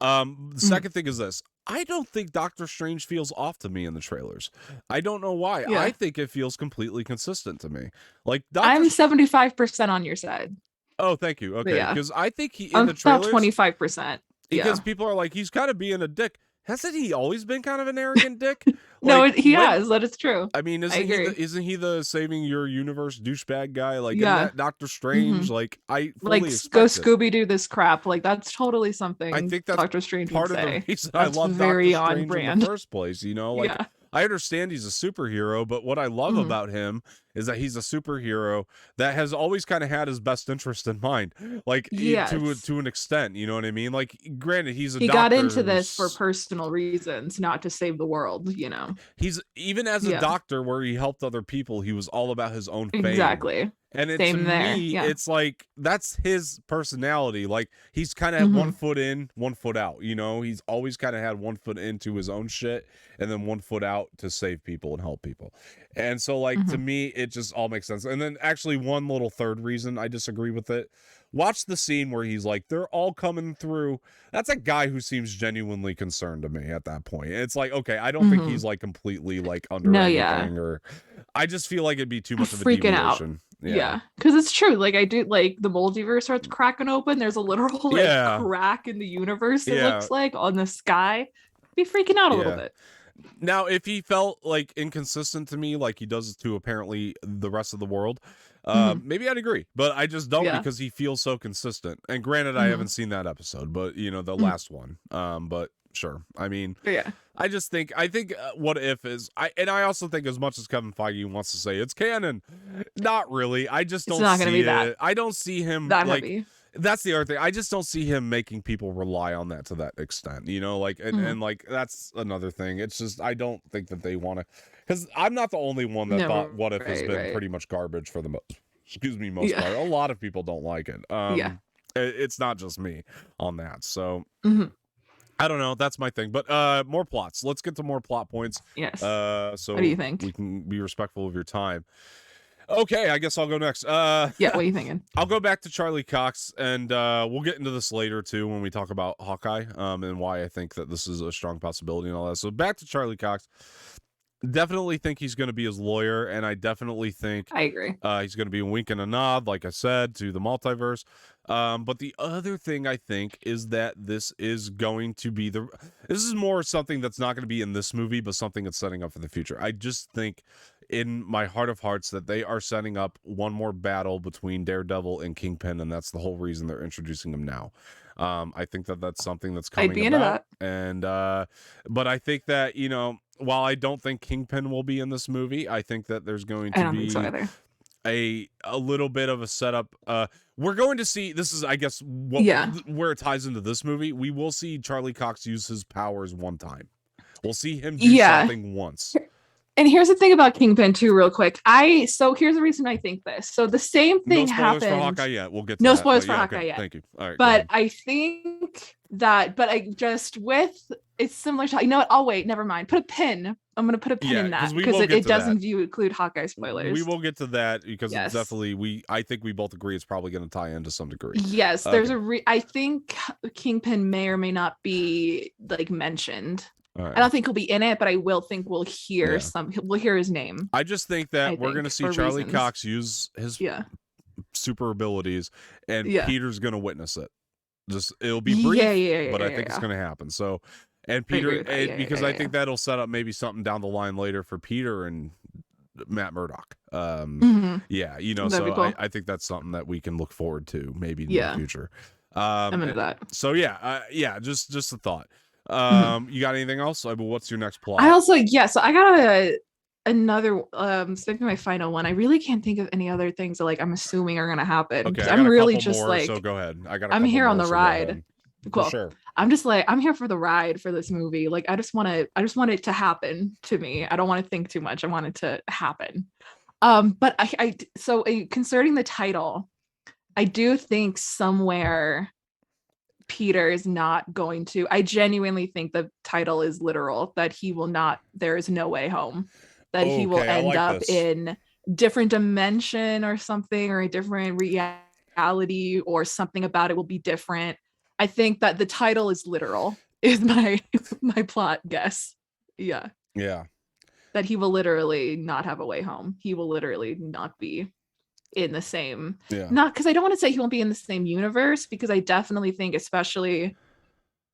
S1: The second thing is this. I don't think Doctor Strange feels off to me in the trailers. I don't know why. I think it feels completely consistent to me. Like
S2: I'm 75% on your side.
S1: Oh, thank you. Okay, because I think in the trailers
S2: about 25%.
S1: Because people are like, he's kind of being a dick. hasn't he always been kind of an arrogant dick?
S2: No,
S1: Like,
S2: he has. That is true.
S1: I mean,
S2: I agree.
S1: isn't he the saving your universe douchebag guy? Like, in
S2: Yeah.
S1: that Doctor Strange, like, I
S2: Like,
S1: fully
S2: go
S1: expect it.
S2: Scooby-Doo this crap. Like, that's totally
S1: I
S2: something
S1: think that's
S2: Doctor Strange would
S1: part of the
S2: say.
S1: reason I
S2: That's
S1: love
S2: very
S1: Doctor
S2: on
S1: Strange in the
S2: brand.
S1: first place. You know, like,
S2: Yeah.
S1: I understand he's a superhero, but what I love
S2: Mhm.
S1: about him is that he's a superhero that has always kind of had his best interest in mind, like
S2: Yes.
S1: to an extent. You know what I mean? Like, granted, he's a
S2: He
S1: doctor.
S2: got into this for personal reasons, not to save the world, you know.
S1: He's even as a doctor where he helped other people, he was all about his own fame.
S2: Exactly.
S1: And
S2: Same
S1: to
S2: there.
S1: me,
S2: Yeah.
S1: it's like that's his personality. Like, he's kind of one foot in, one foot out. You know, he's always kind of had one foot into his own shit and then one foot out to save people and help people. And so, like, to me, it just all makes sense. And then actually one little third reason I disagree with it. Watch the scene where he's like, they're all coming through. That's a guy who seems genuinely concerned to me at that point. It's like, okay, I don't think he's like completely like under anything, or I just feel like it'd be too much of a
S2: freaking
S1: deviation.
S2: Out. Yeah, because it's true. Like, I do, like, the multiverse starts cracking open. There's a literal like crack in the universe. It looks like on the sky. Be freaking out a little bit.
S1: Now, if he felt like inconsistent to me, like he does to apparently the rest of the world, maybe I'd agree. But I just don't because he feels so consistent. And granted, I haven't seen that episode, but you know, the last one. But sure. I mean, I think What If is I also think, as much as Kevin Feige wants to say it's canon, not really. I just don't see it. I don't see him
S2: that
S1: like
S2: heavy.
S1: That's the other thing. I just don't see him making people rely on that to that extent, you know, like, and like, that's another thing. It's just, I don't think that they want to, because I'm not the only one that thought What If has been pretty much garbage for the most part. A lot of people don't like it. It's not just me on that. So I don't know. That's my thing. But more plots. Let's get to more plot points.
S2: Yes.
S1: So
S2: what do you think?
S1: We can be respectful of your time. Okay, I guess I'll go next.
S2: Yeah, what are you thinking?
S1: I'll go back to Charlie Cox, and we'll get into this later too when we talk about Hawkeye, and why I think that this is a strong possibility and all that. So back to Charlie Cox. Definitely think he's going to be his lawyer, and I definitely think
S2: I agree.
S1: He's going to be a wink and a nod, like I said, to the multiverse. But the other thing I think is that this is going to be this is more something that's not going to be in this movie, but something that's setting up for the future. I just think, in my heart of hearts, that they are setting up one more battle between Daredevil and Kingpin, and that's the whole reason they're introducing him now. I think that that's something that's coming
S2: I'd be into
S1: about.
S2: that.
S1: And but I think that, you know, while I don't think Kingpin will be in this movie, I think that there's going to be a little bit of a setup. We're going to see, this is, I guess, where it ties into this movie. We will see Charlie Cox use his powers one time. We'll see him do something once.
S2: And here's the thing about Kingpin too, real quick. So here's the reason I think this. So the same thing happened.
S1: No spoilers for Hawkeye yet. We'll get to
S2: no
S1: that.
S2: spoilers for Hawkeye yet.
S1: Thank you. All right.
S2: But I think that, it's similar to, you know what? I'll wait. Never mind. Put a pin. I'm going to put a pin in that because it doesn't include Hawkeye spoilers.
S1: We will get to that because it's definitely, I think we both agree it's probably going to tie in to some degree.
S2: Yes. There's I think Kingpin may or may not be like mentioned. Right. I don't think he'll be in it, but I will think we'll hear we'll hear his name.
S1: I just think that we're going to see Charlie Cox use his super abilities, and Peter's going to witness it. It'll be brief, but I think it's going to happen. So, and Peter, because I think that'll set up maybe something down the line later for Peter and Matt Murdock. Yeah, you know, so cool. I think that's something that we can look forward to maybe in the future.
S2: I'm into that.
S1: So just a thought. You got anything else? What's your next plot?
S2: I also so I got another thinking my final one. I really can't think of any other things that, like, I'm assuming are gonna happen.
S1: Okay,
S2: I'm really just
S1: more,
S2: like,
S1: so go ahead.
S2: I'm here on the ride. Cool.
S1: Sure.
S2: I'm just like, I'm here for the ride for this movie. Like, I just want it to happen to me. I don't want to think too much. I want it to happen. But concerning the title, I do think somewhere Peter is not going to, I genuinely think the title is literal, that he will not, there is no way home, that he will end up in different dimension or something, or a different reality, or something about it will be different. I think that the title is literal, is my plot guess. Yeah. That he will literally not have a way home. He will literally not be in the same, not because I don't want to say he won't be in the same universe, because I definitely think, especially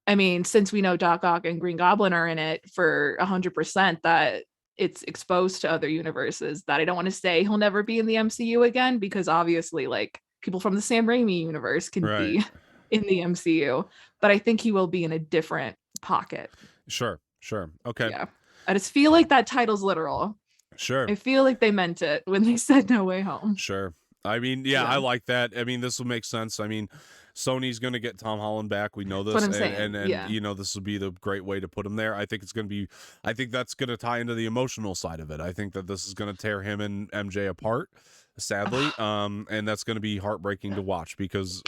S2: I mean, since we know Doc Ock and Green Goblin are in it for 100%, that it's exposed to other universes, that I don't want to say he'll never be in the MCU again, because obviously like people from the Sam Raimi universe can be in the MCU, but I think he will be in a different pocket.
S1: Sure. Okay.
S2: Yeah. I just feel like that title's literal.
S1: Sure.
S2: I feel like they meant it when they said No Way Home.
S1: Sure. I mean, yeah, I like that. I mean, this will make sense. I mean, Sony's going to get Tom Holland back. We know this.
S2: That's what I'm saying.
S1: And you know, this will be the great way to put him there. I think it's going to be, I think that's going to tie into the emotional side of it. I think that this is going to tear him and MJ apart, sadly. And that's going to be heartbreaking to watch because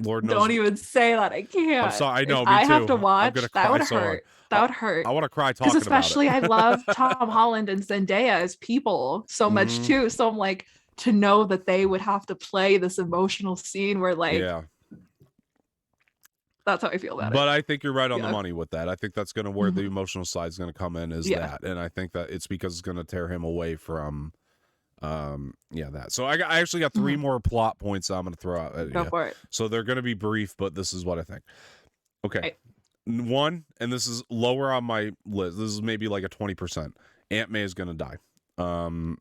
S1: Lord knows.
S2: Don't even say that. I can't.
S1: I'm sorry. I know.
S2: If
S1: me
S2: I
S1: too.
S2: have to watch,
S1: that
S2: would hurt. That would hurt.
S1: I want to cry talking about it.
S2: Because especially I love Tom Holland and Zendaya as people so much too. So I'm like, to know that they would have to play this emotional scene where like, that's how I feel about it.
S1: But I think you're right on the money with that. I think that's going to where the emotional side is going to come in is that. And I think that it's because it's going to tear him away from that. So I actually got 3 more plot points I'm going to throw out at you.
S2: Go for it.
S1: So they're going to be brief, but this is what I think. Okay. Right. One, and this is lower on my list. This is maybe like a 20%. Aunt May is going to die. So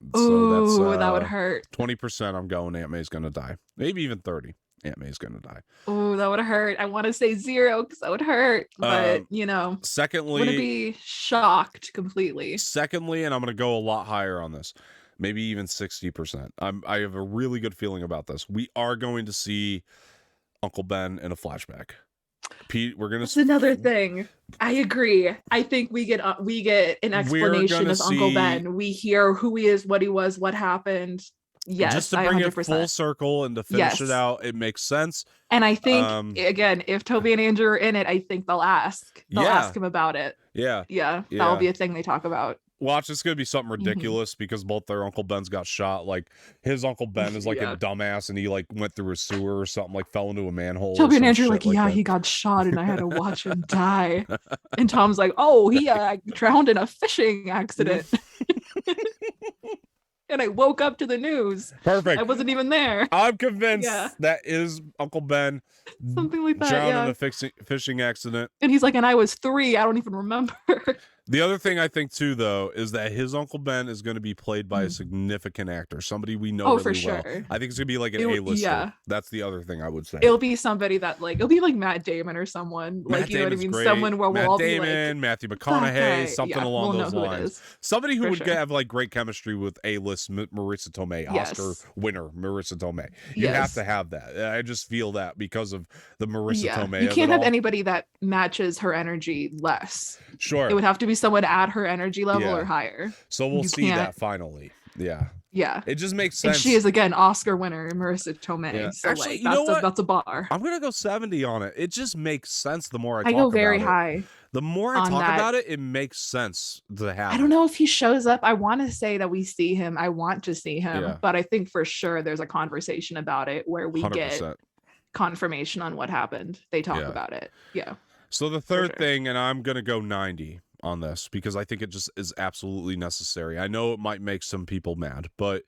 S1: that's
S2: that would hurt.
S1: 20% I'm going Aunt May's going to die. Maybe even 30. Aunt May's going to die.
S2: Oh, that would hurt. I want to say 0 because that would hurt. But, you know,
S1: secondly,
S2: would be shocked completely.
S1: Secondly, and I'm going to go a lot higher on this, maybe even 60%. I have a really good feeling about this. We are going to see Uncle Ben in a flashback. Pete, we're gonna.
S2: That's another thing. I agree. I think we get an explanation of Uncle Ben. We hear who he is, what he was, what happened. Yes,
S1: just to bring it full circle and to finish it out, it makes sense.
S2: And I think again, if Tobey and Andrew are in it, I think they'll ask him about it.
S1: Yeah,
S2: that'll be a thing they talk about.
S1: Watch, it's gonna be something ridiculous because both their Uncle Bens got shot. Like his Uncle Ben is like a dumbass, and he like went through a sewer or something, like fell into a manhole.
S2: Tobey and Andrew like he got shot, and I had to watch him die. And Tom's like, oh, he drowned in a fishing accident. And I woke up to the news.
S1: Perfect.
S2: I wasn't even there.
S1: I'm convinced that is Uncle Ben.
S2: Something like that.
S1: Drowned in a fishing accident.
S2: And he's like, and I was 3. I don't even remember.
S1: The other thing I think too, though, is that his Uncle Ben is going to be played by a significant actor, somebody we know really
S2: for sure.
S1: well. I think it's going to be like an A-lister. Yeah. That's the other thing I would say.
S2: It'll be somebody that like, it'll be like Matt Damon or someone. Like, you know what I mean?
S1: Great.
S2: Someone where we'll all
S1: be
S2: like,
S1: Matthew McConaughey, something along those lines. Somebody who would have like great chemistry with A-list Marissa Tomei, Oscar winner Marissa Tomei. You have to have that. I just feel that because of the Marissa Tomei.
S2: You can't have anybody that matches her energy less.
S1: Sure.
S2: It would have to be someone at her energy level or higher.
S1: So we'll see that finally. Yeah. It just makes sense.
S2: And she is again Oscar winner Marissa Tomei.
S1: Yeah.
S2: So
S1: actually,
S2: like,
S1: you know what?
S2: That's a bar.
S1: I'm gonna go 70 on it. It just makes sense the more I talk
S2: go very
S1: about
S2: high.
S1: It. The more I talk about it, it makes sense to have.
S2: I don't know if he shows up. I want to say that we see him. I want to see him, but I think for sure there's a conversation about it where we 100%. Get confirmation on what happened. They talk about it. Yeah.
S1: So the third thing, and I'm gonna go 90 on this because I think it just is absolutely necessary. I know it might make some people mad, but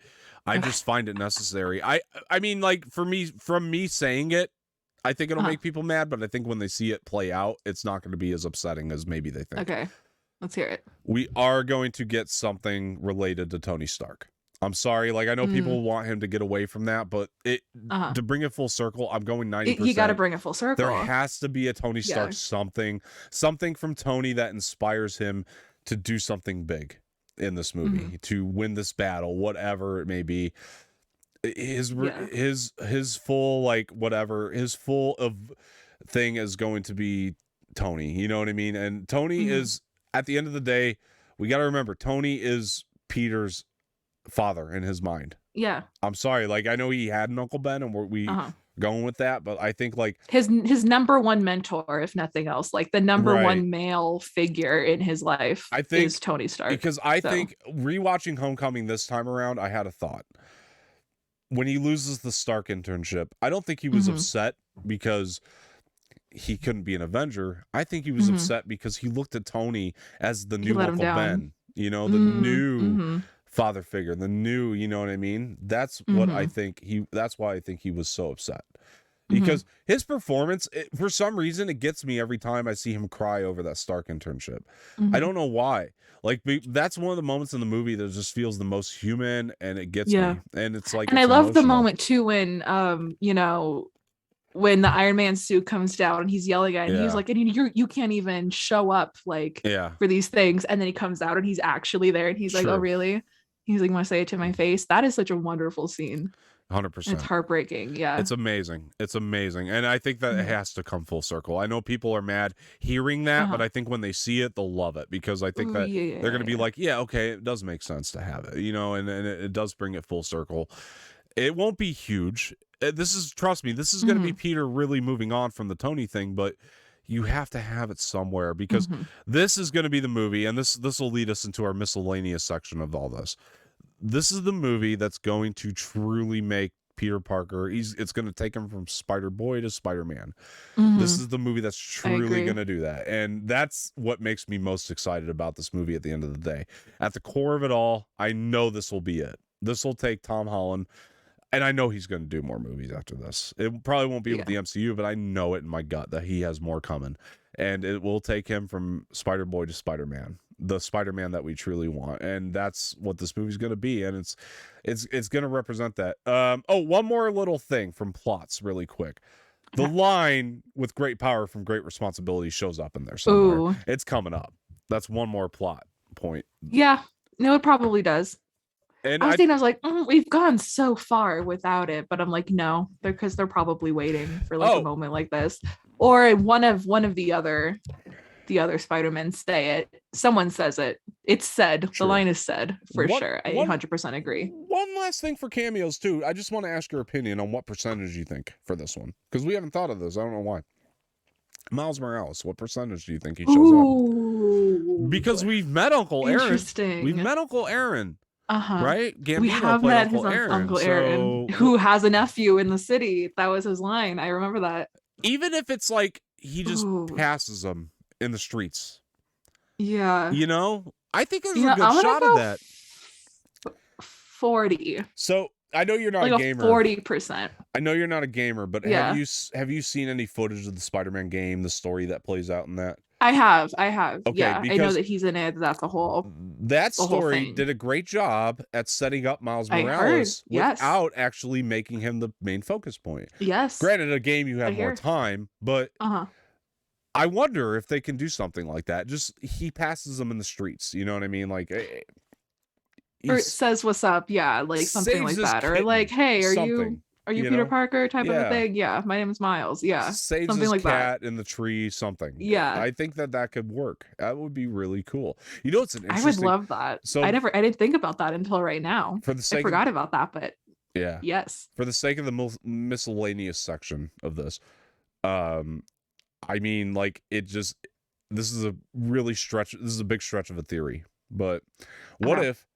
S1: I just find it necessary. I mean, like from me saying it, I think it'll make people mad, but I think when they see it play out, it's not going to be as upsetting as maybe they think.
S2: Okay, let's hear it.
S1: We are going to get something related to Tony Stark. I'm sorry, like I know people want him to get away from that, but to bring it full circle, I'm going 90%.
S2: You got to bring it full circle.
S1: There has to be a Tony Stark something from Tony that inspires him to do something big in this movie, to win this battle, whatever it may be. His full like whatever his full of thing is going to be Tony. You know what I mean? And Tony is at the end of the day, we got to remember Tony is Peter's father in his mind.
S2: Yeah.
S1: I'm sorry. Like I know he had an Uncle Ben and we going with that, but I think like
S2: his number one mentor, if nothing else, like the number one male figure in his life I think, is Tony Stark.
S1: Because I think rewatching Homecoming this time around, I had a thought. When he loses the Stark internship, I don't think he was upset because he couldn't be an Avenger. I think he was upset because he looked at Tony as the new Uncle Ben, you know, the new father figure, the new, you know what I mean? That's what I think that's why I think he was so upset. because his performance, for some reason, it gets me every time I see him cry over that Stark internship. I don't know why. Like, that's one of the moments in the movie that just feels the most human, and it gets me. And it's like,
S2: and
S1: it's
S2: I love the
S1: emotional.
S2: moment too when you know, when the Iron Man suit comes down and he's yelling at it, and he's like, and you can't even show up like for these things, and then he comes out and he's actually there, and he's like, oh really? He's like, want to say it to my face? That is such a wonderful scene.
S1: 100%.
S2: It's heartbreaking. Yeah,
S1: it's amazing. It's amazing, and I think that it has to come full circle. I know people are mad hearing that, but I think when they see it, they'll love it, because I think that they're going to be like, yeah, okay, it does make sense to have it, you know, and it does bring it full circle. It won't be huge. Trust me, this is going to be Peter really moving on from the Tony thing, but you have to have it somewhere, because this is going to be the movie, and this will lead us into our miscellaneous section of all this. This is the movie that's going to truly make Peter Parker, it's going to take him from Spider-Boy to Spider-Man. This is the movie that's truly going to do that. And that's what makes me most excited about this movie at the end of the day. At the core of it all, I know this will be it. This will take Tom Holland, and I know he's going to do more movies after this. It probably won't be with the MCU, but I know it in my gut that he has more coming. And it will take him from Spider-Boy to Spider-Man, the Spider-Man that we truly want. And that's what this movie's going to be. And it's going to represent that. One more little thing from plots really quick. The line with great power from great responsibility shows up in there somewhere. Ooh. It's coming up. That's one more plot point.
S2: Yeah, no, it probably does. And I was like, we've gone so far without it, but I'm like, no, because they're probably waiting for like a moment like this, or one of the other Spider-Men say it. Someone says it. It's said. True. The line is said for sure. I 100% agree.
S1: One last thing for cameos too. I just want to ask your opinion on what percentage you think for this one, because we haven't thought of this. I don't know why. Miles Morales, what percentage do you think he shows up? Because we've met Uncle Aaron.
S2: Interesting.
S1: We've met Uncle Aaron.
S2: Right? Gambino, we have met Uncle Aaron, who has a nephew in the city. That was his line. I remember that.
S1: Even if it's like he just passes them in the streets.
S2: Yeah.
S1: You know? I think there's a good shot of that.
S2: 40.
S1: So I know you're not a gamer.
S2: 40%.
S1: I know you're not a gamer, but have you seen any footage of the Spider-Man game, the story that plays out in that?
S2: I have. Okay, yeah, I know that he's in it. That's
S1: that story did a great job at setting up Miles Morales without actually making him the main focus point.
S2: Yes.
S1: Granted, a game you have more time, but I wonder if they can do something like that. Just he passes them in the streets. You know what I mean? Like,
S2: or it says what's up. Yeah, like something like that, or like, hey, are you Peter Parker type of a thing? Yeah, my name is Miles. Yeah,
S1: saves something his like cat that in the tree. Something.
S2: Yeah,
S1: I think that could work. That would be really cool. You know, it's an interesting.
S2: I would love that. So I didn't think about that until right now. I forgot about that, but yes.
S1: For the sake of the miscellaneous section of this, I mean, like this is a really stretch. This is a big stretch of a theory, but what if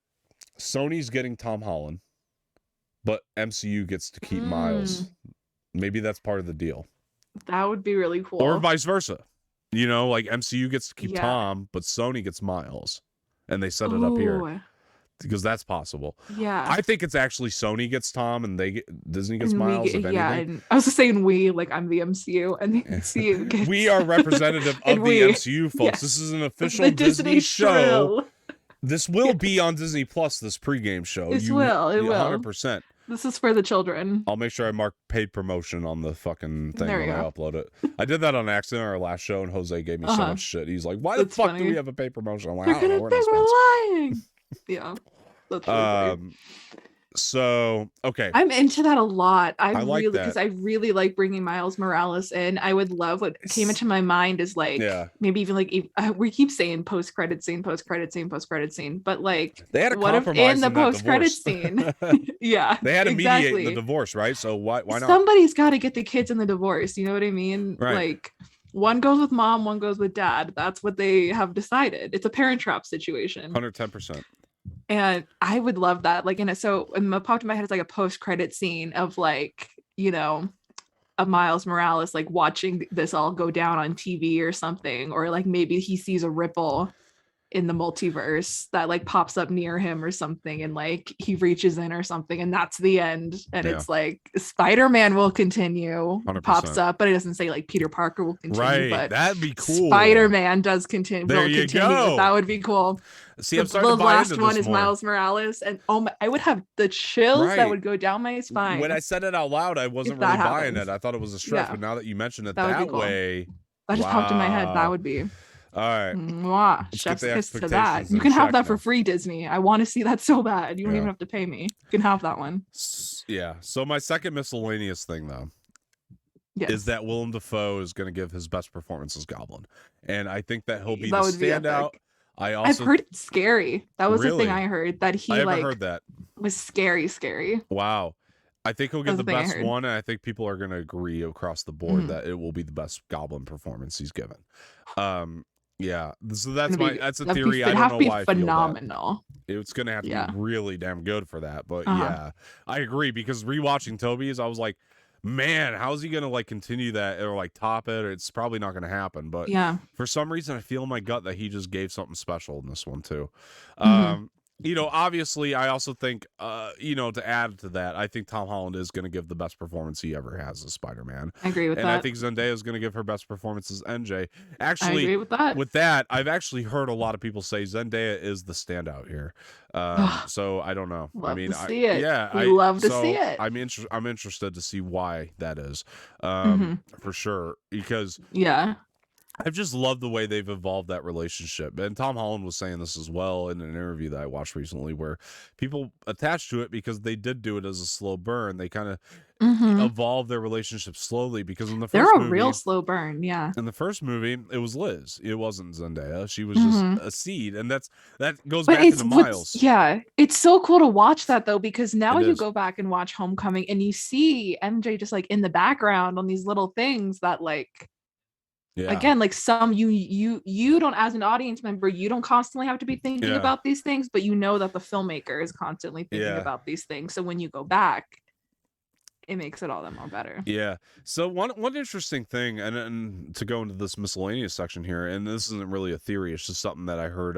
S1: Sony's getting Tom Holland, but MCU gets to keep Miles? Maybe that's part of the deal.
S2: That would be really cool.
S1: Or vice versa. You know, like MCU gets to keep Tom, but Sony gets Miles. And they set it up here. Because that's possible.
S2: Yeah.
S1: I think it's actually Sony gets Tom and Disney gets Miles, if anything.
S2: And I was just saying like I'm the MCU and the MCU gets...
S1: We are representative of the MCU, folks. Yes. This is an official Disney show. This will be on Disney Plus, this pregame show.
S2: It will.
S1: 100%.
S2: This is for the children.
S1: I'll make sure I mark paid promotion on the fucking thing when I upload it. I did that on accident on our last show, and Jose gave me so much shit. He's like, why the fuck do we have a paid promotion? I'm like, I don't know.
S2: We're lying. Yeah. That's really
S1: So, okay.
S2: I'm into that a lot. I like really, because I really like bringing Miles Morales in. I would love, what came into my mind is like, maybe even like, we keep saying post-credit scene, but like,
S1: they had a
S2: what if in the post-credit scene? Yeah.
S1: They had to mediate the divorce, right? So why not?
S2: Somebody's got to get the kids in the divorce. You know what I mean?
S1: Right.
S2: Like, one goes with mom, one goes with dad. That's what they have decided. It's a Parent Trap situation.
S1: 110%.
S2: And I would love that. Like, so what popped in my head is like a post-credit scene of like, you know, a Miles Morales like watching this all go down on TV or something, or like maybe he sees a ripple in the multiverse that like pops up near him or something, and like he reaches in or something, and that's the end. And
S1: Yeah.
S2: it's like Spider-Man will continue,
S1: 100%.
S2: pops up, but it doesn't say like Peter Parker will continue.
S1: Right,
S2: But
S1: that'd be cool.
S2: Spider-Man does continue.
S1: There
S2: will
S1: you
S2: continue.
S1: go.
S2: That would be cool.
S1: See, I'm starting
S2: the
S1: to buy
S2: last
S1: into
S2: one
S1: this
S2: is
S1: more.
S2: Miles Morales, and I would have the chills
S1: Right.
S2: that would go down my spine.
S1: When I said it out loud, I wasn't
S2: If
S1: really
S2: that
S1: buying
S2: happens.
S1: it. I thought it was a stretch,
S2: Yeah.
S1: but now that you mention it
S2: That would be
S1: that
S2: cool.
S1: way,
S2: That just popped in my head. That would be.
S1: all right.
S2: Mwah.
S1: Let's
S2: Chef's
S1: get the
S2: kiss to that.
S1: expectations
S2: You
S1: in
S2: can have
S1: check
S2: that for
S1: now.
S2: free, Disney. I want to see that so bad. You don't
S1: Yeah.
S2: even have to pay me. You can have that one.
S1: Yeah. So my second miscellaneous thing, though,
S2: Yes.
S1: is that Willem Dafoe is going to give his best performance as Goblin, and I think that he'll be
S2: That
S1: the
S2: would be
S1: standout.
S2: epic.
S1: I've
S2: heard it's scary. That was the
S1: Really?
S2: thing I heard, that he
S1: I haven't
S2: like
S1: heard that.
S2: was scary.
S1: Wow. I think he'll get
S2: That's
S1: the
S2: the thing I
S1: best
S2: heard.
S1: one, and I think people are going to agree across the board
S2: Mhm.
S1: that it will be the best Goblin performance he's given. Yeah. So that's
S2: Gonna be-
S1: that's a
S2: that'd
S1: theory.
S2: Be,
S1: I
S2: it'd
S1: don't
S2: have
S1: know
S2: to be
S1: why I feel that.
S2: phenomenal.
S1: It's going to have to
S2: Yeah.
S1: be really damn good for that. But
S2: Uh-huh.
S1: yeah, I agree, because rewatching Tobey's, I was like, man, how's he going to like continue that or like top it? It's probably not going to happen. But
S2: Yeah.
S1: for some reason, I feel in my gut that he just gave something special in this one too.
S2: Mhm.
S1: You know, obviously, I also think, you know, to add to that, I think Tom Holland is going to give the best performance he ever has as Spider-Man.
S2: I agree with
S1: And
S2: that.
S1: I think Zendaya is going to give her best performance as MJ.
S2: I
S1: Actually,
S2: agree with that.
S1: with that, I've actually heard a lot of people say Zendaya is the standout here. So I don't know.
S2: Love
S1: I mean,
S2: to see it.
S1: yeah,
S2: We love to
S1: so
S2: see it.
S1: I'm interested to see why that is,
S2: Mhm.
S1: for sure, because
S2: Yeah.
S1: I've just loved the way they've evolved that relationship. And Tom Holland was saying this as well in an interview that I watched recently, where people attached to it because they did do it as a slow burn. They kind of
S2: Mhm.
S1: evolved their relationship slowly, because in the
S2: They're
S1: first
S2: a
S1: movie,
S2: real slow burn. Yeah.
S1: in the first movie, it was Liz. It wasn't Zendaya. She was just
S2: Mhm.
S1: a seed. And that goes
S2: But
S1: back
S2: it's
S1: into Miles.
S2: yeah, it's so cool to watch that though, because now
S1: It
S2: you
S1: is.
S2: go back and watch Homecoming and you see MJ just like in the background on these little things that like,
S1: Yeah.
S2: again, like some you don't, as an audience member, you don't constantly have to be thinking
S1: Yeah.
S2: about these things, but you know that the filmmaker is constantly thinking
S1: Yeah.
S2: about these things. So when you go back, it makes it all that more better.
S1: Yeah. So one interesting thing, and to go into this miscellaneous section here, and this isn't really a theory, it's just something that I heard.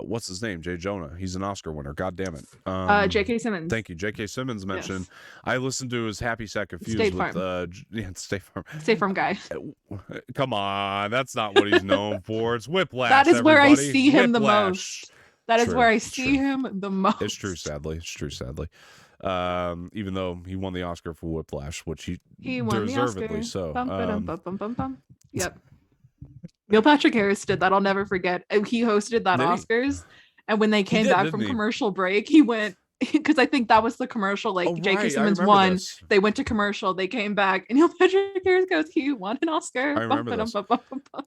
S1: What's his name? Jay Jonah. He's an Oscar winner. God damn it.
S2: J.K. Simmons.
S1: Thank you. J.K. Simmons mentioned.
S2: Yes.
S1: I listened to his Happy Sack Confused
S2: State
S1: with
S2: Farm.
S1: State Farm.
S2: State Farm guy.
S1: Come on, that's not what he's known for. It's Whiplash.
S2: That is where I
S1: everybody.
S2: see him the
S1: Whiplash.
S2: most. That is
S1: True,
S2: where I
S1: it's
S2: see
S1: true.
S2: him the most.
S1: It's true, sadly. Even though he won the Oscar for Whiplash, which he
S2: won the
S1: deservedly
S2: Oscar.
S1: so.
S2: Bum, ba-dum, bum, bum, bum, bum. Yep. Neil Patrick Harris did that. I'll never forget. He hosted that
S1: Did he?
S2: Oscars, and when they came
S1: did,
S2: back
S1: didn't
S2: from
S1: he?
S2: commercial break, he went, because I think that was the commercial. Like
S1: Oh,
S2: J.K.
S1: right, I
S2: Simmons
S1: remember
S2: won.
S1: this.
S2: They went to commercial. They came back, and Neil Patrick Harris goes, "He won an Oscar."
S1: I remember
S2: Bum,
S1: this.
S2: ba-dum, bum, bum, bum.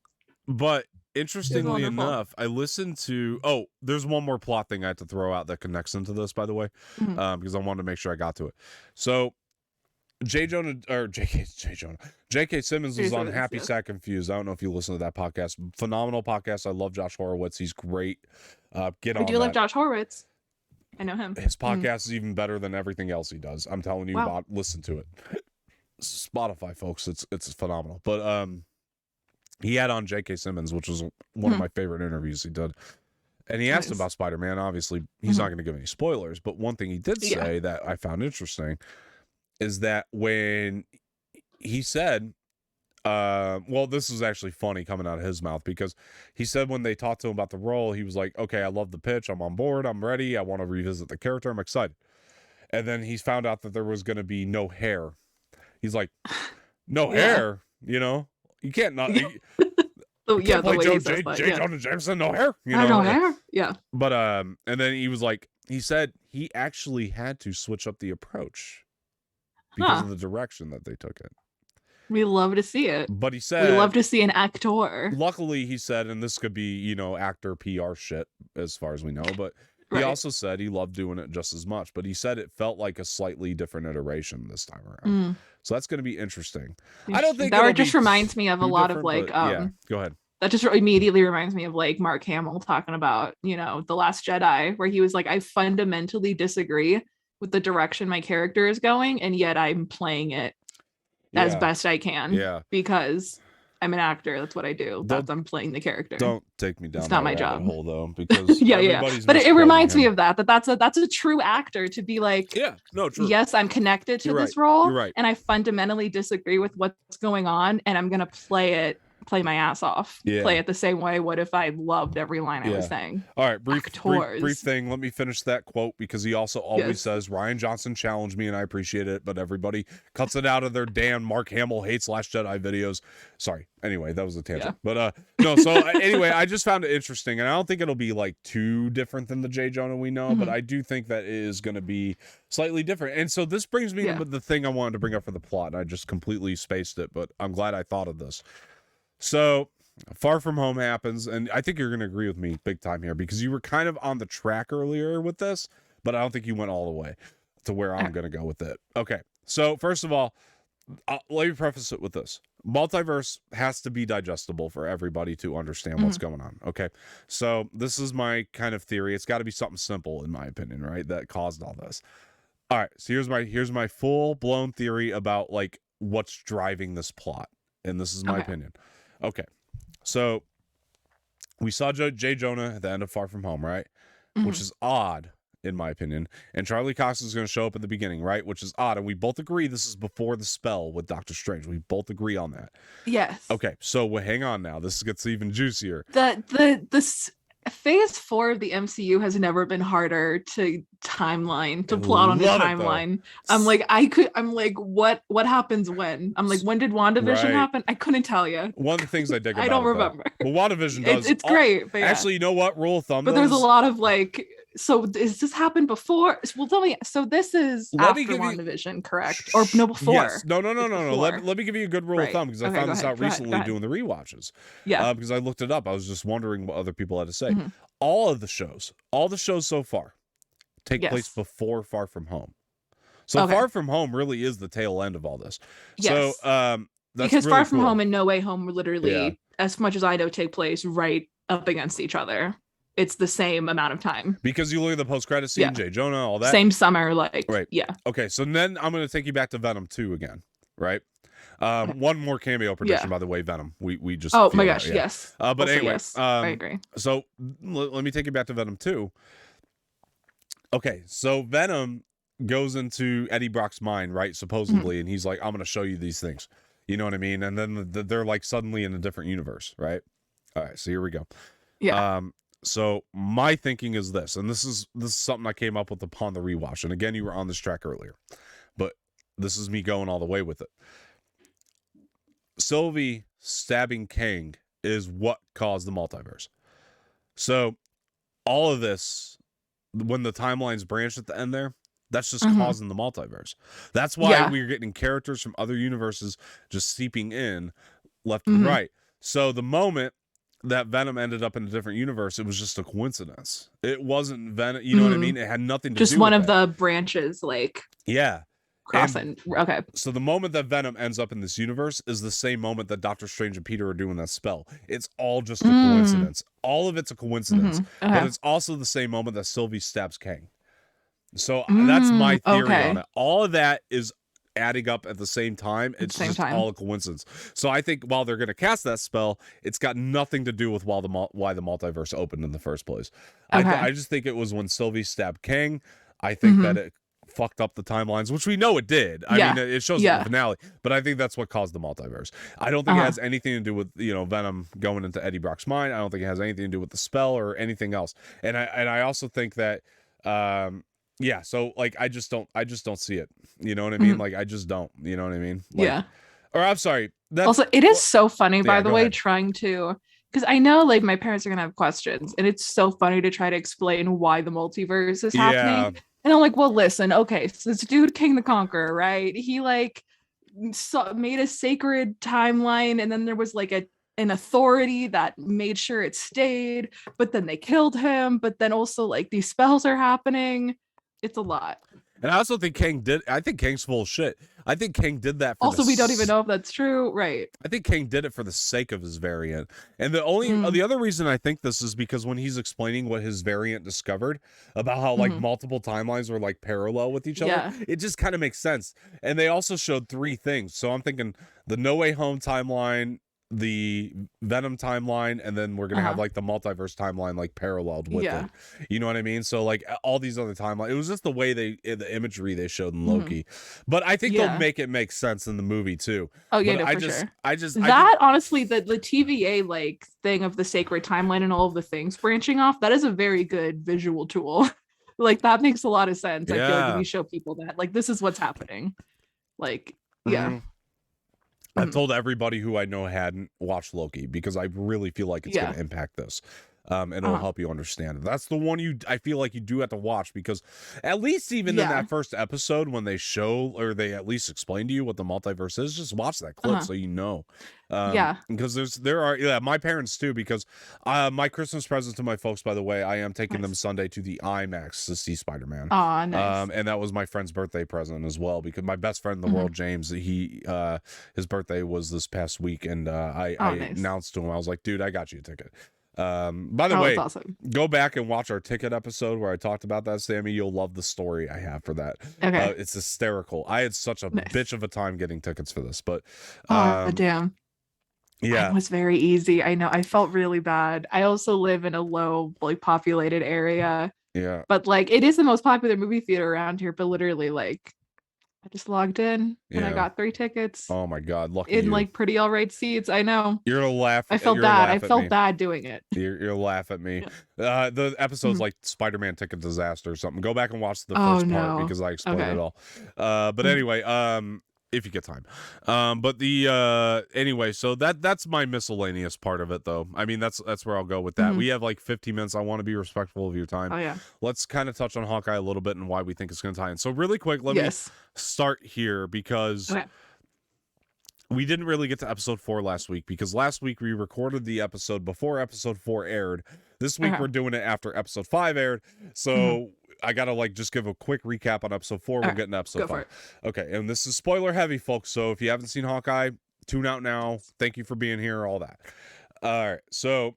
S1: But interestingly
S2: wonderful.
S1: enough, I listened to. Oh, there's one more plot thing I had to throw out that connects into this, by the way,
S2: Mhm.
S1: because I wanted to make sure I got to it. So, J.K. Simmons was
S2: Jay
S1: on
S2: Simmons,
S1: Happy
S2: yeah.
S1: Sack Confused. I don't know if you listen to that podcast. Phenomenal podcast. I love Josh Horowitz. He's great. Get
S2: I
S1: on
S2: do
S1: that.
S2: like Josh Horowitz. I know him.
S1: His podcast is even better than everything else he does. I'm telling you,
S2: Wow.
S1: listen to it. Spotify, folks. It's phenomenal. But he had on J.K. Simmons, which was one of my favorite interviews he did. And he asked him
S2: Nice.
S1: about Spider-Man. Obviously, he's not
S2: Mhm.
S1: going to give any spoilers. But one thing he did
S2: Yeah.
S1: say that I found interesting is that when he said, well, this is actually funny coming out of his mouth, because he said when they talked to him about the role, he was like, okay, I love the pitch. I'm on board. I'm ready. I want to revisit the character. I'm excited. And then he found out that there was going to be no hair. He's like, no
S2: Yeah.
S1: hair, you know? You can't not.
S2: Yeah.
S1: You
S2: Oh, yeah,
S1: can't
S2: the
S1: play
S2: way
S1: J.
S2: he says that, yeah.
S1: Jonah Jameson, no hair. You
S2: I
S1: know?
S2: don't know. Yeah.
S1: But and then he was like, he said he actually had to switch up the approach because
S2: Huh.
S1: of the direction that they took it.
S2: We love to see it.
S1: But he said,
S2: We love to see an actor.
S1: luckily, he said, and this could be, actor PR shit as far as we know, but he
S2: Right.
S1: also said he loved doing it just as much. But he said it felt like a slightly different iteration this time around.
S2: Mm.
S1: So that's going to be interesting. I don't think
S2: that
S1: it'll
S2: just
S1: be
S2: reminds me of a
S1: too
S2: lot of
S1: different,
S2: like
S1: but yeah, go ahead.
S2: that just immediately reminds me of like Mark Hamill talking about, The Last Jedi, where he was like, I fundamentally disagree with the direction my character is going, and yet I'm playing it as
S1: Yeah.
S2: best I can.
S1: Yeah.
S2: Because I'm an actor. That's what I do. I'm playing the character.
S1: Don't take me down
S2: It's not my
S1: rabbit
S2: job.
S1: hole though, because
S2: yeah.
S1: everybody's
S2: But it
S1: misquoting
S2: reminds me
S1: him.
S2: of that's a true actor to be like,
S1: Yeah, no, true.
S2: yes, I'm connected to
S1: You're
S2: this
S1: right.
S2: role,
S1: You're right.
S2: and I fundamentally disagree with what's going on, and I'm gonna play my ass off.
S1: Yeah.
S2: Play it the same way I would if I loved every line I was saying.
S1: All right, brief
S2: Actors.
S1: thing. Let me finish that quote, because he also always says Rian Johnson challenged me and I appreciate it, but everybody cuts it out of their damn Mark Hamill hates Last Jedi videos. Sorry. Anyway, that was a tangent. But no, so anyway, I just found it interesting, and I don't think it'll be like too different than the J. Jonah we know, but I do think that it is going to be slightly different. And so this brings me to the thing I wanted to bring up for the plot, and I just completely spaced it, but I'm glad I thought of this. So Far From Home happens, and I think you're going to agree with me big time here, because you were kind of on the track earlier with this, but I don't think you went all the way to where I'm going to go with it. Okay, so first of all, let me preface it with this. Multiverse has to be digestible for everybody to understand what's going on. Okay, so this is my kind of theory. It's got to be something simple, in my opinion, right, that caused all this. All right, so here's my full-blown theory about like what's driving this plot, and this is my opinion. Okay, so we saw J. Jonah at the end of Far From Home, right? Which is odd, in my opinion. And Charlie Cox is going to show up at the beginning, right? Which is odd. And we both agree this is before the spell with Doctor Strange. We both agree on that. Yes. Okay, so hang on now. This gets even juicier.
S2: The phase 4 of the MCU has never been harder to plot on the timeline. I'm like, what happens when? I'm like, when did WandaVision happen? I couldn't tell you.
S1: One of the things I dig about
S2: I don't remember.
S1: Well, WandaVision does.
S2: It's great. But
S1: actually, you know what? Rule of thumb.
S2: But there's a lot of like, so does this happen before? Well, tell me. So this is after WandaVision, correct? Or no, before?
S1: Yes. No. Let me give you a good rule of thumb, because I found this out recently doing the rewatches. Yeah. Because I looked it up. I was just wondering what other people had to say. All the shows so far take place before Far From Home. So Far From Home really is the tail end of all this. Yes. So that's
S2: because
S1: really
S2: Far From Home and No Way Home were literally, as much as I know, take place right up against each other. It's the same amount of time. Because you look at the post-credit scene, J. Jonah, all that. Same summer,
S1: Okay, so then I'm going to take you back to Venom 2 again, right? One more cameo prediction, by the way, Venom. We just
S2: oh my gosh, yes.
S1: But also, anyway,
S2: I agree.
S1: So let me take you back to Venom 2. Okay, so Venom goes into Eddie Brock's mind, right? Supposedly, and he's like, "I'm going to show you these things." You know what I mean? And then they're like suddenly in a different universe, right? All right, so here we go. Yeah. So my thinking is this, and this is something I came up with upon the rewatch. And again, you were on this track earlier, but this is me going all the way with it. Sylvie stabbing Kang is what caused the multiverse. So all of this, when the timelines branch at the end there, that's just causing the multiverse. That's why we're getting characters from other universes just seeping in left and right. So the moment that Venom ended up in a different universe, it was just a coincidence. It wasn't Venom, you know what I mean? It had nothing to do with
S2: just one of the branches, like crossing. Okay.
S1: So the moment that Venom ends up in this universe is the same moment that Doctor Strange and Peter are doing that spell. It's all just a coincidence. All of it's a coincidence. But it's also the same moment that Sylvie stabs Kang. So that's my theory on it. All of that is adding up at the same time. It's just all a coincidence. So I think while they're going to cast that spell, it's got nothing to do with why the multiverse opened in the first place. I just think it was when Sylvie stabbed Kang. I think that it fucked up the timelines, which we know it did. I mean, it shows in the finale, but I think that's what caused the multiverse. I don't think it has anything to do with, Venom going into Eddie Brock's mind. I don't think it has anything to do with the spell or anything else. And I also think that so like I just don't see it. You know what I mean? Like I just don't. You know what I mean? Like, or I'm sorry.
S2: Also, it is so funny, by the way, trying to, because I know like my parents are gonna have questions, and it's so funny to try to explain why the multiverse is happening. And I'm like, well, listen, okay, so this dude King the Conqueror, right? He like made a sacred timeline, and then there was like an authority that made sure it stayed, but then they killed him. But then also like these spells are happening. It's a lot.
S1: And I also think Kang's full of shit. I think Kang did that for
S2: we don't even know if that's true, right?
S1: I think Kang did it for the sake of his variant. And the other reason I think this is because when he's explaining what his variant discovered about how like multiple timelines were like parallel with each other, it just kind of makes sense. And they also showed 3 things. So I'm thinking the No Way Home timeline, the Venom timeline, and then we're gonna have like the multiverse timeline like paralleled with it. You know what I mean? So like all these other timelines, it was just the way the imagery they showed in Loki. But I think they'll make it make sense in the movie too.
S2: Oh yeah,
S1: but
S2: no, sure.
S1: Honestly,
S2: the TVA like thing of the sacred timeline and all of the things branching off, that is a very good visual tool. Like that makes a lot of sense. I feel like if you show people that, like, this is what's happening. Like,
S1: I've told everybody who I know hadn't watched Loki because I really feel like it's going to impact this. And it'll help you understand it. That's the one I feel like you do have to watch, because at least even in that first episode when they show, or they at least explain to you what the multiverse is, just watch that clip so you know. Because there are my parents too, because my Christmas present to my folks, by the way, I am taking them Sunday to the IMAX to see Spider-Man.
S2: Oh, nice.
S1: And that was my friend's birthday present as well, because my best friend in the world, James, his birthday was this past week, and I announced to him, I was like, dude, I got you a ticket. By the way,
S2: awesome.
S1: Go back and watch our ticket episode where I talked about that, Sammy. You'll love the story I have for that.
S2: Okay.
S1: It's hysterical. I had such a bitch of a time getting tickets for this, but
S2: damn.
S1: Yeah,
S2: it was very easy. I know. I felt really bad. I also live in a low, like, populated area.
S1: Yeah.
S2: But like, it is the most popular movie theater around here. But literally, like, I just logged in and I got 3 tickets.
S1: Oh my God, lucky
S2: in
S1: you.
S2: like pretty all right seats. I know.
S1: You're gonna laugh.
S2: I felt bad. I felt bad doing it.
S1: You're laugh at me. The episode's like Spider-Man Ticket Disaster or something. Go back and watch the first part because I explained it all. But anyway, if you get time. But the anyway, so that's my miscellaneous part of it, though. I mean, that's where I'll go with that. We have like 15 minutes. I want to be respectful of your time.
S2: Oh yeah.
S1: Let's kind of touch on Hawkeye a little bit and why we think it's going to tie in. So really quick, let me start here because we didn't really get to episode 4 last week, because last week we recorded the episode before episode 4 aired. This week we're doing it after episode 5 aired. So I gotta like just give a quick recap on episode 4. We'll get into episode 5. Okay, and this is spoiler heavy, folks. So if you haven't seen Hawkeye, tune out now. Thank you for being here, all that. All right, so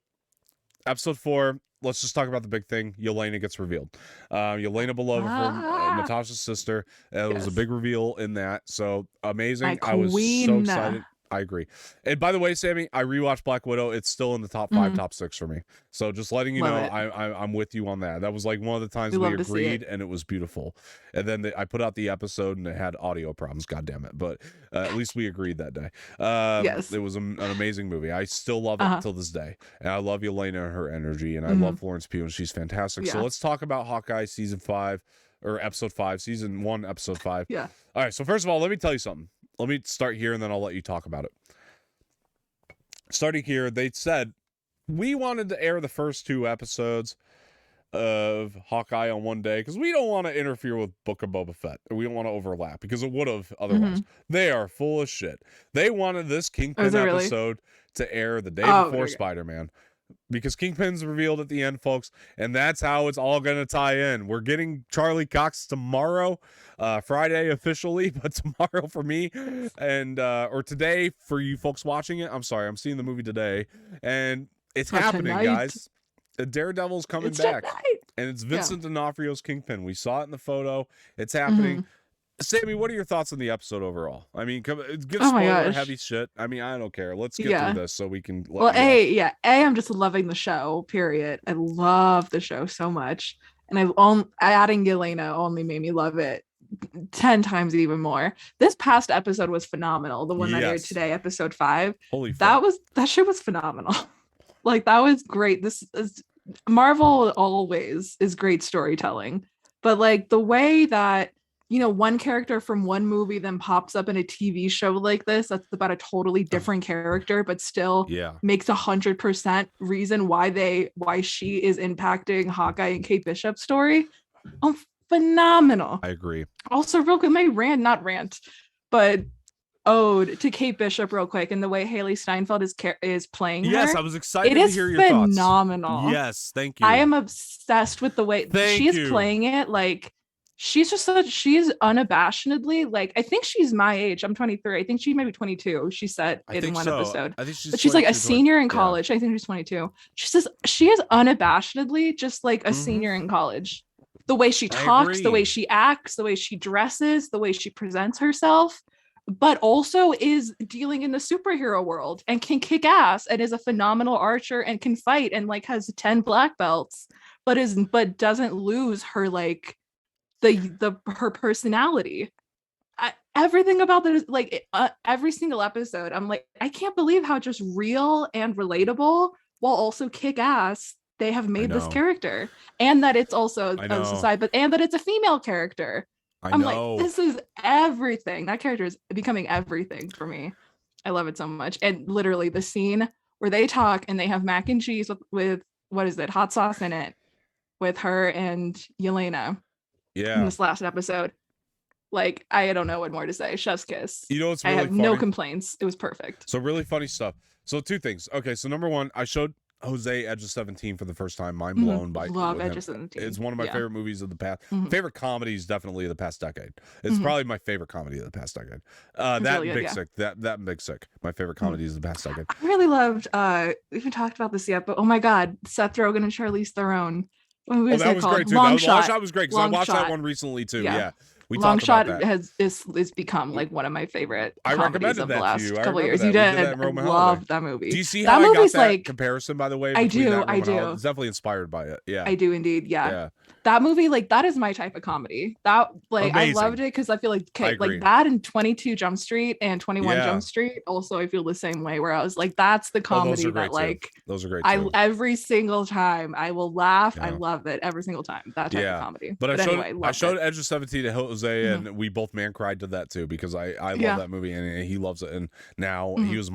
S1: episode 4. Let's just talk about the big thing. Yelena gets revealed. Yelena Belova from Natasha's sister. It was a big reveal in that. So amazing. I was so excited. I agree. And by the way, Sammy, I rewatched Black Widow. It's still in the top 5, top 6 for me. So just letting you know, I'm with you on that. That was like one of the times we agreed, and it was beautiful. And then I put out the episode, and it had audio problems. God damn it! But at least we agreed that day. It was an amazing movie. I still love it till this day, and I love Yelena and her energy, and I love Florence Pugh, and she's fantastic. So let's talk about Hawkeye season 5 or episode 5, season 1, episode 5.
S2: Yeah.
S1: All right. So first of all, let me tell you something. Let me start here, and then I'll let you talk about it. Starting here, they said, we wanted to air the first 2 episodes of Hawkeye on one day because we don't want to interfere with Book of Boba Fett. We don't want to overlap because it would have otherwise. They are full of shit. They wanted this Kingpin episode to air the day before Spider-Man. Because Kingpin's revealed at the end, folks, and that's how it's all going to tie in. We're getting Charlie Cox tomorrow, Friday officially, but tomorrow for me, and or today for you folks watching it. I'm sorry, I'm seeing the movie today, and it's happening, guys. The Daredevil's coming back, and it's Vincent D'Onofrio's Kingpin. We saw it in the photo. It's happening. Sammy, what are your thoughts on the episode overall? I mean, give spoiler heavy shit. I mean, I don't care. Let's get through this so we can.
S2: I'm just loving the show. Period. I love the show so much, and adding Yelena only made me love it 10 times even more. This past episode was phenomenal. The one that aired today, episode 5.
S1: Holy fuck.
S2: That shit was phenomenal. Like, that was great. This is Marvel always is great storytelling, but like the way that, you know, one character from one movie then pops up in a TV show like this, that's about a totally different character, but still makes 100% reason why she is impacting Hawkeye and Kate Bishop's story. Oh, phenomenal.
S1: I agree.
S2: Also, real quick, but ode to Kate Bishop real quick, and the way Haley Steinfeld is playing her.
S1: Yes, I was excited to hear your thoughts.
S2: It is phenomenal.
S1: Yes, thank you.
S2: I am obsessed with the way she's playing it. Like, she's unabashedly, like, I think she's my age. I'm 23. I think she may be 22. She said in one episode.
S1: I think
S2: she's like a senior in college. I think she's 22. She is unabashedly just like a senior in college. The way she talks, the way she acts, the way she dresses, the way she presents herself. but also is dealing in the superhero world and can kick ass and is a phenomenal archer and can fight and like has 10 black belts, but doesn't lose her like her personality. Everything about this, like every single episode, I'm like, I can't believe how just real and relatable while also kick ass they have made this character, and that it's also a society, and that it's a female character. I'm like, this is everything. That character is becoming everything for me. I love it so much. And literally the scene where they talk and they have mac and cheese with what is it, hot sauce in it, with her and Yelena.
S1: Yeah.
S2: In this last episode. Like, I don't know what more to say. Chef's kiss.
S1: You know, it's really
S2: I have
S1: funny.
S2: no complaints. It was perfect.
S1: So really funny stuff. So two things. Okay, so number one, I showed Jose Edge of 17 for the first time. Mind blown by
S2: love Edge of 17.
S1: It's one of my favorite movies of the past. Favorite comedies definitely of the past decade. It's probably my favorite comedy of the past decade. That really Big Sick. That Big Sick. My favorite comedies of the past decade.
S2: I really loved. We haven't talked about this yet, but oh my god, Seth Rogen and Charlize Theron. What was
S1: that was
S2: called?
S1: great too.
S2: Long
S1: Shot was great because I watched that one recently too. Yeah. We
S2: Long Shot is become like one of my favorite comedies of the last couple of years. You did. I love that movie.
S1: Do you see how that movie's like comparison, by the way?
S2: I do.
S1: It's definitely inspired by it. Yeah.
S2: I do indeed. Yeah. That movie, like, that is my type of comedy. That, like, amazing. I loved it because I feel like that and 22 Jump Street and 21 Jump Street. Also, I feel the same way where I was like, that's the comedy that like
S1: those are great.
S2: Every single time I will laugh. I love it every single time. That type of comedy.
S1: But I showed Edge of 17 to Jose, and we both man cried to that too because I love that movie and he loves it. And now he was his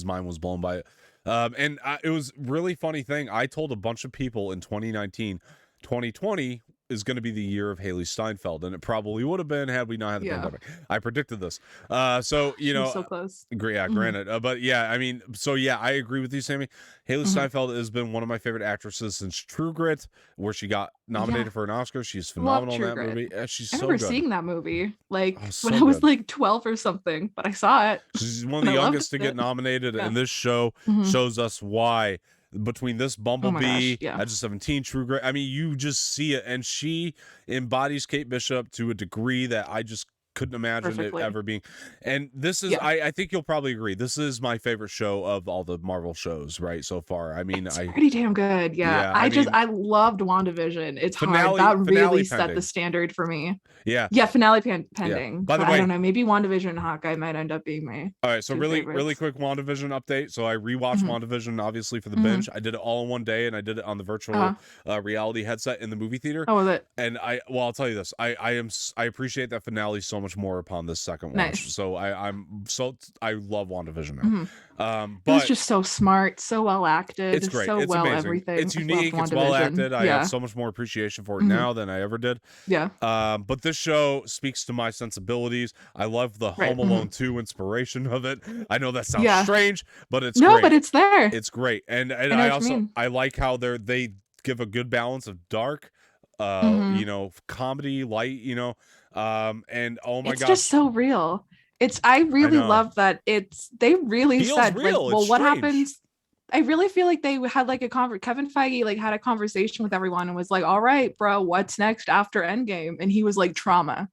S1: mind was blown by it. And it was really funny thing. I told a bunch of people in 2019. 2020 is going to be the year of Haley Steinfeld, and it probably would have been had we not had the pandemic. I predicted this. So, you know,
S2: so close.
S1: Granted. But yeah, I mean, so yeah, I agree with you, Sammy. Haley Steinfeld has been one of my favorite actresses since True Grit, where she got nominated for an Oscar. She's phenomenal in that movie. She's so good. I remember
S2: seeing that movie like when I was like 12 or something, but I saw it.
S1: She's one of the youngest to get nominated, and this show shows us why. Between this Bumblebee, Edge of 17, True Grit, I mean, you just see it, and she embodies Kate Bishop to a degree that I just couldn't imagine it ever being. And this is, I think you'll probably agree, this is my favorite show of all the Marvel shows, right, so far. I mean, it's
S2: pretty damn good. I loved WandaVision. It's hard. That really set the standard for me. Finale pending. By the way, I don't know, maybe WandaVision and Hawkeye might end up being my
S1: all right, so really quick WandaVision update. So I rewatched WandaVision, obviously, for the binge. I did it all in one day, and I did it on the virtual reality headset in the movie theater.
S2: Oh, was it?
S1: And I'll tell you this, I appreciate that finale so much more upon this second watch. So I love WandaVision now. But
S2: it's just so smart, so well acted.
S1: It's great.
S2: So
S1: it's
S2: well
S1: amazing.
S2: Everything.
S1: It's unique. It's well acted. I have so much more appreciation for it now than I ever did. But this show speaks to my sensibilities. I love the Home Alone 2 inspiration of it. I know that sounds strange, but it's great.
S2: But it's there.
S1: It's great. And I also I like how they give a good balance of dark, you know, comedy, light, you know. And oh my gosh,
S2: it's just so real. I really love that they really said like, well, what happens? I really feel like they had like Kevin Feige like had a conversation with everyone and was like, all right, bro, what's next after Endgame? And he was like, trauma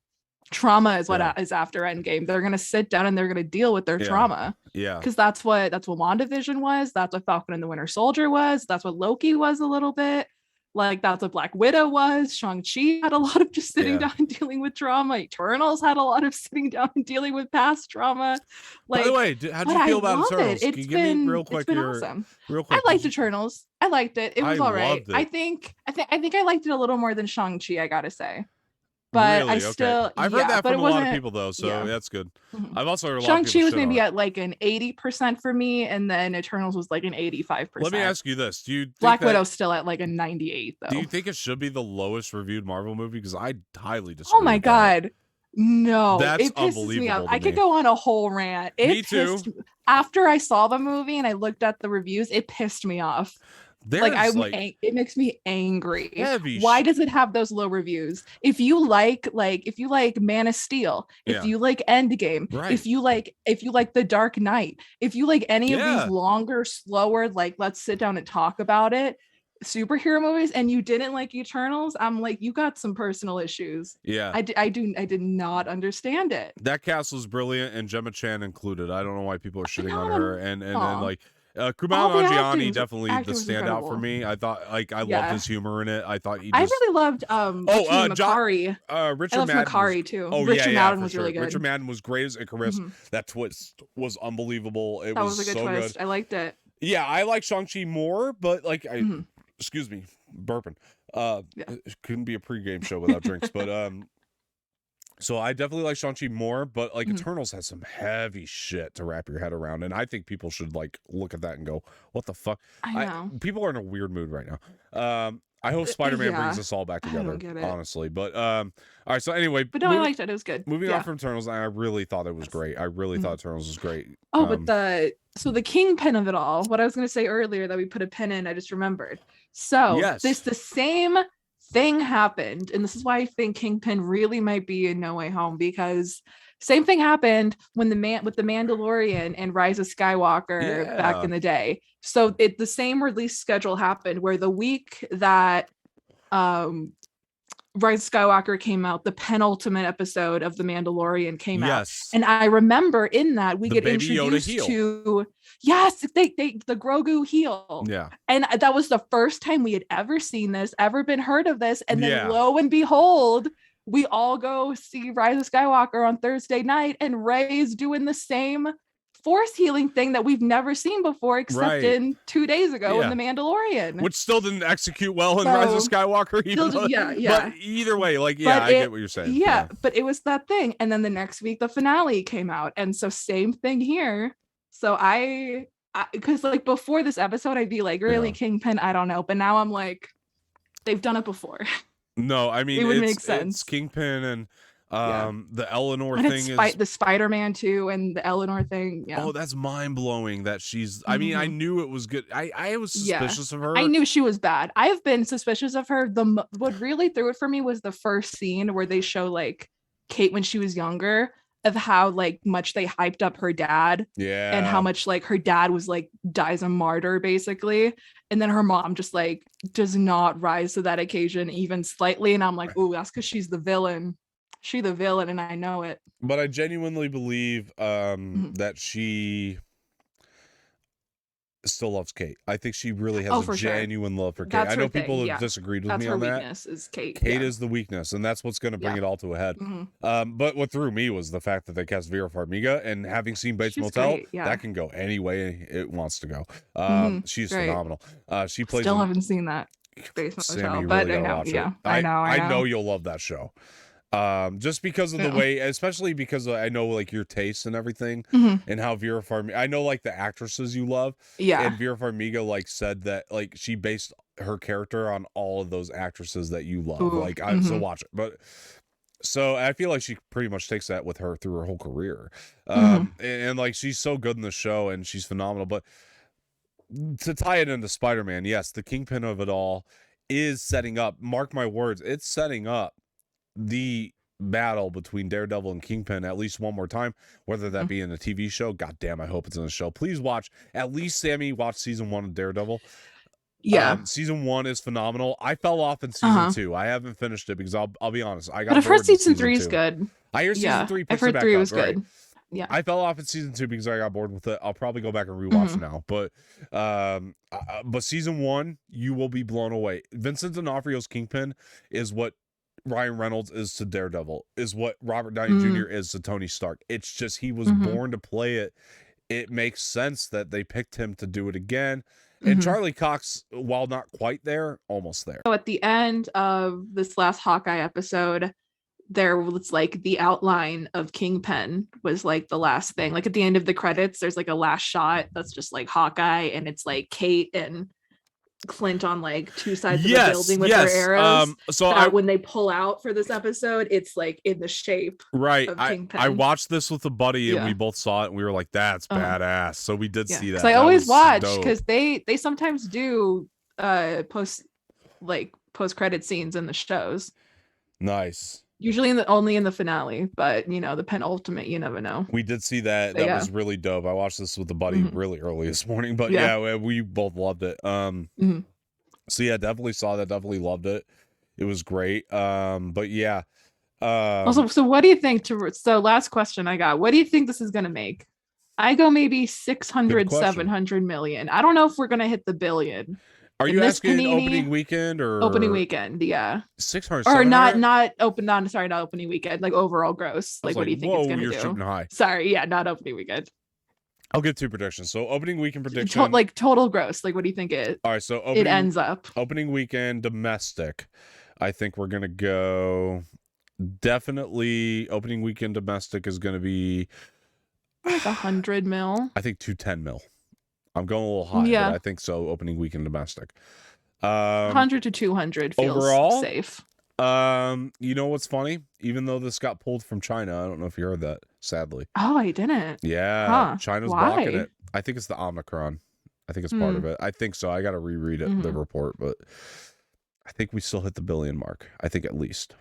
S2: is what is after Endgame. They're gonna sit down and they're gonna deal with their trauma. Because that's what WandaVision was. That's what Falcon and the Winter Soldier was. That's what Loki was a little bit. Like, that's what Black Widow was. Shang-Chi had a lot of just sitting down and dealing with trauma. Eternals had a lot of sitting down and dealing with past trauma. Like,
S1: by the way, how'd you feel about Eternals?
S2: Can you give me real quick
S1: awesome.
S2: I liked Eternals. I liked it. It was all right. I think I liked it a little more than Shang-Chi, I gotta say. But
S1: really? I've heard that from a lot of people though, so that's good. I've also heard a lot of people
S2: Shang-Chi was maybe at like an 80% for me, and then Eternals was like an 85%.
S1: Let me ask you this: do you think
S2: Black Widow's still at like a 98 though?
S1: Do you think it should be the lowest reviewed Marvel movie? Because I highly disagree.
S2: Oh my god, no!
S1: That's
S2: it pisses
S1: unbelievable.
S2: Me off. I could go on a whole rant.
S1: Me too.
S2: After I saw the movie and I looked at the reviews, it pissed me off. It makes me angry. Why does it have those low reviews? If you like Man of Steel, if you like Endgame, if you like The Dark Knight, if you like any of these longer, slower, like let's sit down and talk about it, superhero movies and you didn't like Eternals, I'm like, you got some personal issues.
S1: Yeah.
S2: I did not understand it.
S1: That cast was brilliant, and Gemma Chan included. I don't know why people are shitting on her. And like Kumail Nanjiani definitely the standout for me. I thought I loved his humor in it. I thought
S2: I really loved Macari.
S1: Richard Madden
S2: Macari too.
S1: Oh,
S2: Richard Madden was
S1: sure.
S2: really good.
S1: Richard Madden was great as Icarus. That twist was unbelievable. That was a good twist.
S2: I liked it.
S1: Yeah, I like Shang-Chi more, but like excuse me, burping. It couldn't be a pregame show without drinks, but so I definitely like Shang-Chi more, but like Eternals has some heavy shit to wrap your head around, and I think people should like look at that and go, "What the fuck?"
S2: I know.
S1: People are in a weird mood right now. I hope Spider-Man brings us all back together, honestly. But all right. So anyway,
S2: but no, I liked it. It was good.
S1: Moving on from Eternals, I really thought it was great. I really thought Eternals was great.
S2: Oh, but the kingpin of it all. What I was going to say earlier that we put a pin in, I just remembered. So the same thing happened, and this is why I think Kingpin really might be in No Way Home, because same thing happened when the Mandalorian and Rise of Skywalker back in the day. So the same release schedule happened where the week that Rise of Skywalker came out, the penultimate episode of The Mandalorian came out. And I remember in that we get introduced to the Grogu heel. Yeah. And that was the first time we had ever seen this, ever been heard of this. And then lo and behold, we all go see Rise of Skywalker on Thursday night, and Rey's doing the same force healing thing that we've never seen before, except in 2 days ago in The Mandalorian,
S1: which still didn't execute well in Rise of Skywalker. But either way, I get what you're saying.
S2: But it was that thing, and then the next week the finale came out, and so same thing here. So I because like before this episode, I'd be like, really, Kingpin? I don't know, but now I'm like, they've done it before.
S1: No, I mean,
S2: it would make sense.
S1: It's Kingpin and the Eleanor thing is
S2: the Spider-Man too, and the Eleanor thing. Yeah.
S1: Oh, that's mind-blowing that she's I mean, I knew it was good. I was suspicious of her.
S2: I knew she was bad. I have been suspicious of her. What really threw it for me was the first scene where they show like Kate when she was younger, of how like much they hyped up her dad. Yeah. And how much like her dad was like dies a martyr basically. And then her mom just like does not rise to that occasion even slightly. And I'm like, ooh, that's because she's the villain. She's the villain, and I know it.
S1: But I genuinely believe that she still loves Kate. I think she really has a genuine love for Kate. I know people have disagreed with me on that. That's her weakness is Kate. Kate is the weakness, and that's what's going to bring it all to a head. But what threw me was the fact that they cast Vera Farmiga, and having seen Bates Motel, that can go any way it wants to go. She's phenomenal. She plays.
S2: Still haven't seen that Bates Motel, but I know. Yeah, I know.
S1: I know you'll love that show. Just because of the way, especially because I know like your tastes and everything, and how Vera Farmiga, I know like the actresses you love, and Vera Farmiga like said that like she based her character on all of those actresses that you love. Like so watch it, but so I feel like she pretty much takes that with her through her whole career, and like she's so good in the show and she's phenomenal. But to tie it into Spider-Man, yes, the Kingpin of it all is setting up. Mark my words, it's setting up the battle between Daredevil and Kingpin at least one more time, whether that be in a TV show. God damn, I hope it's in a show. Please watch, at least Sammy, watch season 1 of Daredevil. Season 1 is phenomenal. I fell off in season 2. I haven't finished it because I'll be honest, I got bored.
S2: But I've heard season 3 is good.
S1: I hear season 3 picks
S2: I've heard
S1: it back
S2: 3
S1: up,
S2: was
S1: right?
S2: good. Yeah,
S1: I fell off in season 2 because I got bored with it. I'll probably go back and rewatch now. But season 1, you will be blown away. Vincent D'Onofrio's Kingpin is what Ryan Reynolds is to Daredevil, is what Robert Downey Jr. is to Tony Stark. It's just he was born to play it. It makes sense that they picked him to do it again. And Charlie Cox, while not quite there, almost there.
S2: So at the end of this last Hawkeye episode, there was like the outline of Kingpin was like the last thing. Like at the end of the credits, there's like a last shot that's just like Hawkeye, and it's like Kate and Clint on like two sides of the building with their arrows. So when they pull out for this episode, it's like in the shape of Kingpin.
S1: I watched this with a buddy and we both saw it and we were like, that's badass. So we did see that.
S2: I always watch because they sometimes do post credit scenes in the shows.
S1: Nice.
S2: Usually only in the finale, but the penultimate, you never know.
S1: We did see that. That was really dope. I watched this with a buddy really early this morning, but we both loved it. So yeah, definitely saw that, definitely loved it. It was great. But yeah.
S2: Also, so what do you think so last question I got. What do you think this is gonna make? I go maybe
S1: Good
S2: 600,
S1: question.
S2: 700 million. I don't know if we're gonna hit the billion.
S1: Are
S2: In
S1: you
S2: this
S1: asking
S2: panini,
S1: opening weekend
S2: opening
S1: or
S2: weekend, yeah.
S1: 600,
S2: Or
S1: 700?
S2: not open, not sorry, not opening weekend, like overall gross.
S1: I was
S2: Like, what
S1: like,
S2: do you think it's
S1: whoa,
S2: gonna
S1: you're
S2: do?
S1: shooting high.
S2: Sorry, yeah, not opening weekend.
S1: I'll give two predictions. So opening weekend prediction.
S2: Like total gross. Like, what do you think
S1: All right, so
S2: it ends up?
S1: opening weekend domestic. I think we're gonna go definitely opening weekend domestic is gonna be
S2: Like 100 mil.
S1: I think 210 mil. I'm going a little high, but
S2: Yeah,
S1: I think so. Opening weekend domestic.
S2: 100 to 200 feels
S1: Overall,
S2: safe.
S1: you know what's funny? Even though this got pulled from China, I don't know if you heard that. Sadly,
S2: Oh, I didn't.
S1: yeah,
S2: Huh?
S1: China's blocking
S2: Why?
S1: it. I think it's the Omicron. I think it's part of
S2: Hmm.
S1: it. I think so. I got to reread it, the report, but I think we still hit the billion mark. I think at least.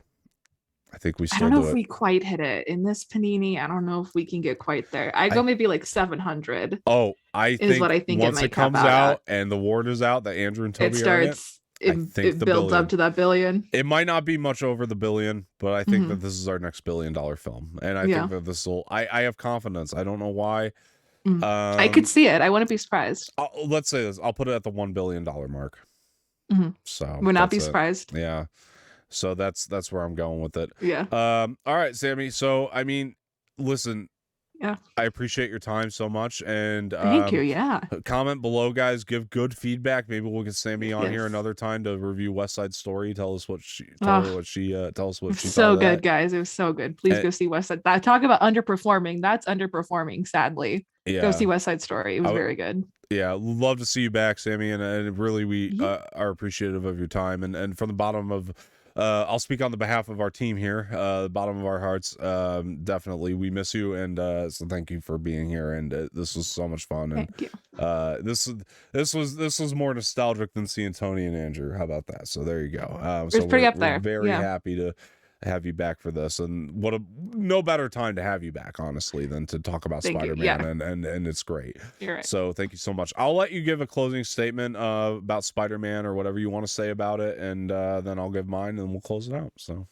S1: I think we
S2: I
S1: still
S2: don't know
S1: do
S2: if
S1: it.
S2: we quite hit it in this panini. I don't know if we can get quite there. I go
S1: I
S2: maybe like 700
S1: I
S2: is what
S1: think
S2: I think it
S1: once it
S2: might cap
S1: comes
S2: out
S1: out
S2: at.
S1: and the ward is out that Andrew and
S2: It
S1: Tobey are in it,
S2: starts,
S1: I think
S2: it
S1: the
S2: builds up
S1: billion.
S2: to that billion.
S1: It might not be much over the billion, but I think that this is our next $1 billion film, and I
S2: Yeah.
S1: think that this will. I have confidence. I don't know why.
S2: I could see it. I wouldn't be surprised.
S1: Let's say this. I'll put it at the $1 billion mark. So
S2: Would not
S1: that's
S2: be
S1: it.
S2: surprised.
S1: Yeah. So that's where I'm going with it.
S2: Yeah.
S1: All right, Sammy. So I mean, listen.
S2: Yeah.
S1: I appreciate your time so much, and
S2: Thank you. Yeah.
S1: comment below, guys. Give good feedback. Maybe we'll get Sammy on here
S2: Yes.
S1: another time to review West Side Story. Tell us what she tell us what she
S2: So
S1: thought of
S2: good,
S1: that.
S2: guys. It was so good. Please
S1: And,
S2: go see West Side. That talk about underperforming. That's underperforming. Sadly,
S1: yeah,
S2: go see West Side Story. It was very good.
S1: Yeah, love to see you back, Sammy, and really we
S2: Yeah.
S1: are appreciative of your time. And from the bottom of I'll speak on the behalf of our team here, the bottom of our hearts. Definitely, we miss you, and so thank you for being here. And this was so much fun. And
S2: Thank you.
S1: this was more nostalgic than seeing Tony and Andrew. How about that? So there you go.
S2: It's pretty up there.
S1: We're very
S2: Yeah.
S1: happy to have you back for this, and no better time to have you back, honestly, than to talk about Spider-Man.
S2: Yeah.
S1: And it's great.
S2: You're right.
S1: So thank you so much. I'll let you give a closing statement about Spider-Man or whatever you want to say about it, and then I'll give mine and we'll close it out. So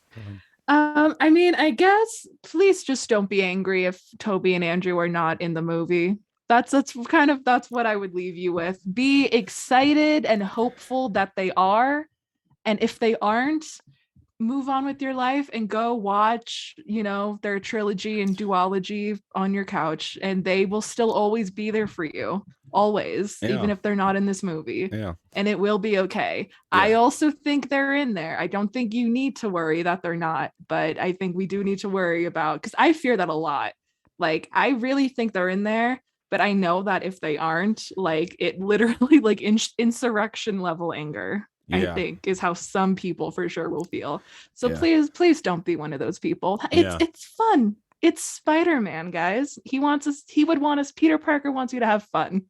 S2: I mean, I guess please just don't be angry if Tobey and Andrew are not in the movie. That's what I would leave you with. Be excited and hopeful that they are, and if they aren't, move on with your life and go watch, their trilogy and duology on your couch, and they will still always be there for you. Always, even if they're not in this movie.
S1: Yeah.
S2: And it will be okay.
S1: Yeah.
S2: I also think they're in there. I don't think you need to worry that they're not, but I think we do need to worry about, because I fear that a lot. Like, I really think they're in there, but I know that if they aren't, like, it literally, like, insurrection level anger, I think, is how some people for sure will feel. So please don't be one of those people. It's fun. It's Spider-Man, guys. He would want us, Peter Parker wants you to have fun.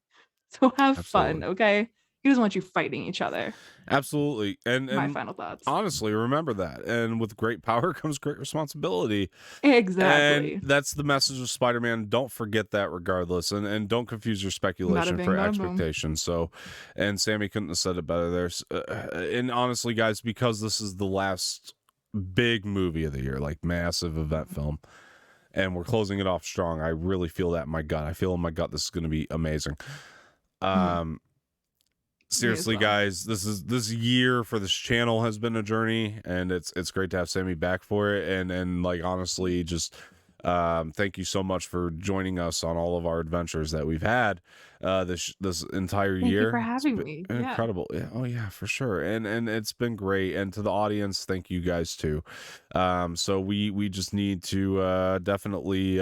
S2: So have fun, okay? He doesn't want you fighting each other.
S1: Absolutely. And
S2: my final thoughts.
S1: Honestly, remember that. And with great power comes great responsibility.
S2: Exactly.
S1: And that's the message of Spider-Man. Don't forget that regardless. And don't confuse your speculation for expectation. So, and Sammy couldn't have said it better there. And honestly, guys, because this is the last big movie of the year, like massive event film, and we're closing it off strong, I really feel that in my gut. I feel in my gut this is going to be amazing. Seriously, guys, this year for this channel has been a journey, and it's great to have Sammy back for it. And like, honestly, just thank you so much for joining us on all of our adventures that we've had this entire year.
S2: Thank you for having me.
S1: Incredible. Yeah. Oh yeah, for sure. And it's been great. And to the audience, thank you guys too. So we just need to definitely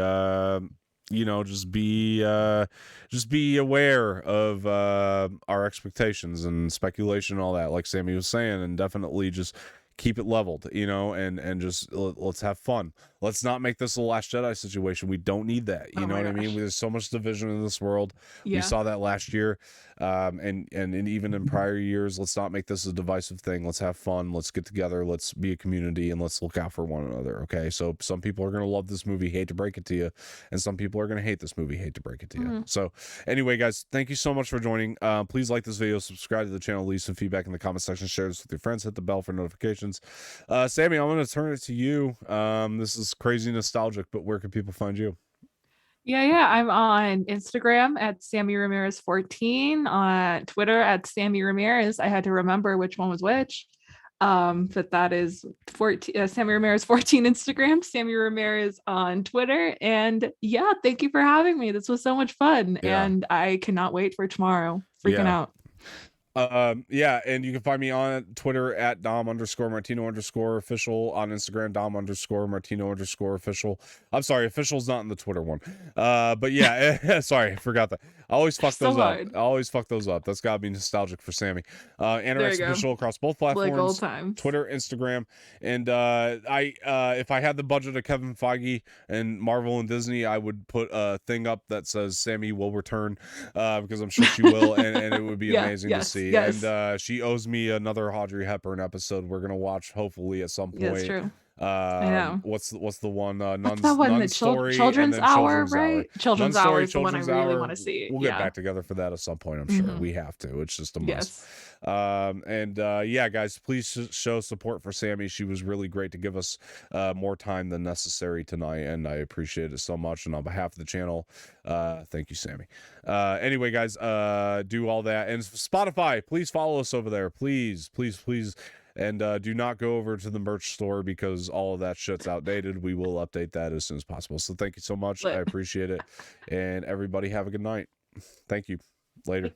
S1: just be aware of our expectations and speculation and all that, like Sammy was saying, and definitely just keep it leveled, you know, and just let's have fun. Let's not make this a Last Jedi situation. We don't need that. You know what I mean? There's so much division in this world. We saw that last year, and even in prior years. Let's not make this a divisive thing. Let's have fun. Let's get together. Let's be a community, and let's look out for one another. Okay. So some people are gonna love this movie, hate to break it to you, and some people are gonna hate this movie, hate to break it to you. So anyway, guys, thank you so much for joining. Please like this video, subscribe to the channel, leave some feedback in the comment section, share this with your friends, hit the bell for notifications. Sammy, I'm going to turn it to you. This is crazy nostalgic, but where can people find you?
S2: Yeah, I'm on Instagram at Sammy Ramirez 14, on Twitter at Sammy Ramirez. I had to remember which one was which. But that is 14, Sammy Ramirez 14 Instagram, Sammy Ramirez on Twitter. And yeah, thank you for having me. This was so much fun, and I cannot wait for tomorrow. Freaking out.
S1: Yeah, and you can find me on Twitter at Dom_Martino_official, on Instagram Dom_Martino_official. I'm sorry, official's not in the Twitter one. But yeah, sorry, I forgot that. I always fuck those up. I always fuck those up. That's gotta be nostalgic for Sammy. Anorex official across both platforms,
S2: like old times.
S1: Twitter, Instagram, and if I had the budget of Kevin Feige and Marvel and Disney, I would put a thing up that says Sammy will return, because I'm sure she will, and it would be amazing to see.
S2: Yes.
S1: And she owes me another Audrey Hepburn episode we're gonna watch hopefully at some point.
S2: Yeah, that's true. I know.
S1: What's the one?
S2: Nun's Story, Children's Hour, right? Children's Hour is the one I really want to see.
S1: We'll get back together for that at some point. I'm sure we have to. It's just a must. Yeah, guys, please show support for Sammy. She was really great to give us more time than necessary tonight, and I appreciate it so much. And on behalf of the channel, thank you, Sammy. Anyway, guys, do all that, and Spotify, please follow us over there, please. And do not go over to the merch store because all of that shit's outdated. We will update that as soon as possible. So thank you so much. I appreciate it. And everybody have a good night. Thank you. Later.